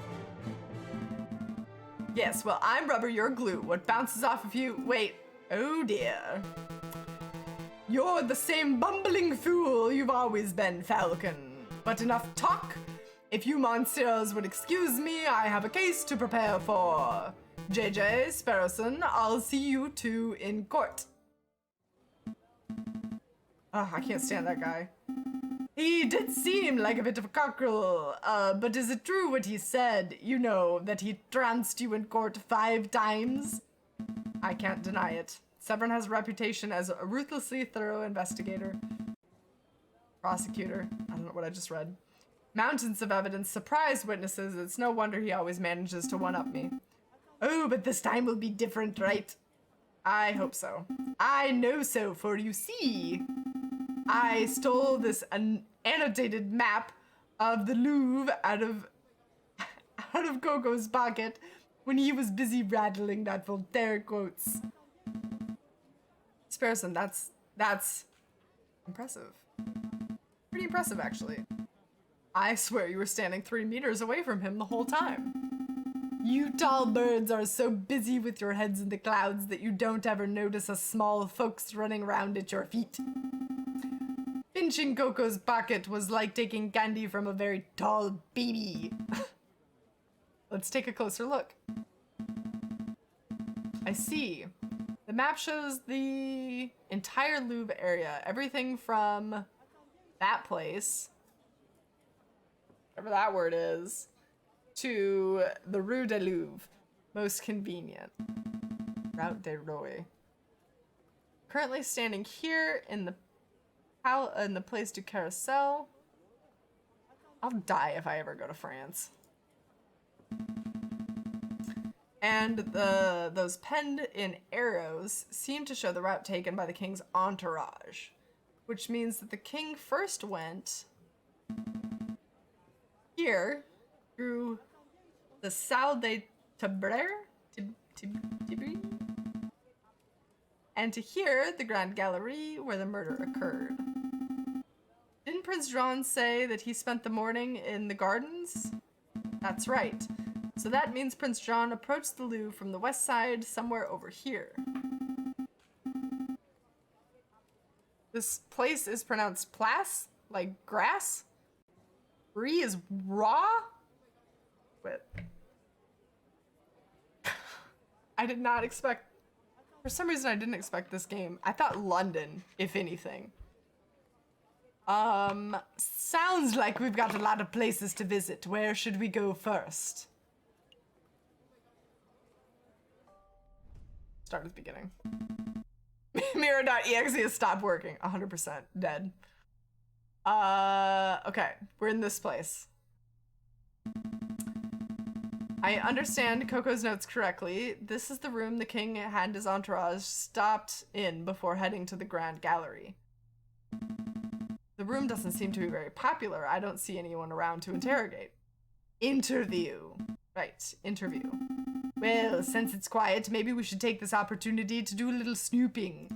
Yes, well, I'm rubber, you're glue. What bounces off of you? Wait. Oh dear. You're the same bumbling fool you've always been, Falcon. But enough talk. If you monsters would excuse me, I have a case to prepare for. Jayjay, Sparrowson, I'll see you two in court. Oh, I can't stand that guy. He did seem like a bit of a cockerel, but is it true what he said? You know, that he trounced you in court 5 times? I can't deny it. Severn has a reputation as a ruthlessly thorough investigator. Prosecutor. I don't know what I just read. Mountains of evidence surprised witnesses. It's no wonder he always manages to one-up me. Oh, but this time will be different, right? I hope so. I know so, for you see, I stole this annotated map of the Louvre out of Coco's pocket when he was busy rattling that Voltaire quotes. Sparrowson, that's impressive. Pretty impressive, actually. I swear you were standing 3 meters away from him the whole time. You tall birds are so busy with your heads in the clouds that you don't ever notice us small folks running around at your feet. Pinching Coco's pocket was like taking candy from a very tall baby. Let's take a closer look. I see. The map shows the entire Louvre area. Everything from that place, whatever that word is, to the Rue de Louvre. Most convenient. Route de Roy. Currently standing here in the Place du Carousel. I'll die if I ever go to France. And those penned in arrows seem to show the route taken by the king's entourage, which means that the king first went here through the Salle de Tibre, and to here, the Grand Gallery, where the murder occurred. Didn't Prince John say that he spent the morning in the gardens? That's right. So that means Prince John approached the Louvre from the west side, somewhere over here. This place is pronounced place, like grass. Brie is raw. Wait. I did not expect, for some reason I didn't expect this game. I thought London, if anything. Sounds like we've got a lot of places to visit. Where should we go first? Start at the beginning. Miro.exe has stopped working. 100% dead. Okay, we're in this place. I understand Coco's notes correctly. This is the room the king and his entourage stopped in before heading to the Grand Gallery. The room doesn't seem to be very popular. I don't see anyone around to interrogate. Interview. Right, interview. Well, since it's quiet, maybe we should take this opportunity to do a little snooping.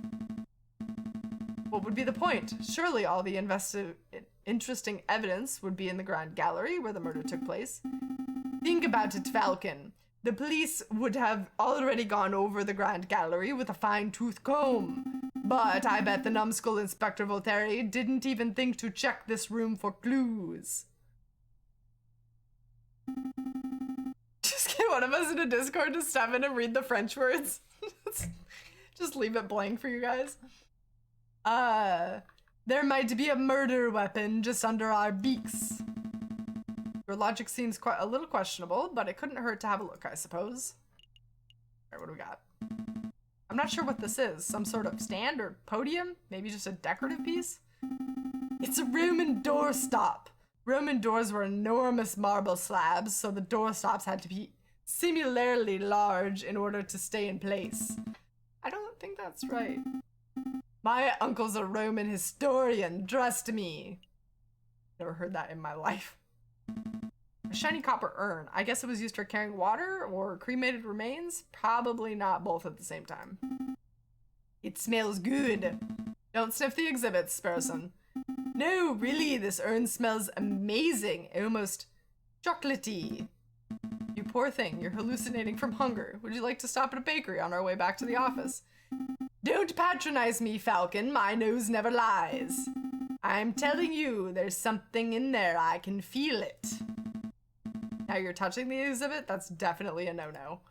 What would be the point? Surely all the interesting evidence would be in the Grand Gallery where the murder took place. Think about it, Falcon. The police would have already gone over the Grand Gallery with a fine-tooth comb. But I bet the numbskull Inspector Voltaire didn't even think to check this room for clues. Just kidding. one of us in a Discord to step in and read the French words? Just leave it blank for you guys. There might be a murder weapon just under our beaks. Your logic seems quite a little questionable, but it couldn't hurt to have a look, I suppose. Alright, what do we got? I'm not sure what this is. Some sort of stand or podium? Maybe just a decorative piece? It's a Roman doorstop. Roman doors were enormous marble slabs, so the doorstops had to be similarly large in order to stay in place. I don't think that's right. My uncle's a Roman historian, trust me. Never heard that in my life. A shiny copper urn. I guess it was used for carrying water or cremated remains? Probably not both at the same time. It smells good. Don't sniff the exhibits, Sparrowson. No, really, this urn smells amazing. Almost chocolatey. You poor thing, you're hallucinating from hunger. Would you like to stop at a bakery on our way back to the office? Don't patronize me, Falcon. My nose never lies. I'm telling you, there's something in there. I can feel it. Now you're touching the exhibit? That's definitely a no-no.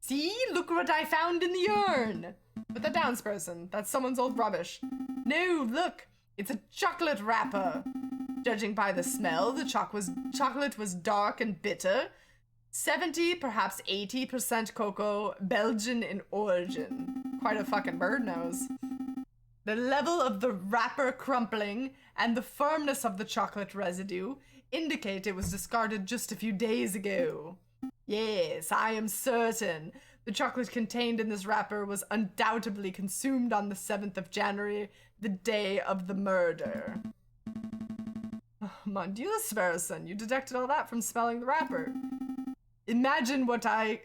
See? Look what I found in the urn! Put that down, Sparrowson. That's someone's old rubbish. No, look! It's a chocolate wrapper. Judging by the smell, the chocolate was dark and bitter. 70, perhaps 80% cocoa, Belgian in origin. Quite a fucking bird nose. The level of the wrapper crumpling and the firmness of the chocolate residue indicate it was discarded just a few days ago. Yes, I am certain the chocolate contained in this wrapper was undoubtedly consumed on the 7th of January, the day of the murder. Oh, mon Dieu, Sparrowson, you detected all that from smelling the wrapper. Imagine what I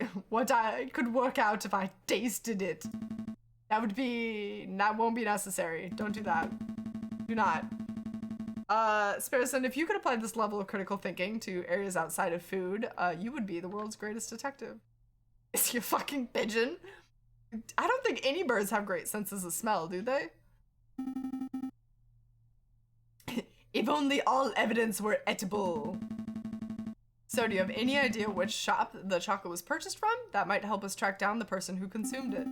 could work out if I tasted it. That won't be necessary. Don't do that. Do not. Sparrowson, if you could apply this level of critical thinking to areas outside of food, you would be the world's greatest detective. Is he a fucking pigeon? I don't think any birds have great senses of smell, do they? If only all evidence were edible. So, do you have any idea which shop the chocolate was purchased from? That might help us track down the person who consumed it.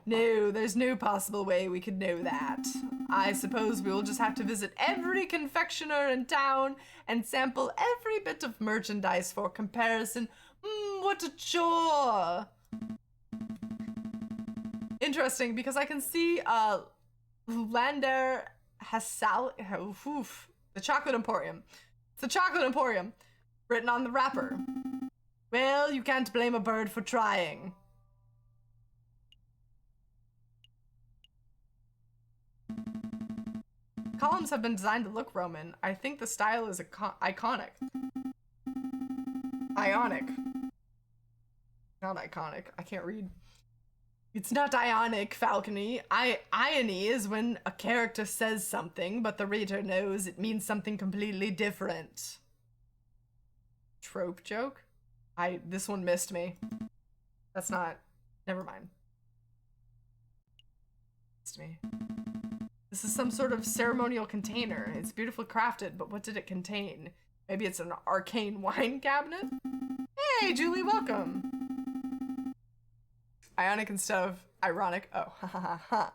No, there's no possible way we could know that. I suppose we will just have to visit every confectioner in town and sample every bit of merchandise for comparison. What a chore! Interesting, because I can see Lander Hassal, the Chocolate Emporium. It's the Chocolate Emporium, written on the wrapper. Well, you can't blame a bird for trying. Columns have been designed to look Roman. I think the style is iconic. Ionic. Not iconic. I can't read. It's not ionic, Falcony. Irony is when a character says something, but the reader knows it means something completely different. Trope joke? This one missed me. That's not... Never mind. Missed me. This is some sort of ceremonial container. It's beautifully crafted, but what did it contain? Maybe it's an arcane wine cabinet? Hey, Julie, welcome! Ionic instead of ironic. Oh, ha ha ha ha.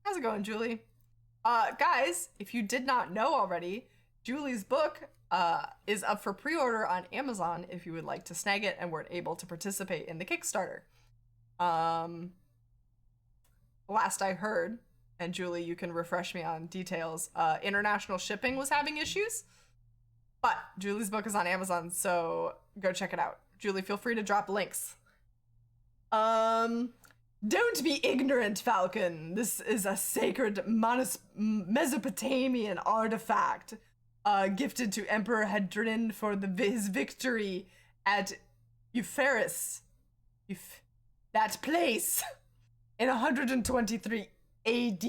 How's it going, Julie? Guys, if you did not know already, Julie's book is up for pre-order on Amazon if you would like to snag it and weren't able to participate in the Kickstarter. Last I heard, and Julie, you can refresh me on details, international shipping was having issues, but Julie's book is on Amazon, so go check it out. Julie, feel free to drop links. Don't be ignorant, Falcon. This is a sacred Mesopotamian artifact, gifted to Emperor Hadrian for his victory at Euphorus. That place. In 123 AD.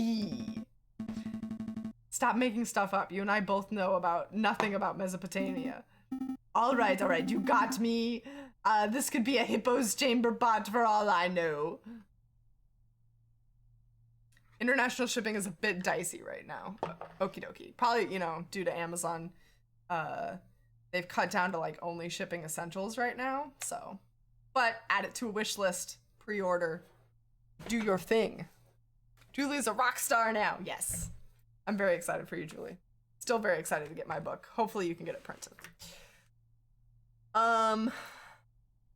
Stop making stuff up. You and I both know nothing about Mesopotamia. All right, you got me. This could be a hippo's chamber pot for all I know. International shipping is a bit dicey right now. Okie dokie. Probably, due to Amazon they've cut down to like only shipping essentials right now. So, but add it to a wish list, pre-order, do your thing. Julie's a rock star now. Yes. I'm very excited for you, Julie. Still very excited to get my book. Hopefully you can get it printed.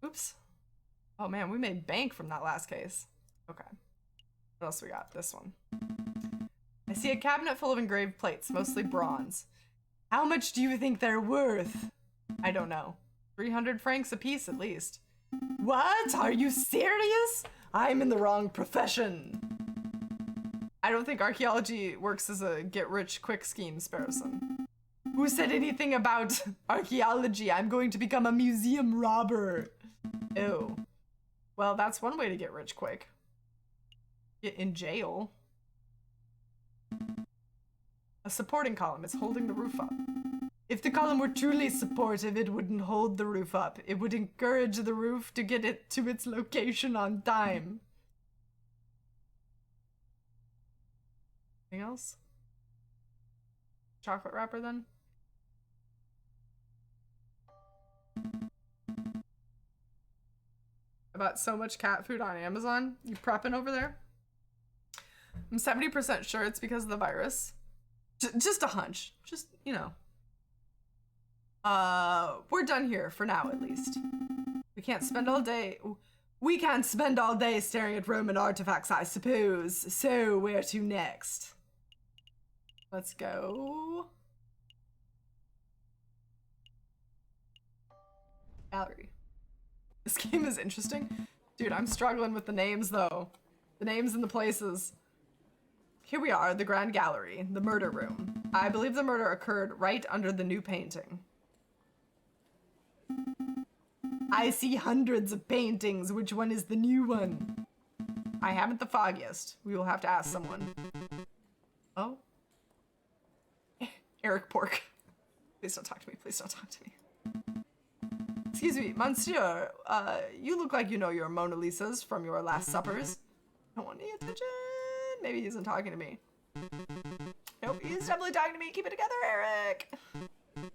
Oops. Oh man, we made bank from that last case. Okay. What else we got? This one. I see a cabinet full of engraved plates, mostly bronze. How much do you think they're worth? I don't know. 300 francs a piece at least. What? Are you serious? I'm in the wrong profession. I don't think archaeology works as a get-rich-quick scheme, Sparrowson. Who said anything about archaeology? I'm going to become a museum robber. Ew. Well, that's one way to get rich quick. Get in jail. A supporting column is holding the roof up. If the column were truly supportive, it wouldn't hold the roof up. It would encourage the roof to get it to its location on time. Anything else? Chocolate wrapper then? I bought so much cat food on Amazon. You prepping over there? I'm 70% sure it's because of the virus. Just a hunch. Just, you know. We're done here for now, at least. We can't spend all day. We can't spend all day staring at Roman artifacts, I suppose. So, where to next? Let's go. Gallery. This game is interesting. Dude, I'm struggling with the names, though. The names and the places. Here we are, the Grand Gallery, the murder room. I believe the murder occurred right under the new painting. I see hundreds of paintings. Which one is the new one? I haven't the foggiest. We will have to ask someone. Oh? Eric Pork. Please don't talk to me. Please don't talk to me. Excuse me, Monsieur. You look like you know your Mona Lisas from your last suppers. Don't want any attention. Maybe he isn't talking to me. Nope, he's definitely talking to me. Keep it together, Eric.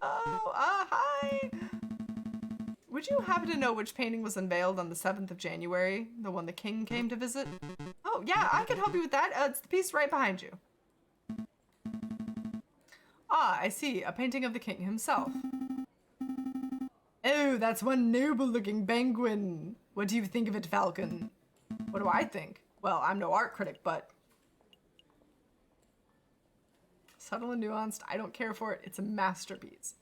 Oh, hi. Would you happen to know which painting was unveiled on the 7th of January? The one the king came to visit? Oh, yeah, I can help you with that. It's the piece right behind you. Ah, I see. A painting of the king himself. Oh, that's one noble-looking penguin. What do you think of it, Falcon? What do I think? Well, I'm no art critic, but... subtle and nuanced. I don't care for it. It's a masterpiece.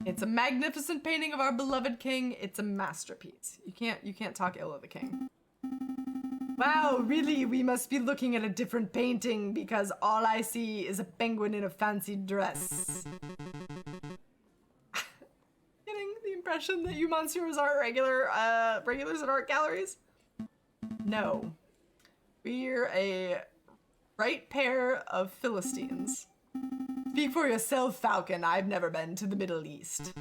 It's a magnificent painting of our beloved king. It's a masterpiece. You can't talk ill of the king. Wow, really? We must be looking at a different painting because all I see is a penguin in a fancy dress. Getting the impression that you monsieurs are regulars at art galleries? No. We're a right pair of Philistines. Speak for yourself, Falcon. I've never been to the Middle East.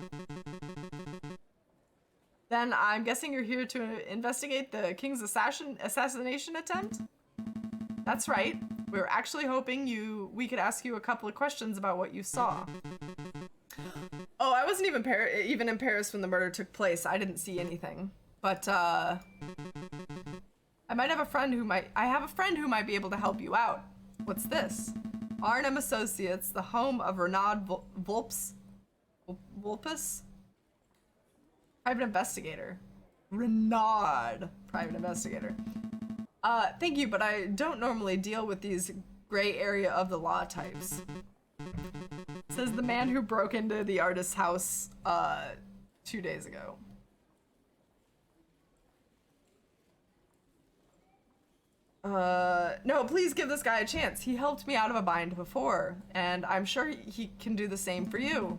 Then I'm guessing you're here to investigate the king's assassination attempt? That's right. We're actually hoping we could ask you a couple of questions about what you saw. Oh, I wasn't even in Paris when the murder took place. I didn't see anything. But I have a friend who might be able to help you out. What's this? Arnhem Associates, the home of Renaud Vulpes? Private investigator. Renaud, private investigator. Thank you, but I don't normally deal with these gray area of the law types. Says the man who broke into the artist's house 2 days ago. No, please give this guy a chance. He helped me out of a bind before, and I'm sure he can do the same for you.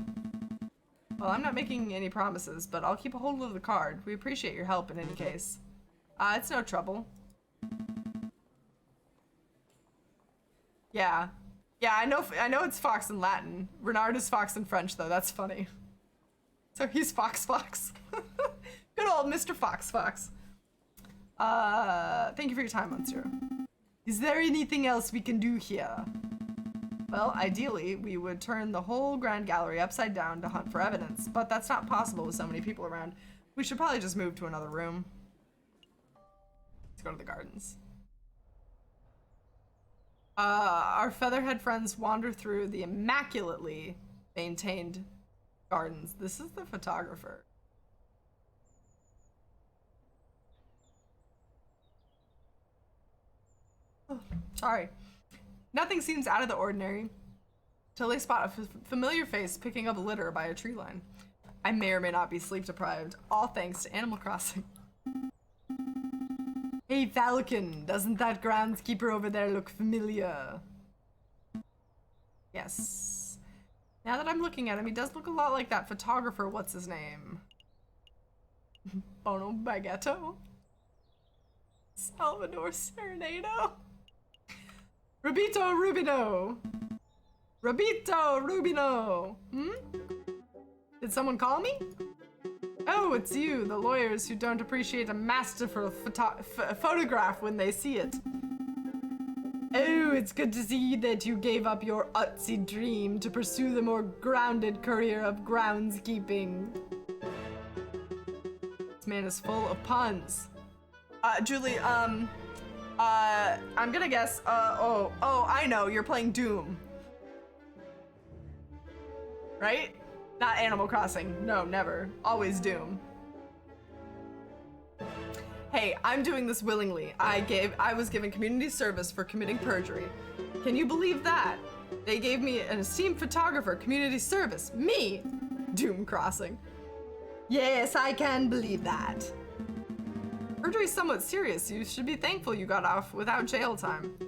Well, I'm not making any promises, but I'll keep a hold of the card. We appreciate your help in any case. It's no trouble. Yeah. Yeah, I know it's fox in Latin. Renard is fox in French, though. That's funny. So he's Fox. Good old Mr. Fox. Thank you for your time, Monsieur. Is there anything else we can do here? Well, ideally, we would turn the whole Grand Gallery upside down to hunt for evidence, but that's not possible with so many people around. We should probably just move to another room. Let's go to the gardens. Our featherhead friends wander through the immaculately maintained gardens. This is the photographer. Oh, sorry. Nothing seems out of the ordinary till they spot a familiar face picking up litter by a tree line. I may or may not be sleep deprived, all thanks to Animal Crossing. Hey Falcon, doesn't that groundskeeper over there look familiar? Yes. Now that I'm looking at him, he does look a lot like that photographer, what's his name? Bono Baguetto? Salvador Serenado? Rabito Rubino! Rabito Rubino! Hmm? Did someone call me? Oh, it's you, the lawyers who don't appreciate a masterful photograph when they see it. Oh, it's good to see that you gave up your artsy dream to pursue the more grounded career of groundskeeping. This man is full of puns. Julie, I'm gonna guess, I know, you're playing Doom. Right? Not Animal Crossing. No, never. Always Doom. Hey, I'm doing this willingly. I was given community service for committing perjury. Can you believe that? They gave me an esteemed photographer community service. Me! Doom Crossing. Yes, I can believe that. Perjury's somewhat serious. You should be thankful you got off without jail time.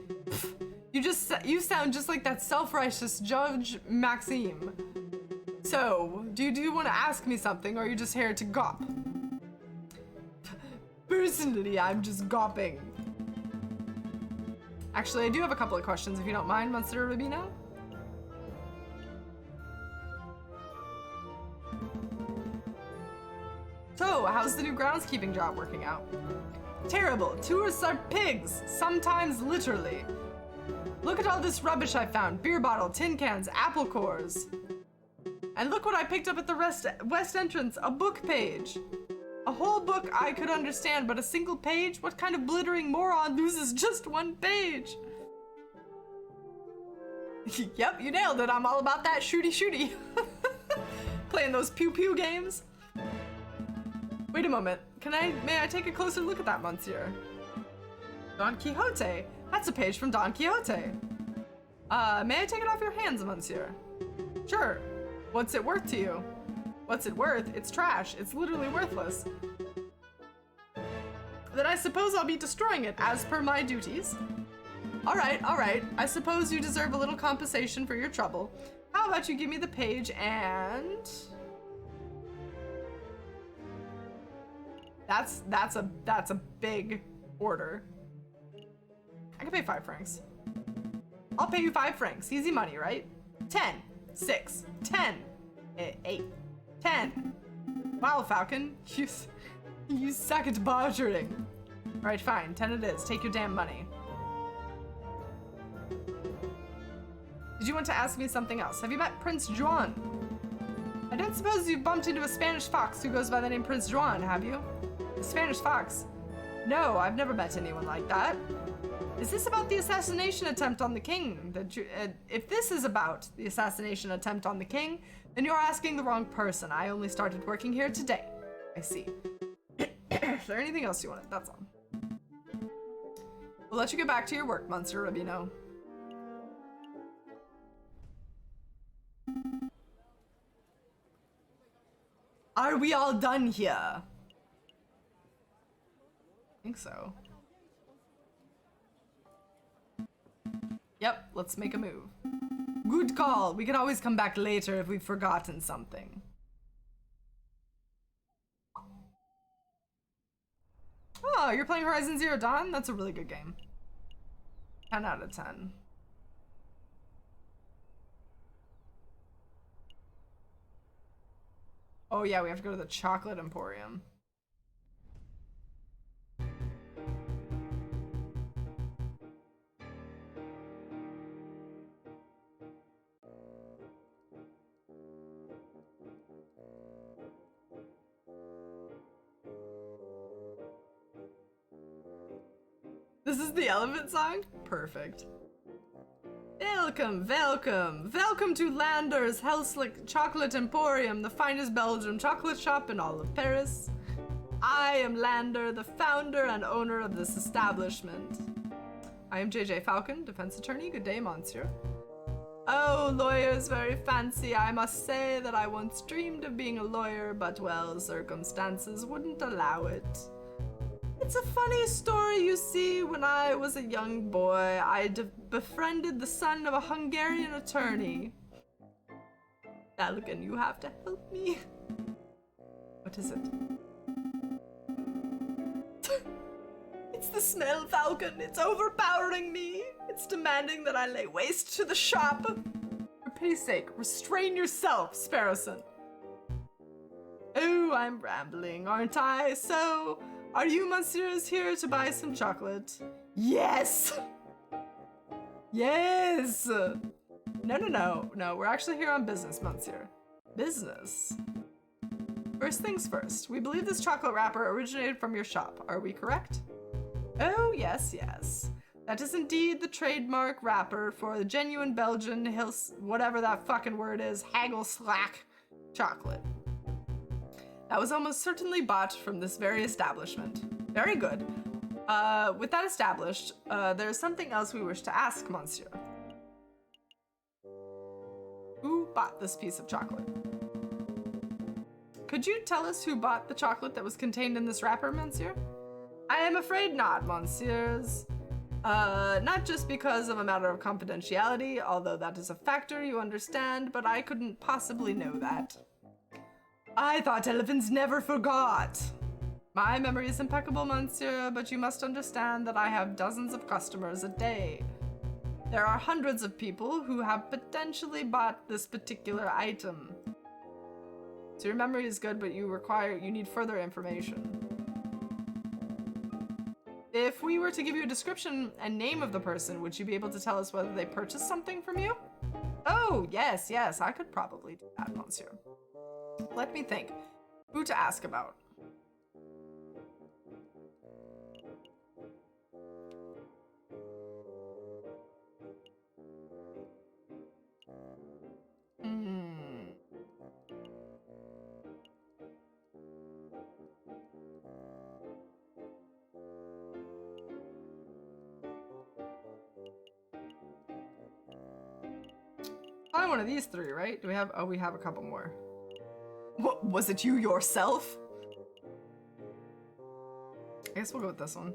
You sound just like that self-righteous Judge Maxime. So, do you want to ask me something, or are you just here to gawp? Personally, I'm just gawping. Actually, I do have a couple of questions, if you don't mind, Monsieur Rubino. So, how's the new groundskeeping job working out? Terrible. Tourists are pigs, sometimes literally. Look at all this rubbish I found. Beer bottle, tin cans, apple cores. And look what I picked up at the west entrance, a book page. A whole book I could understand, but a single page? What kind of blithering moron loses just one page? Yep, you nailed it. I'm all about that shooty. Playing those pew-pew games. Wait a moment. May I take a closer look at that, Monsieur? Don Quixote. That's a page from Don Quixote. May I take it off your hands, Monsieur? Sure. What's it worth to you? What's it worth? It's trash. It's literally worthless. Then I suppose I'll be destroying it as per my duties. All right. I suppose you deserve a little compensation for your trouble. How about you give me the page and... That's a big order. I can pay 5 francs. I'll pay you 5 francs. Easy money, right? 10. 6, 10, 8, 10. Wow, Falcon, you suck at bartering. All right, fine, 10 it is. Take your damn money. Did you want to ask me something else? Have you met Prince Juan? I don't suppose you bumped into a Spanish fox who goes by the name Prince Juan, have you? A Spanish fox? No, I've never met anyone like that. Is this about the assassination attempt on the king? If this is about the assassination attempt on the king, then you're asking the wrong person. I only started working here today. I see. Is there anything else you wanted? That's all. We'll let you get back to your work, Monsieur Rubino. Are we all done here? I think so. Yep, let's make a move. Good call. We can always come back later if we've forgotten something. Oh, you're playing Horizon Zero Dawn? That's a really good game. 10 out of 10. Oh yeah, we have to go to the Chocolate Emporium. This is the elephant song? Perfect. Welcome, welcome. Welcome to Lander's Helslick Chocolate Emporium, the finest Belgian chocolate shop in all of Paris. I am Lander, the founder and owner of this establishment. I am Jayjay Falcon, defense attorney. Good day, monsieur. Oh, lawyers very fancy. I must say that I once dreamed of being a lawyer, but well, circumstances wouldn't allow it. It's a funny story, you see. When I was a young boy, I befriended the son of a Hungarian attorney. Falcon, you have to help me. What is it? It's the smell, Falcon. It's overpowering me. It's demanding that I lay waste to the shop. For pity's sake, restrain yourself, Sparrowson. Oh, I'm rambling, aren't I? So, are you monsieurs here to buy some chocolate? Yes! Yes! No, we're actually here on business, monsieur. Business? First things first, we believe this chocolate wrapper originated from your shop. Are we correct? Oh, yes. That is indeed the trademark wrapper for the genuine Belgian whatever that fucking word is, haggle slack chocolate. That was almost certainly bought from this very establishment. Very good. With that established, there's something else we wish to ask, monsieur. Who bought this piece of chocolate? Could you tell us who bought the chocolate that was contained in this wrapper, monsieur? I am afraid not, monsieurs. Not just because of a matter of confidentiality, although that is a factor, you understand, but I couldn't possibly know that. I thought elephants never forgot. My memory is impeccable, monsieur, but you must understand that I have dozens of customers a day. There are hundreds of people who have potentially bought this particular item. So your memory is good, but you need further information. If we were to give you a description and name of the person, would you be able to tell us whether they purchased something from you? Oh, yes, I could probably do that, monsieur. Let me think. Who to ask about? Probably one of these three, right? Do we have? Oh, we have a couple more. What, was it you yourself? I guess we'll go with this one.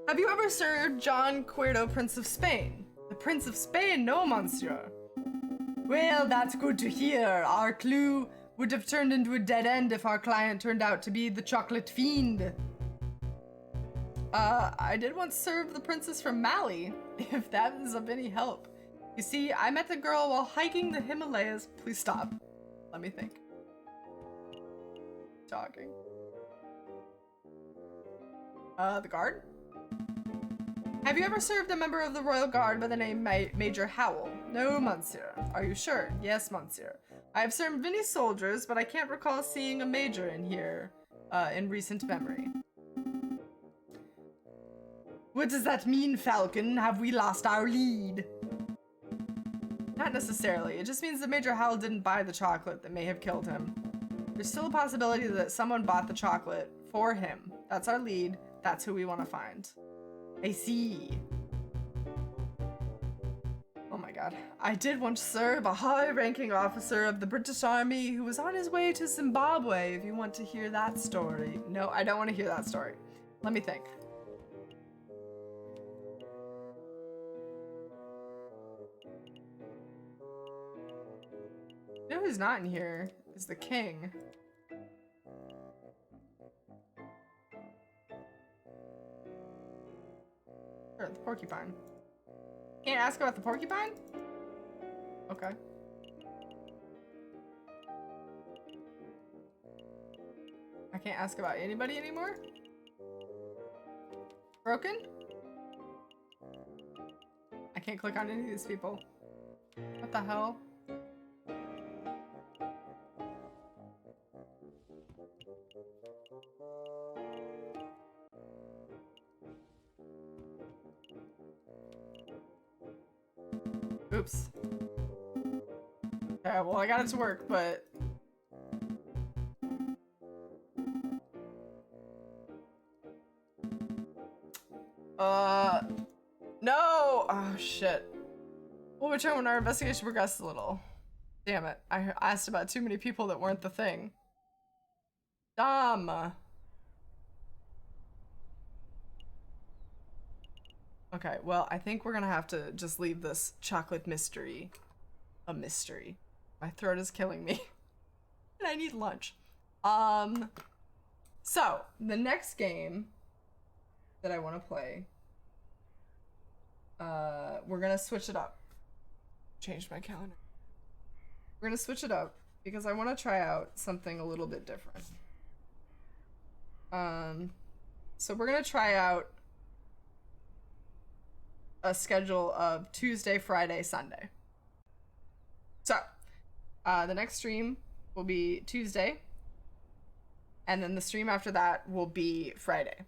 Have you ever served John Cuerdo, Prince of Spain? The Prince of Spain? No, monsieur. Well, that's good to hear. Our clue would have turned into a dead end if our client turned out to be the chocolate fiend. I did once serve the princess from Mali, if that is of any help. You see, I met the girl while hiking the Himalayas. Please stop. Let me think. Talking. The guard? Have you ever served a member of the Royal Guard by the name Major Howell? No, monsieur. Are you sure? Yes, monsieur. I have served many soldiers, but I can't recall seeing a major in here in recent memory. What does that mean, Falcon? Have we lost our lead? Not necessarily. It just means that Major Howell didn't buy the chocolate that may have killed him. There's still a possibility that someone bought the chocolate for him. That's our lead. That's who we want to find. I see. Oh my god. I did once serve a high-ranking officer of the British Army who was on his way to Zimbabwe, if you want to hear that story. No, I don't want to hear that story. Let me think. You know who's not in here is the king. Sure, the porcupine. Can't ask about the porcupine? Okay. I can't ask about anybody anymore? Broken? I can't click on any of these people. What the hell? Oops. Okay, well, I got it to work, but... No! Oh, shit. We'll return when our investigation progresses a little. Damn it. I asked about too many people that weren't the thing. Dumb. Okay, well, I think we're gonna have to just leave this chocolate mystery a mystery. My throat is killing me. And I need lunch. So, the next game that I want to play, we're gonna switch it up. Changed my calendar. We're gonna switch it up because I want to try out something a little bit different. So we're gonna try out a schedule of Tuesday, Friday, Sunday. So, the next stream will be Tuesday, and then the stream after that will be Friday.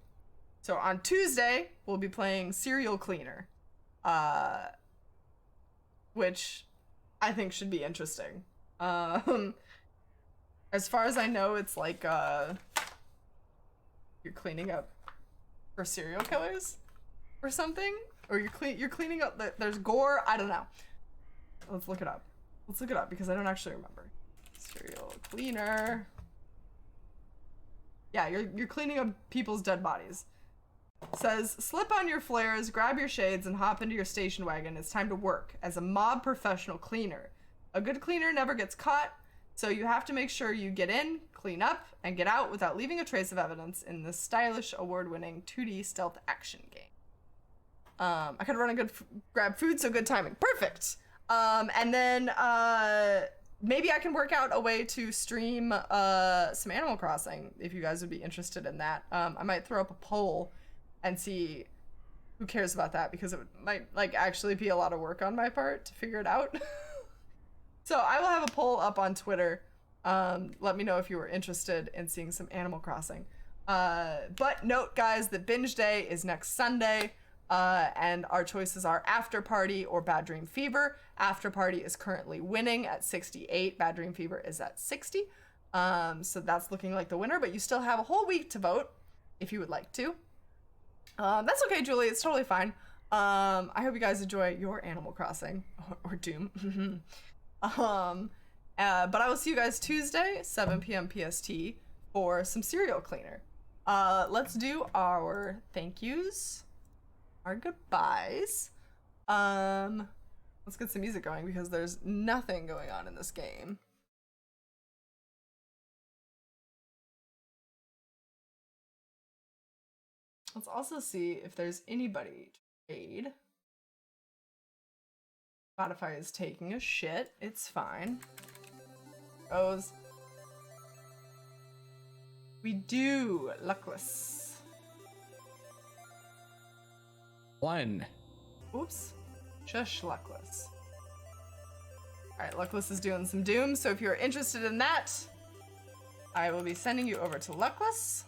So on Tuesday, we'll be playing Serial Cleaner, which I think should be interesting. As far as I know, it's like, you're cleaning up for serial killers or something, or you're cleaning up, there's gore, I don't know. Let's look it up. Let's look it up because I don't actually remember. Serial Cleaner. Yeah, you're cleaning up people's dead bodies. Says, slip on your flares, grab your shades, and hop into your station wagon. It's time to work as a mob professional cleaner. A good cleaner never gets caught, so you have to make sure you get in, clean up, and get out without leaving a trace of evidence in this stylish, award-winning 2D stealth action game. I could run a good grab food, so good timing. Perfect! And then maybe I can work out a way to stream some Animal Crossing if you guys would be interested in that. I might throw up a poll and see who cares about that because it might like actually be a lot of work on my part to figure it out. So I will have a poll up on Twitter. Let me know if you were interested in seeing some Animal Crossing. But note, guys, that binge day is next Sunday. And our choices are After Party or Bad Dream Fever. After Party is currently winning at 68. Bad Dream Fever is at 60. So that's looking like the winner, but you still have a whole week to vote if you would like to. That's okay, Julie. It's totally fine. I hope you guys enjoy your Animal Crossing or Doom. But I will see you guys Tuesday, 7 p.m. PST for some Serial Cleaner. Let's do our thank yous. Our goodbyes. Let's get some music going because there's nothing going on in this game. Let's also see if there's anybody to raid. Spotify is taking a shit. It's fine. Rose. We do. Luckless. 1. Oops. Shush, Luckless. Alright, Luckless is doing some Doom, so if you're interested in that, I will be sending you over to Luckless.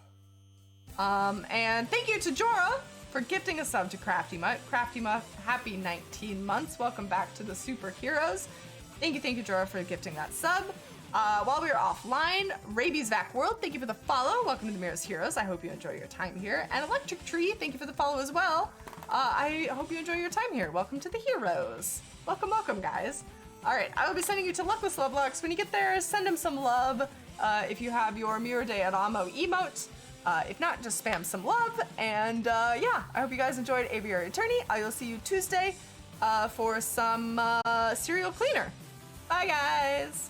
And thank you to Jorah for gifting a sub to Crafty Mutt. Crafty Mutt, happy 19 months. Welcome back to the Superheroes. Thank you, Jorah, for gifting that sub. While we are offline, Rabies Vac World, thank you for the follow. Welcome to the Miro's Heroes. I hope you enjoy your time here. And Electric Tree, thank you for the follow as well. I hope you enjoy your time here. Welcome to the Heroes. Welcome, guys. All right, I will be sending you to Luckless Lovelocks. When you get there, send him some love. If you have your Miro de Adamo emote. If not, just spam some love. And yeah, I hope you guys enjoyed Aviary Attorney. I will see you Tuesday for some Serial Cleaner. Bye, guys.